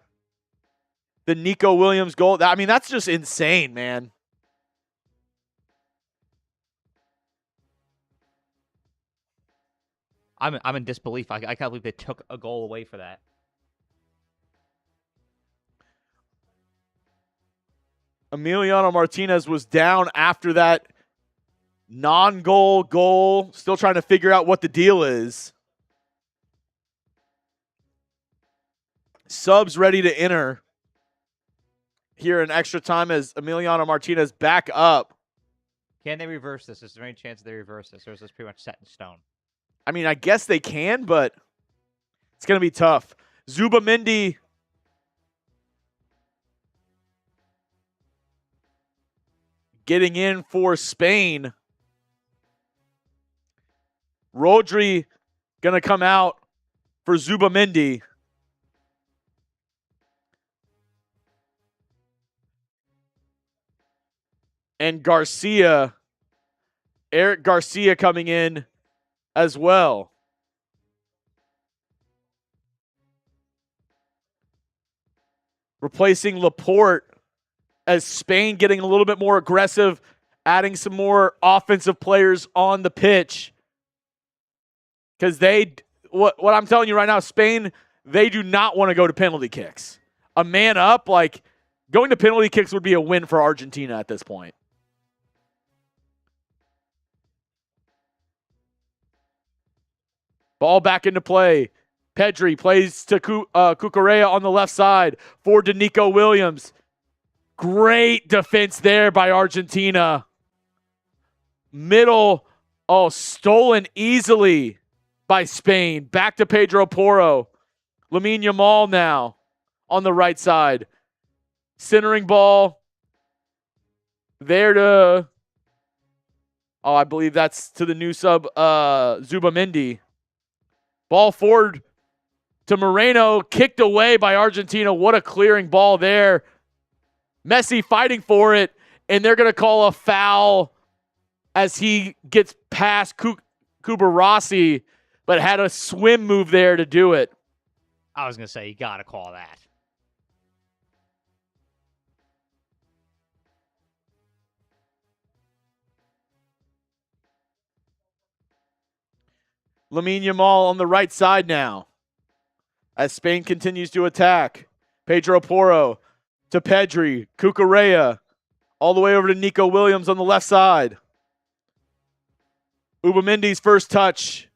[SPEAKER 1] the Nico Williams goal. I mean, that's just insane, man.
[SPEAKER 2] I'm in disbelief. I can't believe they took a goal away for that.
[SPEAKER 1] Emiliano Martínez was down after that non-goal goal. Still trying to figure out what the deal is. Subs ready to enter here in extra time as Emiliano Martínez back up.
[SPEAKER 2] Can they reverse this? Is there any chance they reverse this, or is this pretty much set in stone?
[SPEAKER 1] I mean, I guess they can, but it's going to be tough. Zubamendi getting in for Spain. Rodri going to come out for Zubamendi. And Garcia, Eric Garcia coming in as well. Replacing Laporte as Spain getting a little bit more aggressive, adding some more offensive players on the pitch. Because what I'm telling you right now, Spain, they do not want to go to penalty kicks. A man up, like going to penalty kicks would be a win for Argentina at this point. Ball back into play. Pedri plays to Cucurella on the left side. Forward to Nico Williams. Great defense there by Argentina. Middle, stolen easily by Spain. Back to Pedro Porro. Lamine Yamal now on the right side. Centering ball. There to, I believe that's to the new sub, Zubamendi. Ball forward to Moreno, kicked away by Argentina. What a clearing ball there. Messi fighting for it, and they're going to call a foul as he gets past Cubarsí, but had a swim move there to do it.
[SPEAKER 2] I was going to say, you got to call that.
[SPEAKER 1] Lamine Yamal on the right side now as Spain continues to attack. Pedro Porro to Pedri, Cucurella, all the way over to Nico Williams on the left side. Ubamendi's first touch.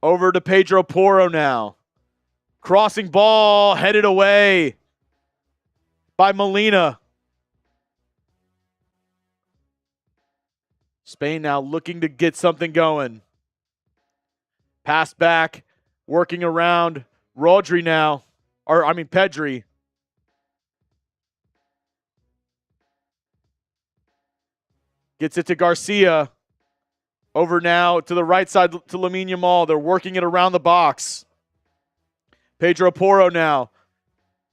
[SPEAKER 1] Over to Pedro Porro now. Crossing ball, headed away by Molina. Spain now looking to get something going. Pass back, working around Rodri now. Pedri. Gets it to Garcia. Over now to the right side to Lamine Yamal. They're working it around the box. Pedro Porro now.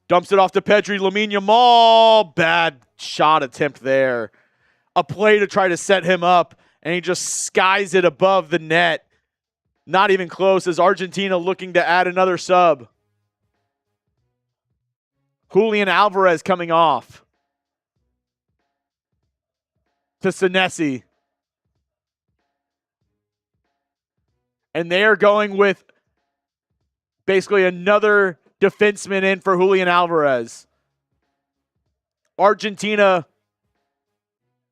[SPEAKER 1] Dumps it off to Pedri. Lamine Yamal. Bad shot attempt there. A play to try to set him up, and he just skies it above the net. Not even close as Argentina looking to add another sub. Julian Alvarez coming off. To Senesi. And they are going with basically another defenseman in for Julian Alvarez. Argentina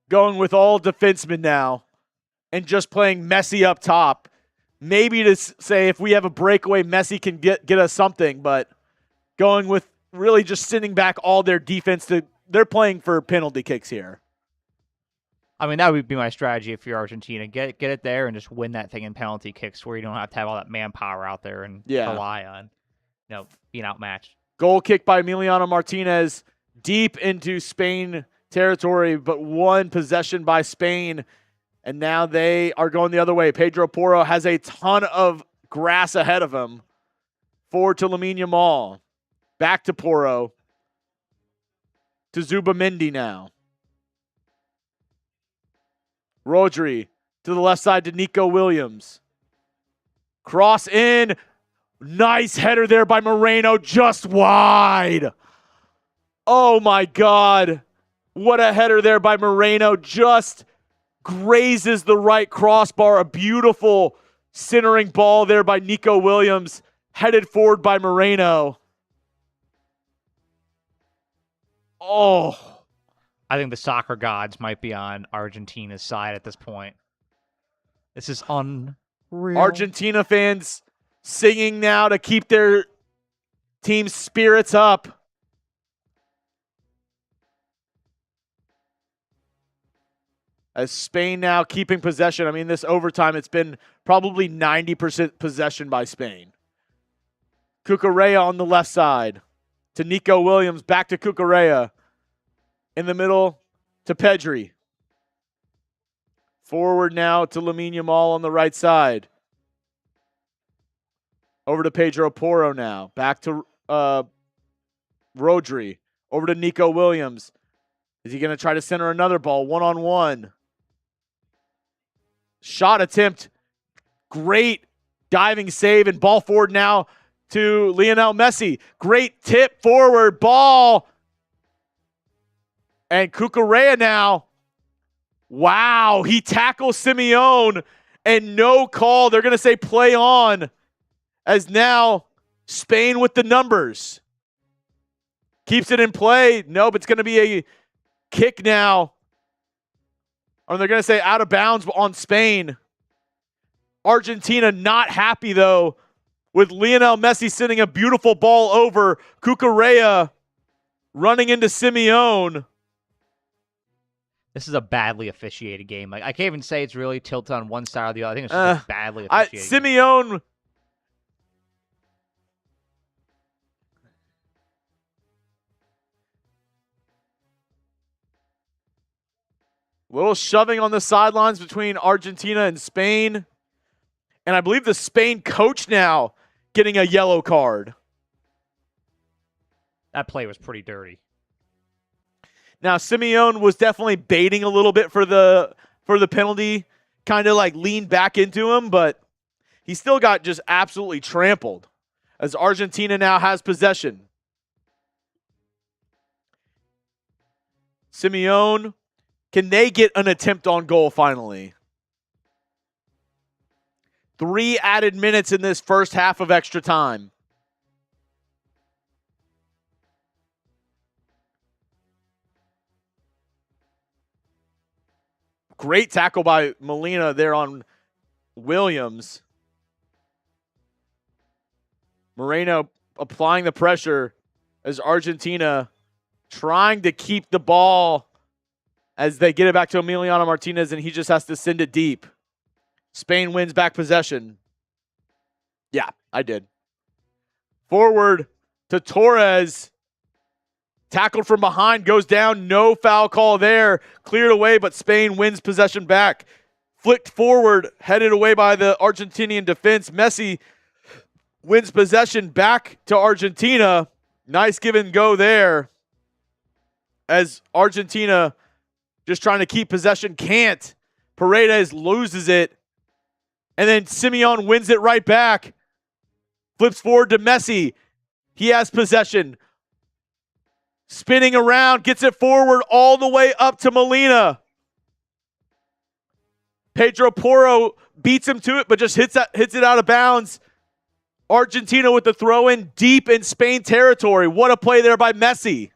[SPEAKER 1] going with all defensemen now and just playing Messi up top. Maybe to say if we have a breakaway, Messi can get us something, but going with really just sending back all their defense. They're playing for penalty kicks here.
[SPEAKER 2] I mean, that would be my strategy if you're Argentina. Get it there and just win that thing in penalty kicks where you don't have to have all that manpower out there and rely on being outmatched.
[SPEAKER 1] Goal kick by Emiliano Martínez deep into Spain territory, but one possession by Spain, and now they are going the other way. Pedro Porro has a ton of grass ahead of him. Forward to Lamine Yamal. Back to Porro. To Zubamendi now. Rodri to the left side to Nico Williams. Cross in. Nice header there by Moreno, just wide. Oh my God. What a header there by Moreno. Just grazes the right crossbar. A beautiful centering ball there by Nico Williams, headed forward by Moreno. Oh.
[SPEAKER 2] I think the soccer gods might be on Argentina's side at this point. This is unreal.
[SPEAKER 1] Argentina fans singing now to keep their team's spirits up. As Spain now keeping possession. I mean, this overtime, it's been probably 90% possession by Spain. Cucurella on the left side to Nico Williams. Back to Cucurella. In the middle to Pedri. Forward now to Lamine Yamal on the right side. Over to Pedro Porro now. Back to Rodri. Over to Nico Williams. Is he going to try to center another ball? One-on-one. Shot attempt. Great diving save and ball forward now to Lionel Messi. Great tip forward ball. And Cucurella now. Wow, he tackles Simeone and no call. They're going to say play on. As now Spain with the numbers. Keeps it in play. Nope, it's going to be a kick now. Or they're going to say out of bounds on Spain. Argentina not happy, though, with Lionel Messi sending a beautiful ball over. Cucurella running into Simeone.
[SPEAKER 2] This is a badly officiated game. Like, I can't even say it's really tilted on one side or the other. I think it's just a badly officiated game.
[SPEAKER 1] Simeone... Little shoving on the sidelines between Argentina and Spain. And I believe the Spain coach now getting a yellow card.
[SPEAKER 2] That play was pretty dirty.
[SPEAKER 1] Now, Simeone was definitely baiting a little bit for the penalty. Kind of like leaned back into him, but he still got just absolutely trampled. As Argentina now has possession. Simeone. Can they get an attempt on goal finally? 3 added minutes in this first half of extra time. Great tackle by Molina there on Williams. Moreno applying the pressure as Argentina trying to keep the ball as they get it back to Emiliano Martínez, and he just has to send it deep. Spain wins back possession. Yeah, I did. Forward to Torres. Tackled from behind, goes down. No foul call there. Cleared away, but Spain wins possession back. Flicked forward, headed away by the Argentinian defense. Messi wins possession back to Argentina. Nice give and go there. As Argentina just trying to keep possession, can't. Paredes loses it. And then Simeone wins it right back. Flips forward to Messi. He has possession. Spinning around, gets it forward all the way up to Molina. Pedro Porro beats him to it, but just hits it out of bounds. Argentina with the throw in deep in Spain territory. What a play there by Messi.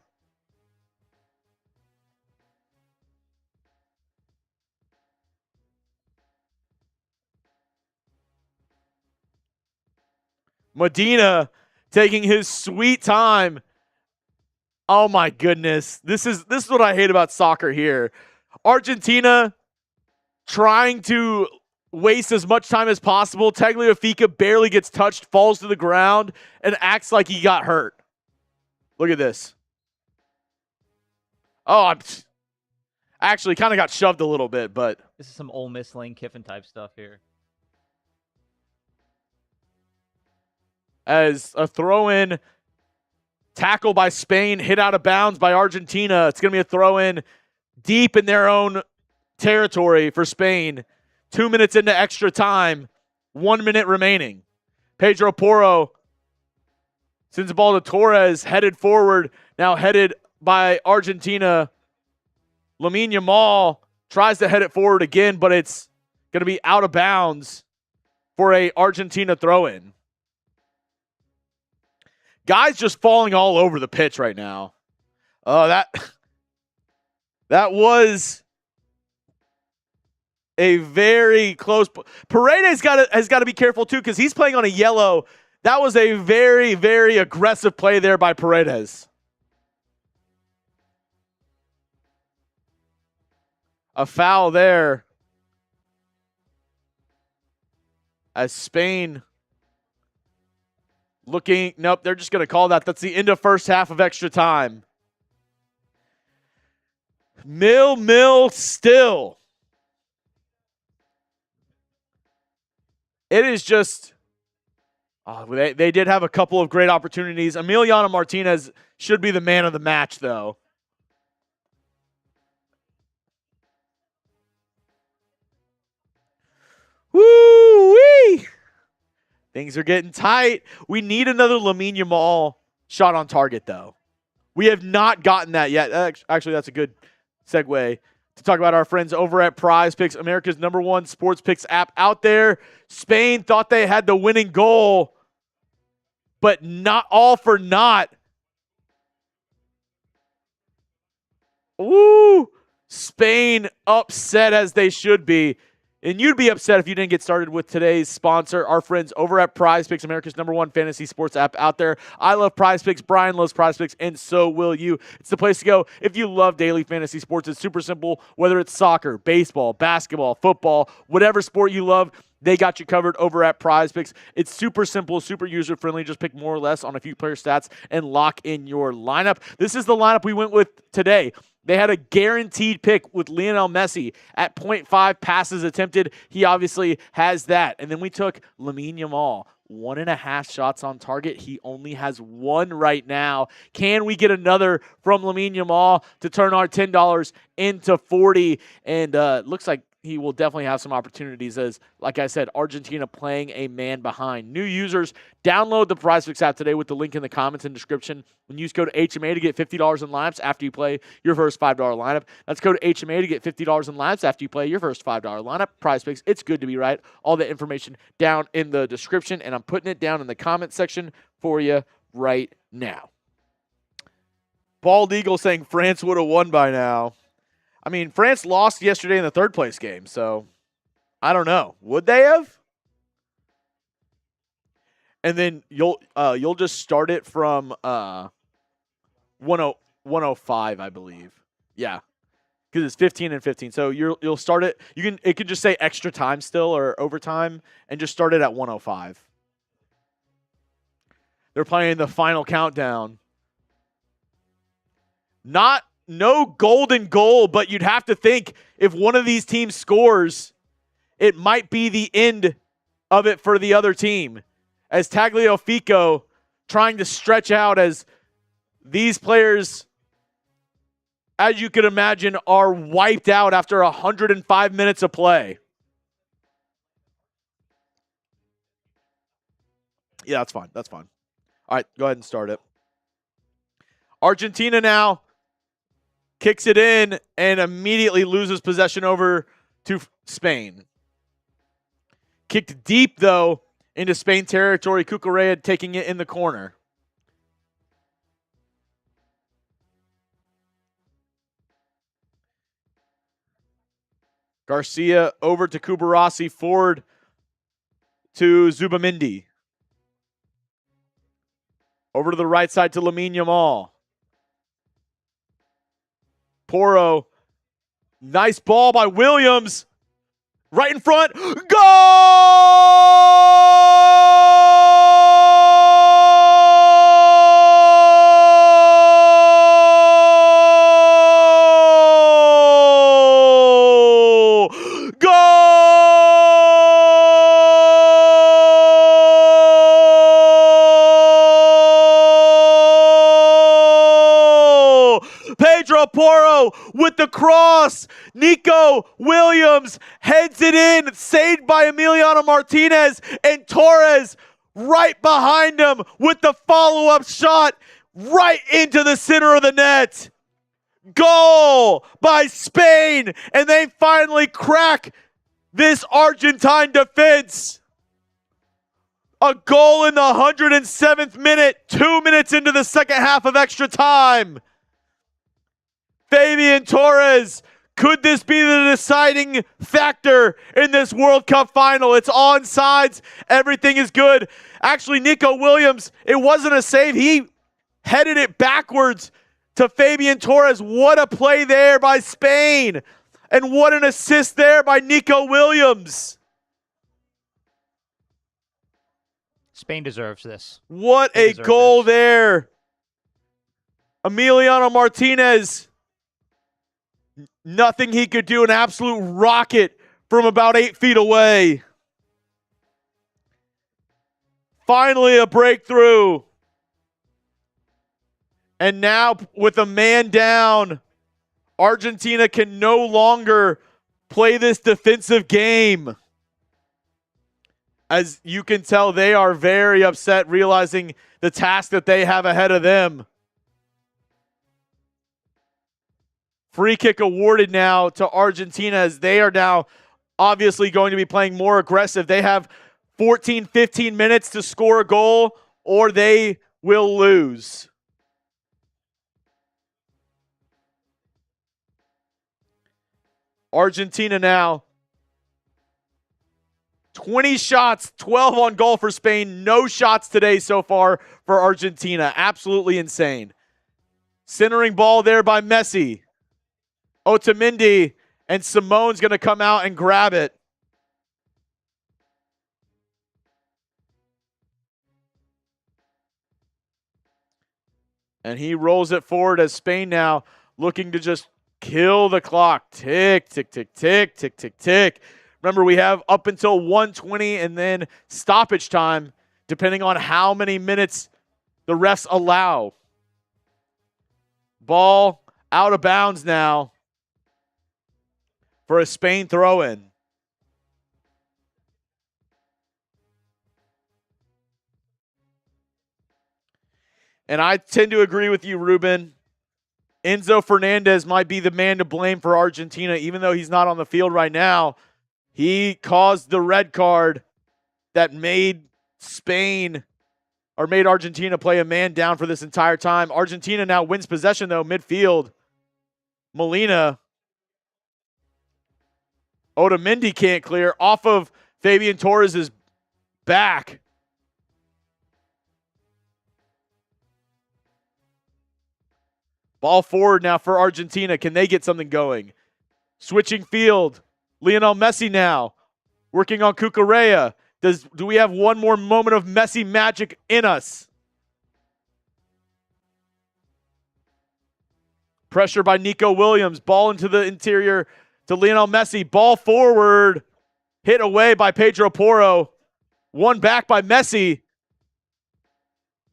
[SPEAKER 1] Medina taking his sweet time. Oh my goodness. This is what I hate about soccer here. Argentina trying to waste as much time as possible. Tagliafico barely gets touched, falls to the ground, and acts like he got hurt. Look at this. Oh, I actually kind of got shoved a little bit, but
[SPEAKER 2] This is some Ole Miss Lane Kiffin type stuff here.
[SPEAKER 1] as a throw-in tackle by Spain, hit out of bounds by Argentina. It's going to be a throw-in deep in their own territory for Spain. 2 minutes into extra time. 1 minute remaining. Pedro Porro sends the ball to Torres, headed forward. Now headed by Argentina. Lamine Yamal tries to head it forward again, but it's going to be out of bounds for a Argentina throw-in. Guys just falling all over the pitch right now. Oh, that was a very close. Paredes has got to be careful too because he's playing on a yellow. That was a very, very aggressive play there by Paredes. A foul there as Spain looking. Nope, they're just going to call that. That's the end of first half of extra time. 0-0 still. It is just, they did have a couple of great opportunities. Emiliano Martínez should be the man of the match, though. Woo-wee! Things are getting tight. We need another Lamine Yamal shot on target, though. We have not gotten that yet. Actually, that's a good segue to talk about our friends over at Prize Picks, America's #1 sports picks app out there. Spain thought they had the winning goal, but not all for naught. Woo! Spain upset as they should be. And you'd be upset if you didn't get started with today's sponsor, our friends over at Prize Picks, America's #1 fantasy sports app out there. I love Prize Picks, Brian loves Prize Picks, and so will you. It's the place to go if you love daily fantasy sports. It's super simple, whether it's soccer, baseball, basketball, football, whatever sport you love, they got you covered over at Prize Picks. It's super simple, super user-friendly. Just pick more or less on a few player stats and lock in your lineup. This is the lineup we went with today. They had a guaranteed pick with Lionel Messi at 0.5 passes attempted. He obviously has that. And then we took Lamine Yamal, 1.5 shots on target. He only has 1 right now. Can we get another from Lamine Yamal to turn our $10 into 40? And looks like he will definitely have some opportunities as, like I said, Argentina playing a man behind. New users, download the Prize Picks app today with the link in the comments and description and use code HMA to get $50 in lineups after you play your first $5 lineup. That's code HMA to get $50 in lineups after you play your first $5 lineup. Prize Picks, it's good to be right. All the information down in the description, and I'm putting it down in the comment section for you right now. Bald Eagle saying France would have won by now. I mean, France lost yesterday in the third place game, so I don't know. Would they have? And then you'll just start it from 105, I believe. Yeah, because it's 15 and 15. So you'll start it. It could just say extra time still or overtime, and just start it at 105. They're playing the final countdown. No golden goal, but you'd have to think if one of these teams scores, it might be the end of it for the other team. As Tagliafico trying to stretch out as these players, as you could imagine, are wiped out after 105 minutes of play. Yeah, that's fine. That's fine. All right, go ahead and start it. Argentina now kicks it in and immediately loses possession over to Spain. Kicked deep, though, into Spain territory. Cucurella taking it in the corner. Garcia over to Cubarsí, forward to Zubamendi. Over to the right side to Lamine Yamal. Porro. Nice ball by Williams. Right in front. Goal! Goal! Pedro Porro with the cross. Nico Williams heads it in, saved by Emiliano Martínez, and Torres right behind him with the follow-up shot right into the center of the net. Goal by Spain, and they finally crack this Argentine defense. A goal in the 107th minute, 2 minutes into the second half of extra time. Fabian Torres, could this be the deciding factor in this World Cup final? It's onside, everything is good. Actually, Nico Williams, it wasn't a save. He headed it backwards to Fabian Torres. What a play there by Spain. And what an assist there by Nico Williams.
[SPEAKER 2] Spain deserves this.
[SPEAKER 1] What a goal there. Emiliano Martínez. Nothing he could do. An absolute rocket from about 8 feet away. Finally a breakthrough. And now with a man down, Argentina can no longer play this defensive game. As you can tell, they are very upset, realizing the task that they have ahead of them. Free kick awarded now to Argentina, as they are now obviously going to be playing more aggressive. They have 14, 15 minutes to score a goal, or they will lose. Argentina now 20 shots, 12 on goal for Spain. No shots today so far for Argentina. Absolutely insane. Centering ball there by Messi. Otamendi, and Simone's going to come out and grab it. And he rolls it forward as Spain now looking to just kill the clock. Tick, tick, tick, tick, tick, tick, tick. Remember, we have up until 1:20 and then stoppage time, depending on how many minutes the refs allow. Ball out of bounds now for a Spain throw-in. And I tend to agree with you, Ruben. Enzo Fernández might be the man to blame for Argentina, even though he's not on the field right now. He caused the red card that made Spain, or made Argentina play a man down for this entire time. Argentina now wins possession, though, midfield. Molina. Otamendi can't clear off of Fabian Torres' back. Ball forward now for Argentina. Can they get something going? Switching field. Lionel Messi now working on Cucurella. Do we have one more moment of Messi magic in us? Pressure by Nico Williams. Ball into the interior to Lionel Messi. Ball forward. Hit away by Pedro Porro. One back by Messi.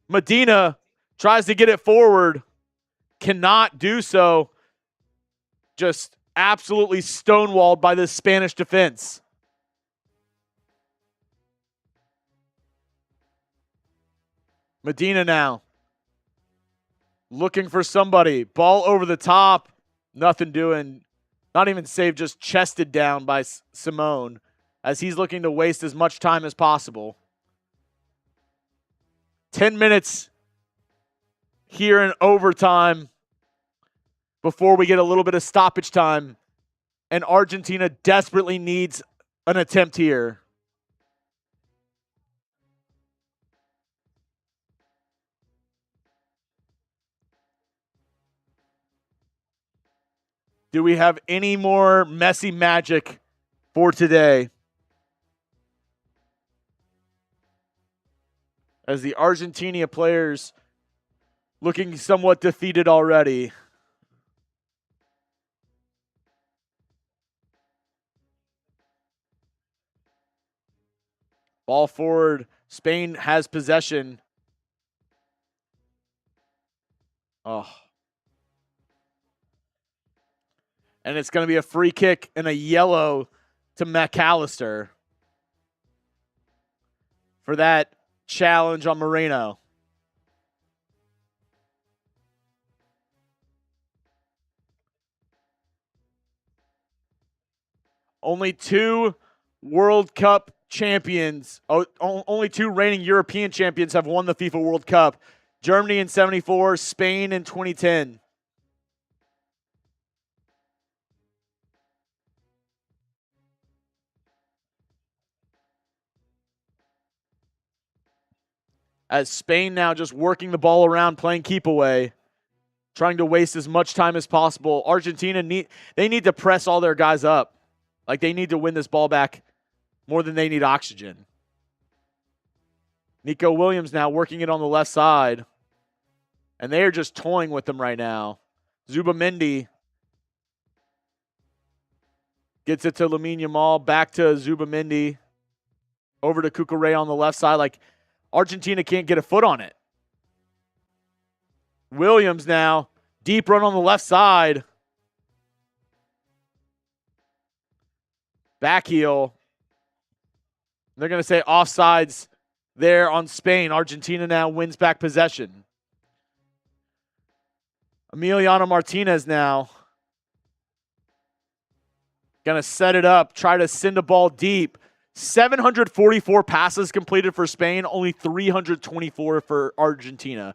[SPEAKER 1] Medina tries to get it forward. Cannot do so. Just absolutely stonewalled by this Spanish defense. Medina now looking for somebody. Ball over the top. Nothing doing. Not even saved, just chested down by Simone as he's looking to waste as much time as possible. 10 minutes here in overtime before we get a little bit of stoppage time. And Argentina desperately needs an attempt here. Do we have any more Messi magic for today? As the Argentina players looking somewhat defeated already. Ball forward. Spain has possession. Oh. And it's going to be a free kick and a yellow to McAllister for that challenge on Moreno. Only 2 World Cup champions, only 2 reigning European champions have won the FIFA World Cup. Germany in 74, Spain in 2010. As Spain now just working the ball around, playing keep away, trying to waste as much time as possible. Argentina they need to press all their guys up. Like, they need to win this ball back more than they need oxygen. Nico Williams now working it on the left side. And they are just toying with them right now. Zubamendi gets it to Lamine Yamal, back to Zubamendi, over to Cucurella on the left side. Like, Argentina can't get a foot on it. Williams now, deep run on the left side. Back heel. They're going to say offsides there on Spain. Argentina now wins back possession. Emiliano Martínez now going to set it up, try to send a ball deep. 744 passes completed for Spain, only 324 for Argentina.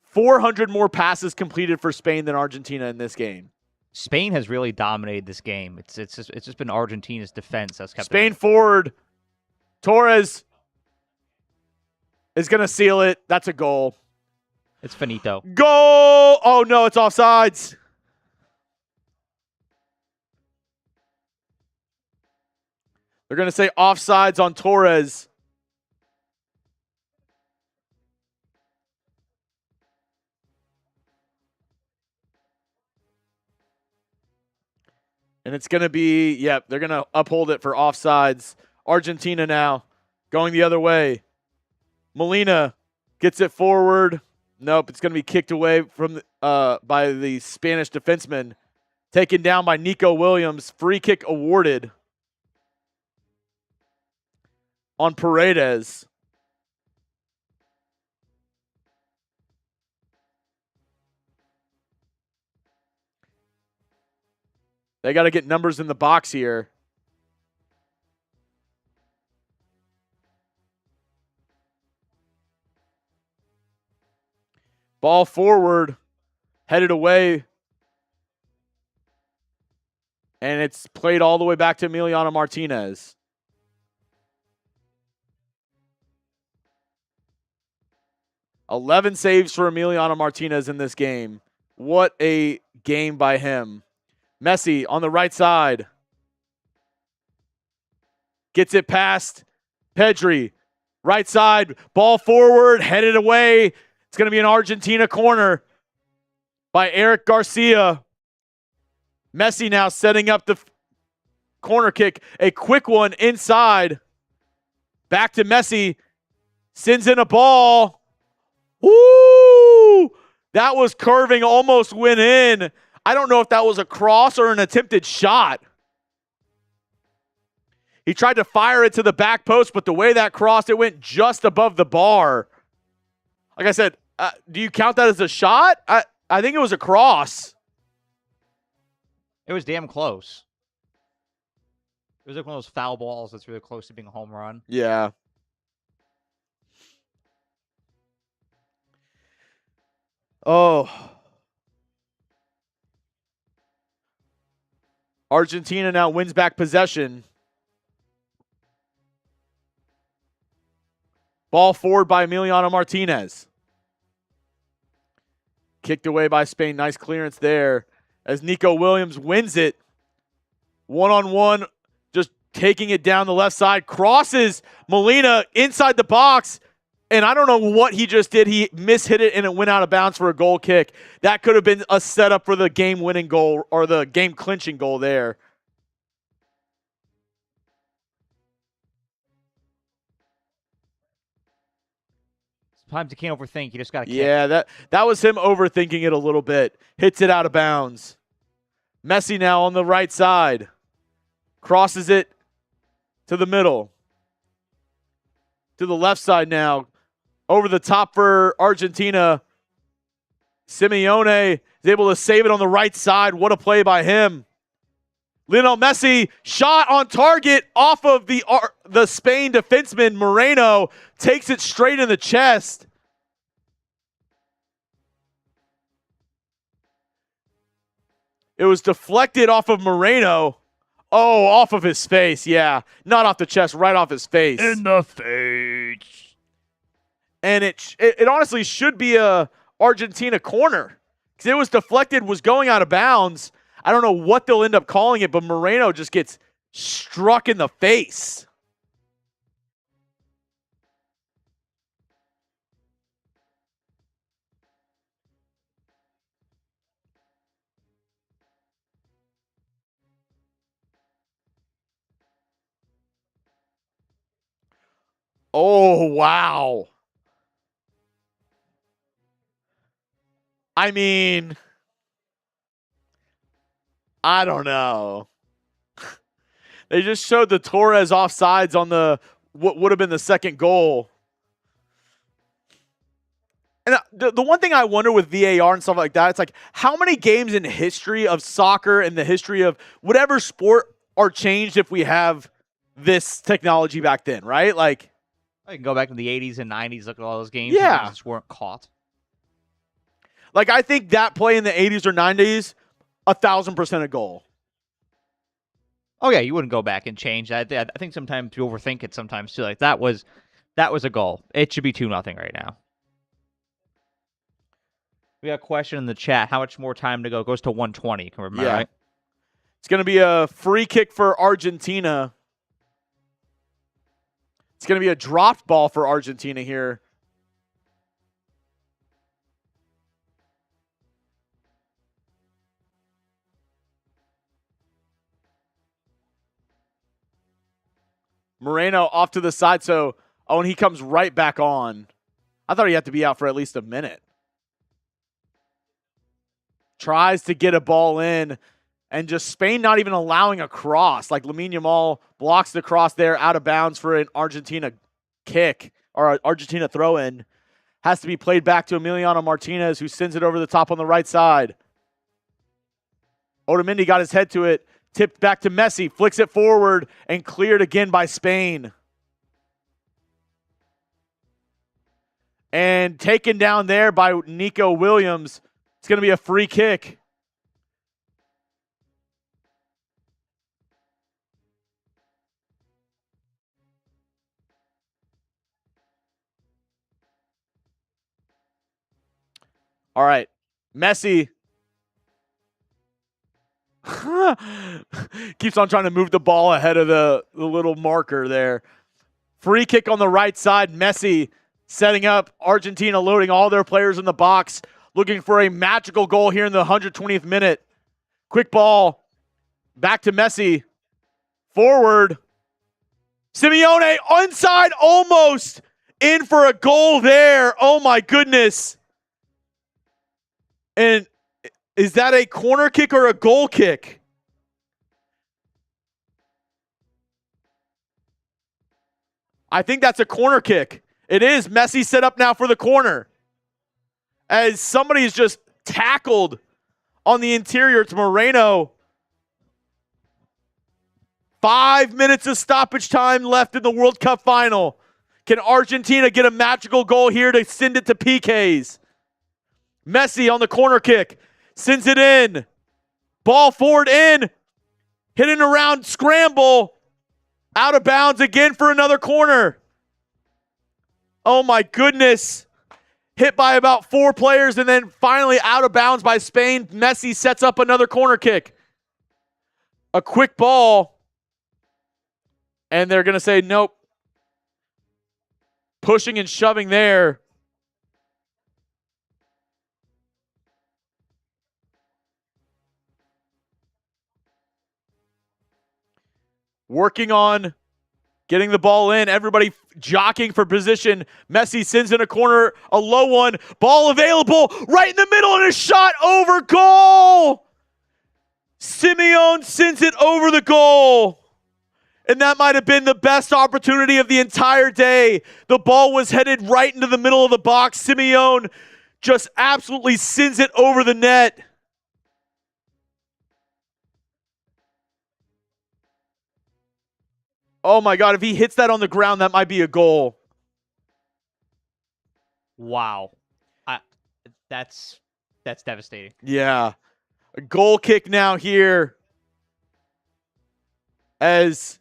[SPEAKER 1] 400 more passes completed for Spain than Argentina in this game.
[SPEAKER 2] Spain has really dominated this game. It's just been Argentina's defense that's kept
[SPEAKER 1] Spain forward. Torres is going to seal it. That's a goal.
[SPEAKER 2] It's finito.
[SPEAKER 1] Goal! Oh, no, it's offsides. They're going to say offsides on Torres. And it's going to be, yep, they're going to uphold it for offsides. Argentina now going the other way. Molina gets it forward. Nope, it's going to be kicked away from by the Spanish defenseman. Taken down by Nico Williams. Free kick awarded on Paredes. They got to get numbers in the box here. Ball forward, headed away. And it's played all the way back to Emiliano Martínez. $11 saves for Emiliano Martínez in this game. What a game by him. Messi on the right side. Gets it past Pedri. Right side, ball forward, headed away. It's going to be an Argentina corner by Eric Garcia. Messi now setting up the corner kick. A quick one inside. Back to Messi. Sends in a ball. Woo! That was curving, almost went in. I don't know if that was a cross or an attempted shot. He tried to fire it to the back post, but the way that crossed, it went just above the bar. Like I said, do you count that as a shot? I think it was a cross.
[SPEAKER 2] It was damn close. It was like one of those foul balls that's really close to being a home run.
[SPEAKER 1] Yeah. Oh. Argentina now wins back possession. Ball forward by Emiliano Martínez. Kicked away by Spain. Nice clearance there as Nico Williams wins it. One-on-one, just taking it down the left side. Crosses Molina inside the box. And I don't know what he just did. He mishit it and it went out of bounds for a goal kick. That could have been a setup for the game-winning goal or the game-clinching goal there.
[SPEAKER 2] Sometimes you can't overthink. You just got to kick.
[SPEAKER 1] Yeah, that was him overthinking it a little bit. Hits it out of bounds. Messi now on the right side. Crosses it to the middle. To the left side now. Over the top for Argentina. Simeone is able to save it on the right side. What a play by him. Lionel Messi shot on target off of the Spain defenseman. Moreno takes it straight in the chest. It was deflected off of Moreno. Oh, off of his face. Yeah, not off the chest, right off his face.
[SPEAKER 2] In the face.
[SPEAKER 1] And it honestly should be a Argentina corner because it was deflected, was going out of bounds. I don't know what they'll end up calling it, but Moreno just gets struck in the face. Oh, wow. I mean, I don't know. They just showed the Torres offsides on the what would have been the second goal. And the one thing I wonder with VAR and stuff like that, it's like how many games in history of soccer and the history of whatever sport are changed if we have this technology back then, right? Like,
[SPEAKER 2] I can go back to the 80s and 90s, look at all those games.
[SPEAKER 1] Yeah.
[SPEAKER 2] And just weren't caught.
[SPEAKER 1] Like, I think that play in the 80s or 90s, 1,000% a goal.
[SPEAKER 2] Oh, yeah, you wouldn't go back and change that. I think sometimes you overthink it sometimes, too. Like, that was a goal. It should be 2-0 right now. We got a question in the chat. How much more time to go? It goes to 120. Can we remember, right?
[SPEAKER 1] It's going to be a free kick for Argentina. It's going to be a dropped ball for Argentina here. Moreno off to the side, and he comes right back on. I thought he had to be out for at least a minute. Tries to get a ball in, and just Spain not even allowing a cross. Like Lamine Yamal blocks the cross there out of bounds for an Argentina kick, or Argentina throw-in. Has to be played back to Emiliano Martínez, who sends it over the top on the right side. Otamendi got his head to it. Tipped back to Messi, flicks it forward, and cleared again by Spain. And taken down there by Nico Williams. It's going to be a free kick. All right, Messi keeps on trying to move the ball ahead of the little marker there. Free kick on the right side. Messi setting up. Argentina loading all their players in the box. Looking for a magical goal here in the 120th minute. Quick ball. Back to Messi. Forward. Simeone onside almost. In for a goal there. Oh my goodness. And is that a corner kick or a goal kick? I think that's a corner kick. It is. Messi set up now for the corner. As somebody is just tackled on the interior to Moreno. 5 minutes of stoppage time left in the World Cup final. Can Argentina get a magical goal here to send it to PKs? Messi on the corner kick. Sends it in. Ball forward in. Hitting around, scramble. Out of bounds again for another corner. Oh my goodness. Hit by about 4 players and then finally out of bounds by Spain. Messi sets up another corner kick. A quick ball. And they're going to say nope. Pushing and shoving there. Working on getting the ball in. Everybody jockeying for position. Messi sends in a corner, a low one. Ball available right in the middle and a shot over goal. Simeone sends it over the goal. And that might have been the best opportunity of the entire day. The ball was headed right into the middle of the box. Simeone just absolutely sends it over the net. Oh my God, if he hits that on the ground, that might be a goal.
[SPEAKER 2] Wow. That's devastating.
[SPEAKER 1] Yeah. A goal kick now here as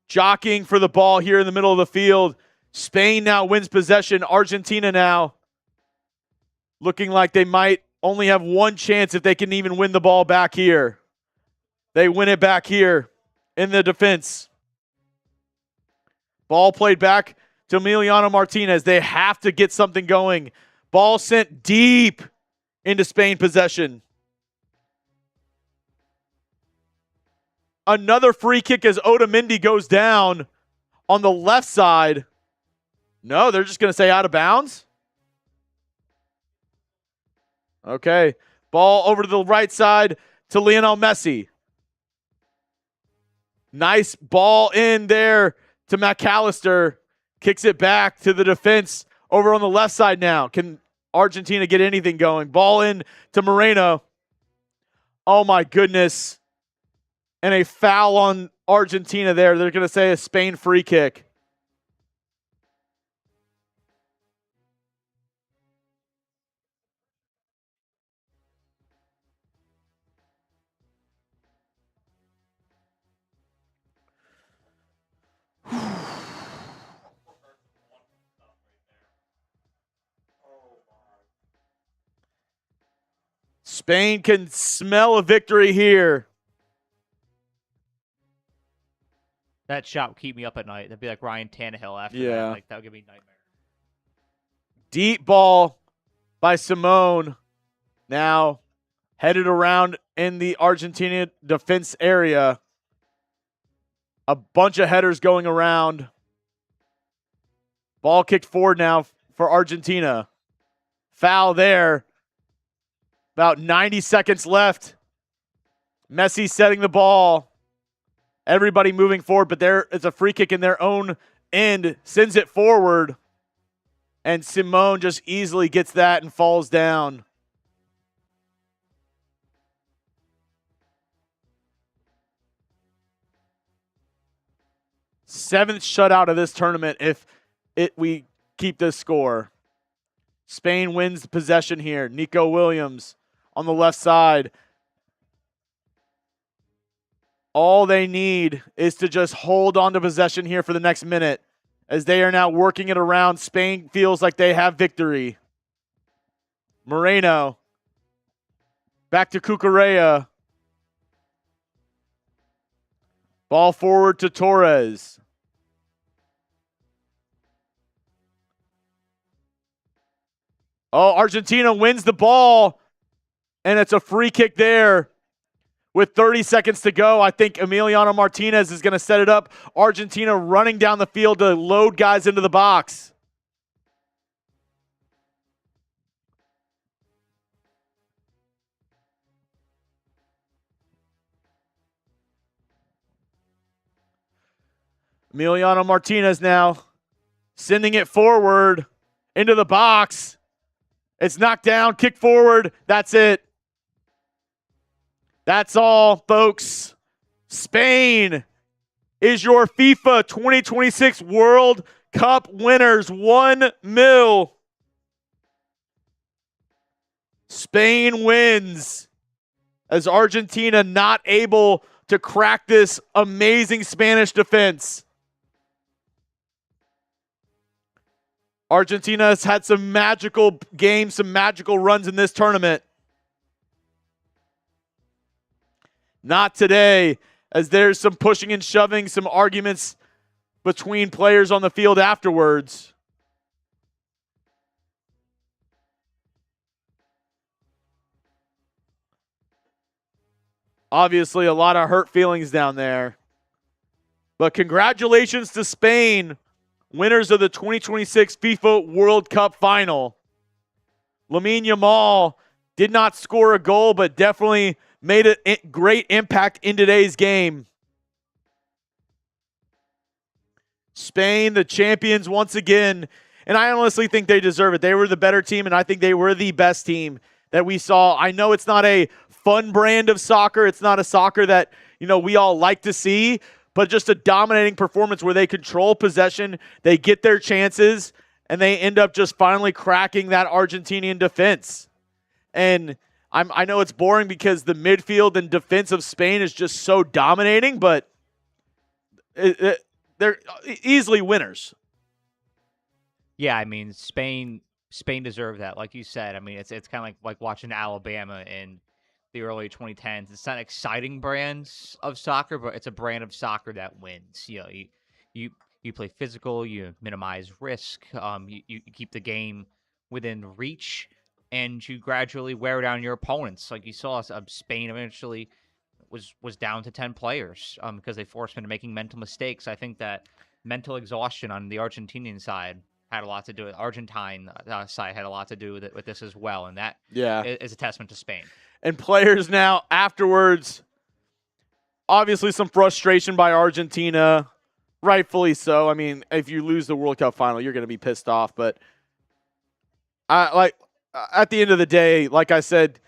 [SPEAKER 1] jockeying for the ball here in the middle of the field. Spain now wins possession. Argentina now looking like they might only have one chance if they can even win the ball back here. They win it back here in the defense. Ball played back to Emiliano Martínez. They have to get something going. Ball sent deep into Spain possession. Another free kick as Otamendi goes down on the left side. No, they're just going to say out of bounds. Okay. Ball over to the right side to Lionel Messi. Nice ball in there to McAllister. Kicks it back to the defense over on the left side now. Can Argentina get anything going? Ball in to Moreno. Oh my goodness. And a foul on Argentina there. They're going to say a Spain free kick. Spain can smell a victory here.
[SPEAKER 2] That shot would keep me up at night. That'd be like Ryan Tannehill after that.
[SPEAKER 1] Yeah.
[SPEAKER 2] Like, that would give me a nightmare.
[SPEAKER 1] Deep ball by Simone. Now headed around in the Argentina defense area. A bunch of headers going around. Ball kicked forward now for Argentina. Foul there. About 90 seconds left. Messi setting the ball. Everybody moving forward, but there is a free kick in their own end. Sends it forward. And Simone just easily gets that and falls down. Seventh shutout of this tournament if we keep this score. Spain wins the possession here. Nico Williams on the left side. All they need is to just hold on to possession here for the next minute. As they are now working it around, Spain feels like they have victory. Moreno. Back to Cucurella. Ball forward to Torres. Oh, Argentina wins the ball. And it's a free kick there. With 30 seconds to go, I think Emiliano Martínez is going to set it up. Argentina running down the field to load guys into the box. Emiliano Martínez now sending it forward into the box. It's knocked down, kick forward. That's it. That's all, folks. Spain is your FIFA 2026 World Cup winners. 1-0. Spain wins as Argentina not able to crack this amazing Spanish defense. Argentina has had some magical games, some magical runs in this tournament. Not today, as there's some pushing and shoving, some arguments between players on the field afterwards. Obviously, a lot of hurt feelings down there. But congratulations to Spain, winners of the 2026 FIFA World Cup Final. Lamine Yamal did not score a goal, but definitely made a great impact in today's game. Spain, the champions once again, and I honestly think they deserve it. They were the better team, and I think they were the best team that we saw. I know it's not a fun brand of soccer. It's not a soccer that, we all like to see, but just a dominating performance where they control possession, they get their chances, and they end up just finally cracking that Argentinian defense. And I know it's boring because the midfield and defense of Spain is just so dominating, but they're easily winners.
[SPEAKER 2] Yeah, I mean, Spain deserved that. Like you said, I mean, it's kind of like watching Alabama in the early 2010s. It's not exciting brands of soccer, but it's a brand of soccer that wins. You play physical, you minimize risk, you keep the game within reach, and you gradually wear down your opponents. Like you saw, Spain eventually was down to 10 players because they forced them into making mental mistakes. I think that mental exhaustion on the Argentinian side had a lot to do with Argentine side had a lot to do with this as well, and that is a testament to Spain.
[SPEAKER 1] And players now afterwards, obviously some frustration by Argentina, rightfully so. I mean, if you lose the World Cup final, you're going to be pissed off. But at the end of the day, like I said,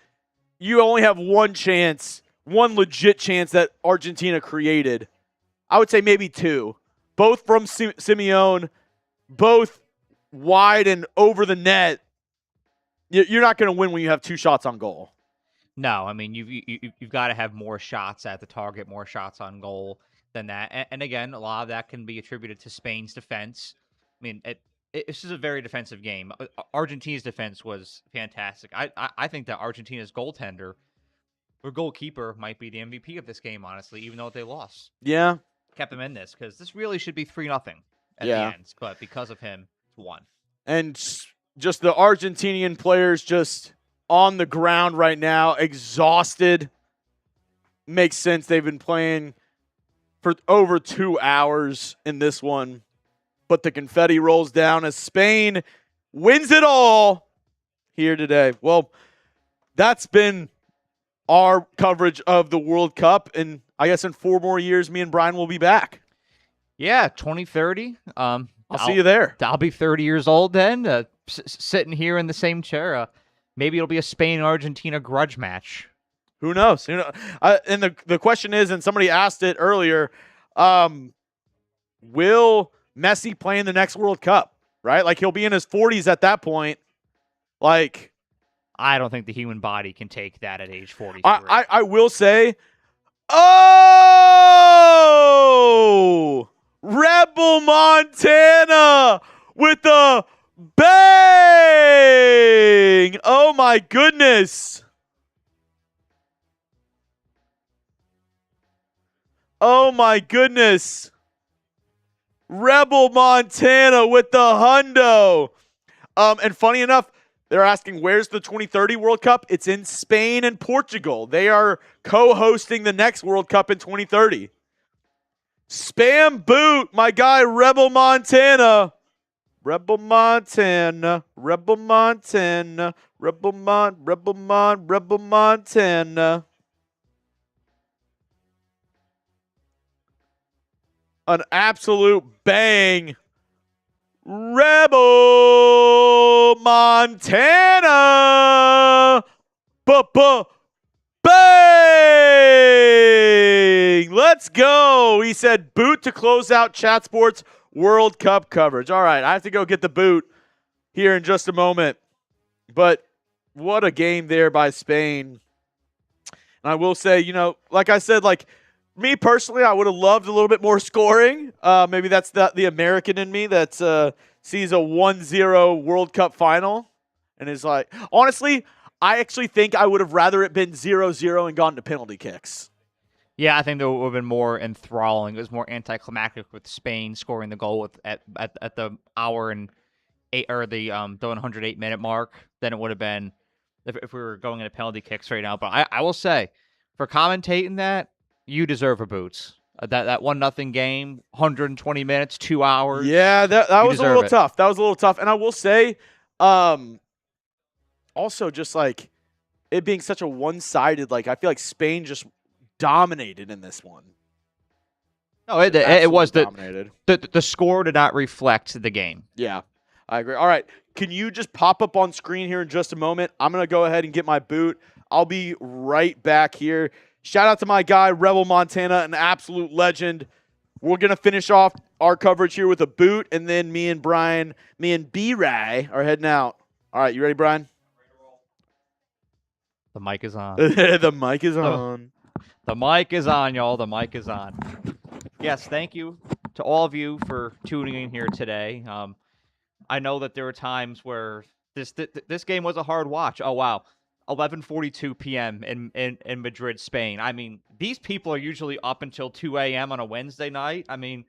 [SPEAKER 1] you only have one chance, one legit chance that Argentina created. I would say maybe two, both from Simeone, both wide and over the net. You're not going to win when you have two shots on goal.
[SPEAKER 2] No, I mean, you've got to have more shots at the target, more shots on goal than that. And again, a lot of that can be attributed to Spain's defense. I mean, this is a very defensive game. Argentina's defense was fantastic. I think that Argentina's goaltender or goalkeeper might be the MVP of this game, honestly, even though they lost.
[SPEAKER 1] Yeah.
[SPEAKER 2] Kept them in this because this really should be 3-0 at the end. But because of him, it's 1.
[SPEAKER 1] And just the Argentinian players just on the ground right now, exhausted. Makes sense. They've been playing for over 2 hours in this one. But the confetti rolls down as Spain wins it all here today. Well, that's been our coverage of the World Cup. And I guess in 4 more years, me and Brian will be back.
[SPEAKER 2] Yeah, 2030.
[SPEAKER 1] I'll see you there.
[SPEAKER 2] I'll be 30 years old then, sitting here in the same chair. Maybe it'll be a Spain-Argentina grudge match.
[SPEAKER 1] Who knows? And the question is, and somebody asked it earlier, will Messi play in the next World Cup? Right? Like, he'll be in his 40s at that point. Like,
[SPEAKER 2] I don't think the human body can take that at age 43.
[SPEAKER 1] I will say, oh! Rebel Montana with the bang! Oh my goodness. Oh my goodness. Rebel Montana with the hundo. And funny enough, they're asking, where's the 2030 World Cup? It's in Spain and Portugal. They are co-hosting the next World Cup in 2030. Spam boot, my guy, Rebel Montana. Rebel Montana, Rebel Montana, Rebel Montana. An absolute bang. Rebel Montana. Bang! Let's go. He said boot to close out Chat Sports World Cup coverage. All right, I have to go get the boot here in just a moment. But what a game there by Spain. And I will say, like I said, me personally, I would have loved a little bit more scoring. Maybe that's the American in me that sees a 1-0 World Cup final and is like, honestly, I actually think I would have rather it been 0-0 and gone to penalty kicks.
[SPEAKER 2] Yeah, I think that would have been more enthralling. It was more anticlimactic with Spain scoring the goal at the hour and 8 or the 108-minute mark than it would have been if we were going into penalty kicks right now. But I will say, for commentating that, you deserve a boots. That 1-0 game, 120 minutes, 2 hours.
[SPEAKER 1] Yeah, that was a little tough. That was a little tough. And I will say, also just it being such a one-sided, like, I feel like Spain just dominated in this one.
[SPEAKER 2] No, it was
[SPEAKER 1] dominated.
[SPEAKER 2] The score did not reflect the game.
[SPEAKER 1] Yeah, I agree. All right, can you just pop up on screen here in just a moment? I'm going to go ahead and get my boot. I'll be right back here. Shout out to my guy, Rebel Montana, an absolute legend. We're going to finish off our coverage here with a boot, and then me and B-Ray are heading out. All right, you ready, Brian?
[SPEAKER 2] The mic is on.
[SPEAKER 1] The mic is on.
[SPEAKER 2] The mic is on, y'all. The mic is on. Yes, thank you to all of you for tuning in here today. I know that there were times where this game was a hard watch. Oh, wow. 11:42 p.m. in Madrid, Spain. I mean, these people are usually up until 2 a.m. on a Wednesday night. I mean,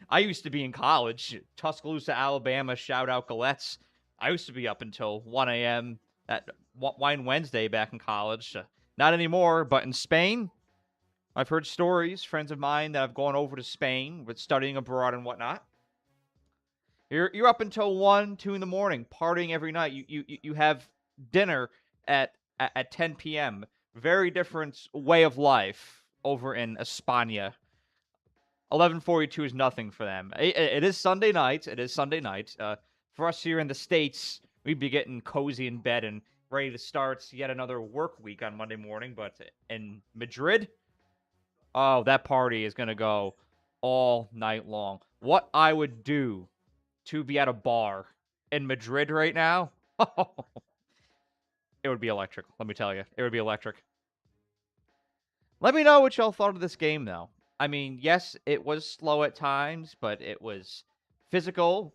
[SPEAKER 2] I used to be in college. Tuscaloosa, Alabama, shout out Galettes. I used to be up until 1 a.m. at Wine Wednesday back in college. Not anymore, but in Spain, I've heard stories, friends of mine that have gone over to Spain with studying abroad and whatnot. You're up until 1, 2 in the morning, partying every night. You have dinner at 10 p.m. Very different way of life over in España. 11:42 is nothing for them. It is Sunday night. It is Sunday night. For us here in the States, we'd be getting cozy in bed and ready to start yet another work week on Monday morning. But in Madrid, oh, that party is going to go all night long. What I would do to be at a bar in Madrid right now, it would be electric. Let me tell you. It would be electric. Let me know what y'all thought of this game, though. I mean, yes, it was slow at times, but it was physical.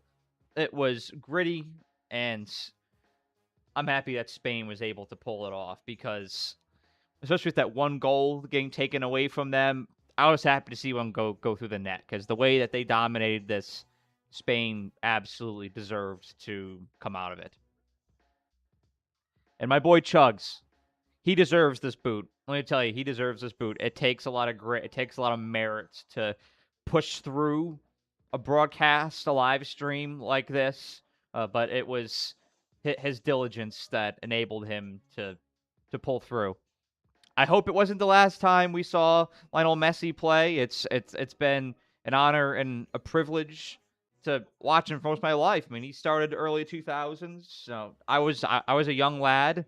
[SPEAKER 2] It was gritty, and I'm happy that Spain was able to pull it off because, especially with that one goal getting taken away from them, I was happy to see one go through the net because the way that they dominated this, Spain absolutely deserved to come out of it. And my boy Chugs, he deserves this boot. Let me tell you, he deserves this boot. It takes a lot of grit. It takes a lot of merit to push through a broadcast, a live stream like this. But it was his diligence that enabled him to pull through. I hope it wasn't the last time we saw Lionel Messi play. It's been an honor and a privilege to watch him for most of my life. I mean, he started early 2000s. So I was a young lad,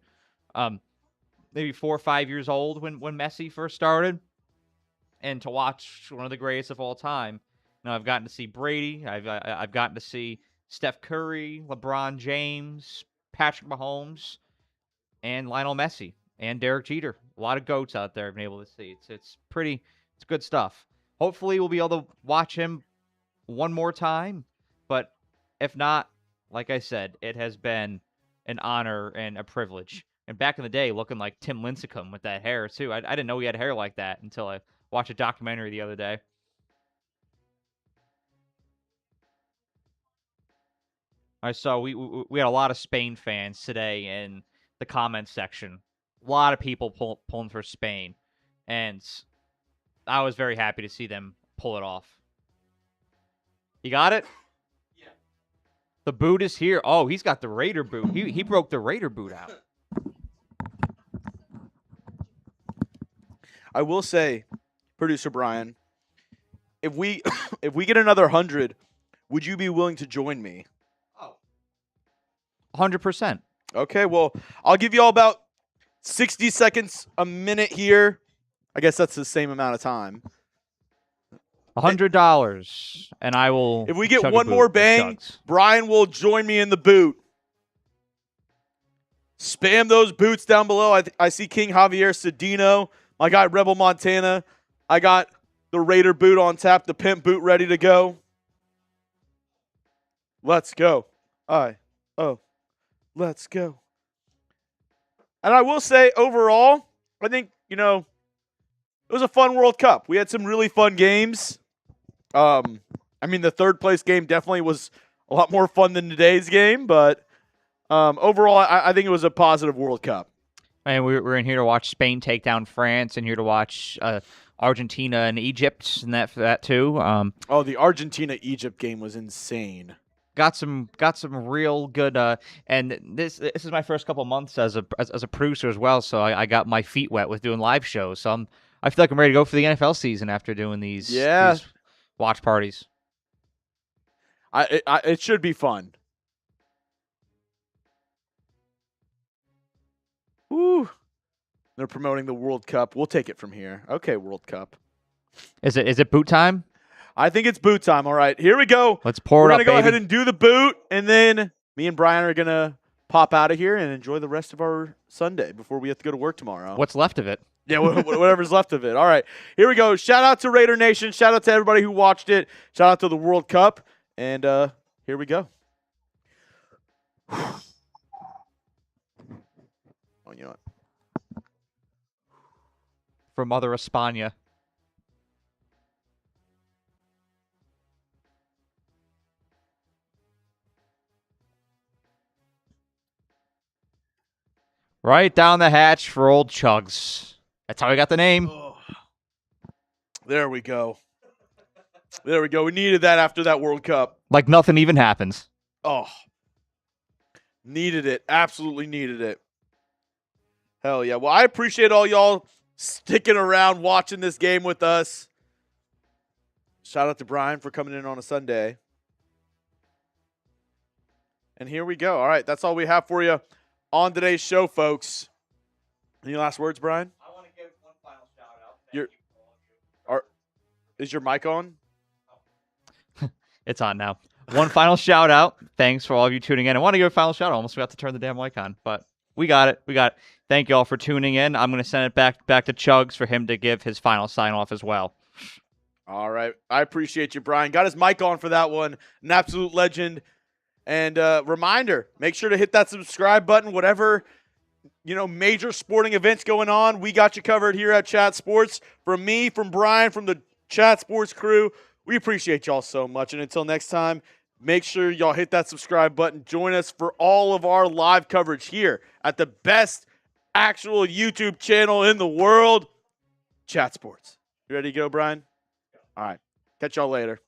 [SPEAKER 2] maybe 4 or 5 years old when Messi first started, and to watch one of the greatest of all time. You know, I've gotten to see Brady. I've gotten to see Steph Curry, LeBron James, Patrick Mahomes, and Lionel Messi, and Derek Jeter. A lot of GOATs out there I've been able to see. It's good stuff. Hopefully we'll be able to watch him one more time, but if not, like I said, it has been an honor and a privilege. And back in the day, looking like Tim Lincecum with that hair, too. I didn't know he had hair like that until I watched a documentary the other day. I saw we had a lot of Spain fans today in the comments section. A lot of people pulling for Spain. And I was very happy to see them pull it off. You got it? Yeah. The boot is here. Oh, he's got the Raider boot. He broke the Raider boot out.
[SPEAKER 1] I will say, producer Brian, if we get another 100, would you be willing to join me?
[SPEAKER 2] Oh. 100%.
[SPEAKER 1] Okay, well, I'll give you all about 60 seconds, a minute here. I guess that's the same amount of time.
[SPEAKER 2] $100, and I will.
[SPEAKER 1] If we get one more bang, Brian will join me in the boot. Spam those boots down below. I see King Javier Cedino, my guy Rebel Montana. I got the Raider boot on tap, the pimp boot ready to go. Let's go. Let's go. And I will say, overall, I think, it was a fun World Cup. We had some really fun games. I mean, the third place game definitely was a lot more fun than today's game, but overall, I think it was a positive World Cup.
[SPEAKER 2] And we're in here to watch Spain take down France, and here to watch Argentina and Egypt, and that too.
[SPEAKER 1] The Argentina-Egypt game was insane.
[SPEAKER 2] got some real good. And this is my first couple months as a producer as well. So I got my feet wet with doing live shows. So I feel like I'm ready to go for the NFL season after doing these watch parties.
[SPEAKER 1] It should be fun. Woo. They're promoting the World Cup. We'll take it from here. Okay, World Cup.
[SPEAKER 2] Is it boot time?
[SPEAKER 1] I think it's boot time. All right, here we go.
[SPEAKER 2] Let's pour
[SPEAKER 1] We're
[SPEAKER 2] it up,
[SPEAKER 1] going to go
[SPEAKER 2] baby.
[SPEAKER 1] ahead and do the boot, and then me and Brian are going to pop out of here and enjoy the rest of our Sunday before we have to go to work tomorrow.
[SPEAKER 2] What's left of it?
[SPEAKER 1] Yeah, whatever's left of it. All right, here we go. Shout out to Raider Nation. Shout out to everybody who watched it. Shout out to the World Cup. And here we go. Oh, you know what?
[SPEAKER 2] From Mother España. Right down the hatch for old Chugs. That's how we got the name.
[SPEAKER 1] Oh. There we go. There we go. We needed that after that World Cup.
[SPEAKER 2] Like nothing even happens.
[SPEAKER 1] Oh. Needed it. Absolutely needed it. Hell yeah. Well, I appreciate all y'all sticking around watching this game with us. Shout out to Brian for coming in on a Sunday. And here we go. All right, that's all we have for you on today's show, folks. Any last words, Brian?
[SPEAKER 2] I want to give one final shout out.
[SPEAKER 1] Is your mic on?
[SPEAKER 2] It's on now. One final shout out. Thanks for all of you tuning in. I want to give a final shout out. Almost forgot to turn the damn mic on, but we got it. Thank you all for tuning in. I'm going to send it back to Chugs for him to give his final sign off as well.
[SPEAKER 1] All right. I appreciate you, Brian. Got his mic on for that one. An absolute legend. And reminder, make sure to hit that subscribe button. Whatever, major sporting events going on, we got you covered here at Chat Sports. From me, from Brian, from the Chat Sports crew, we appreciate y'all so much. And until next time, make sure y'all hit that subscribe button. Join us for all of our live coverage here at the best actual YouTube channel in the world, Chat Sports. You ready to go, Brian? All right. Catch y'all later.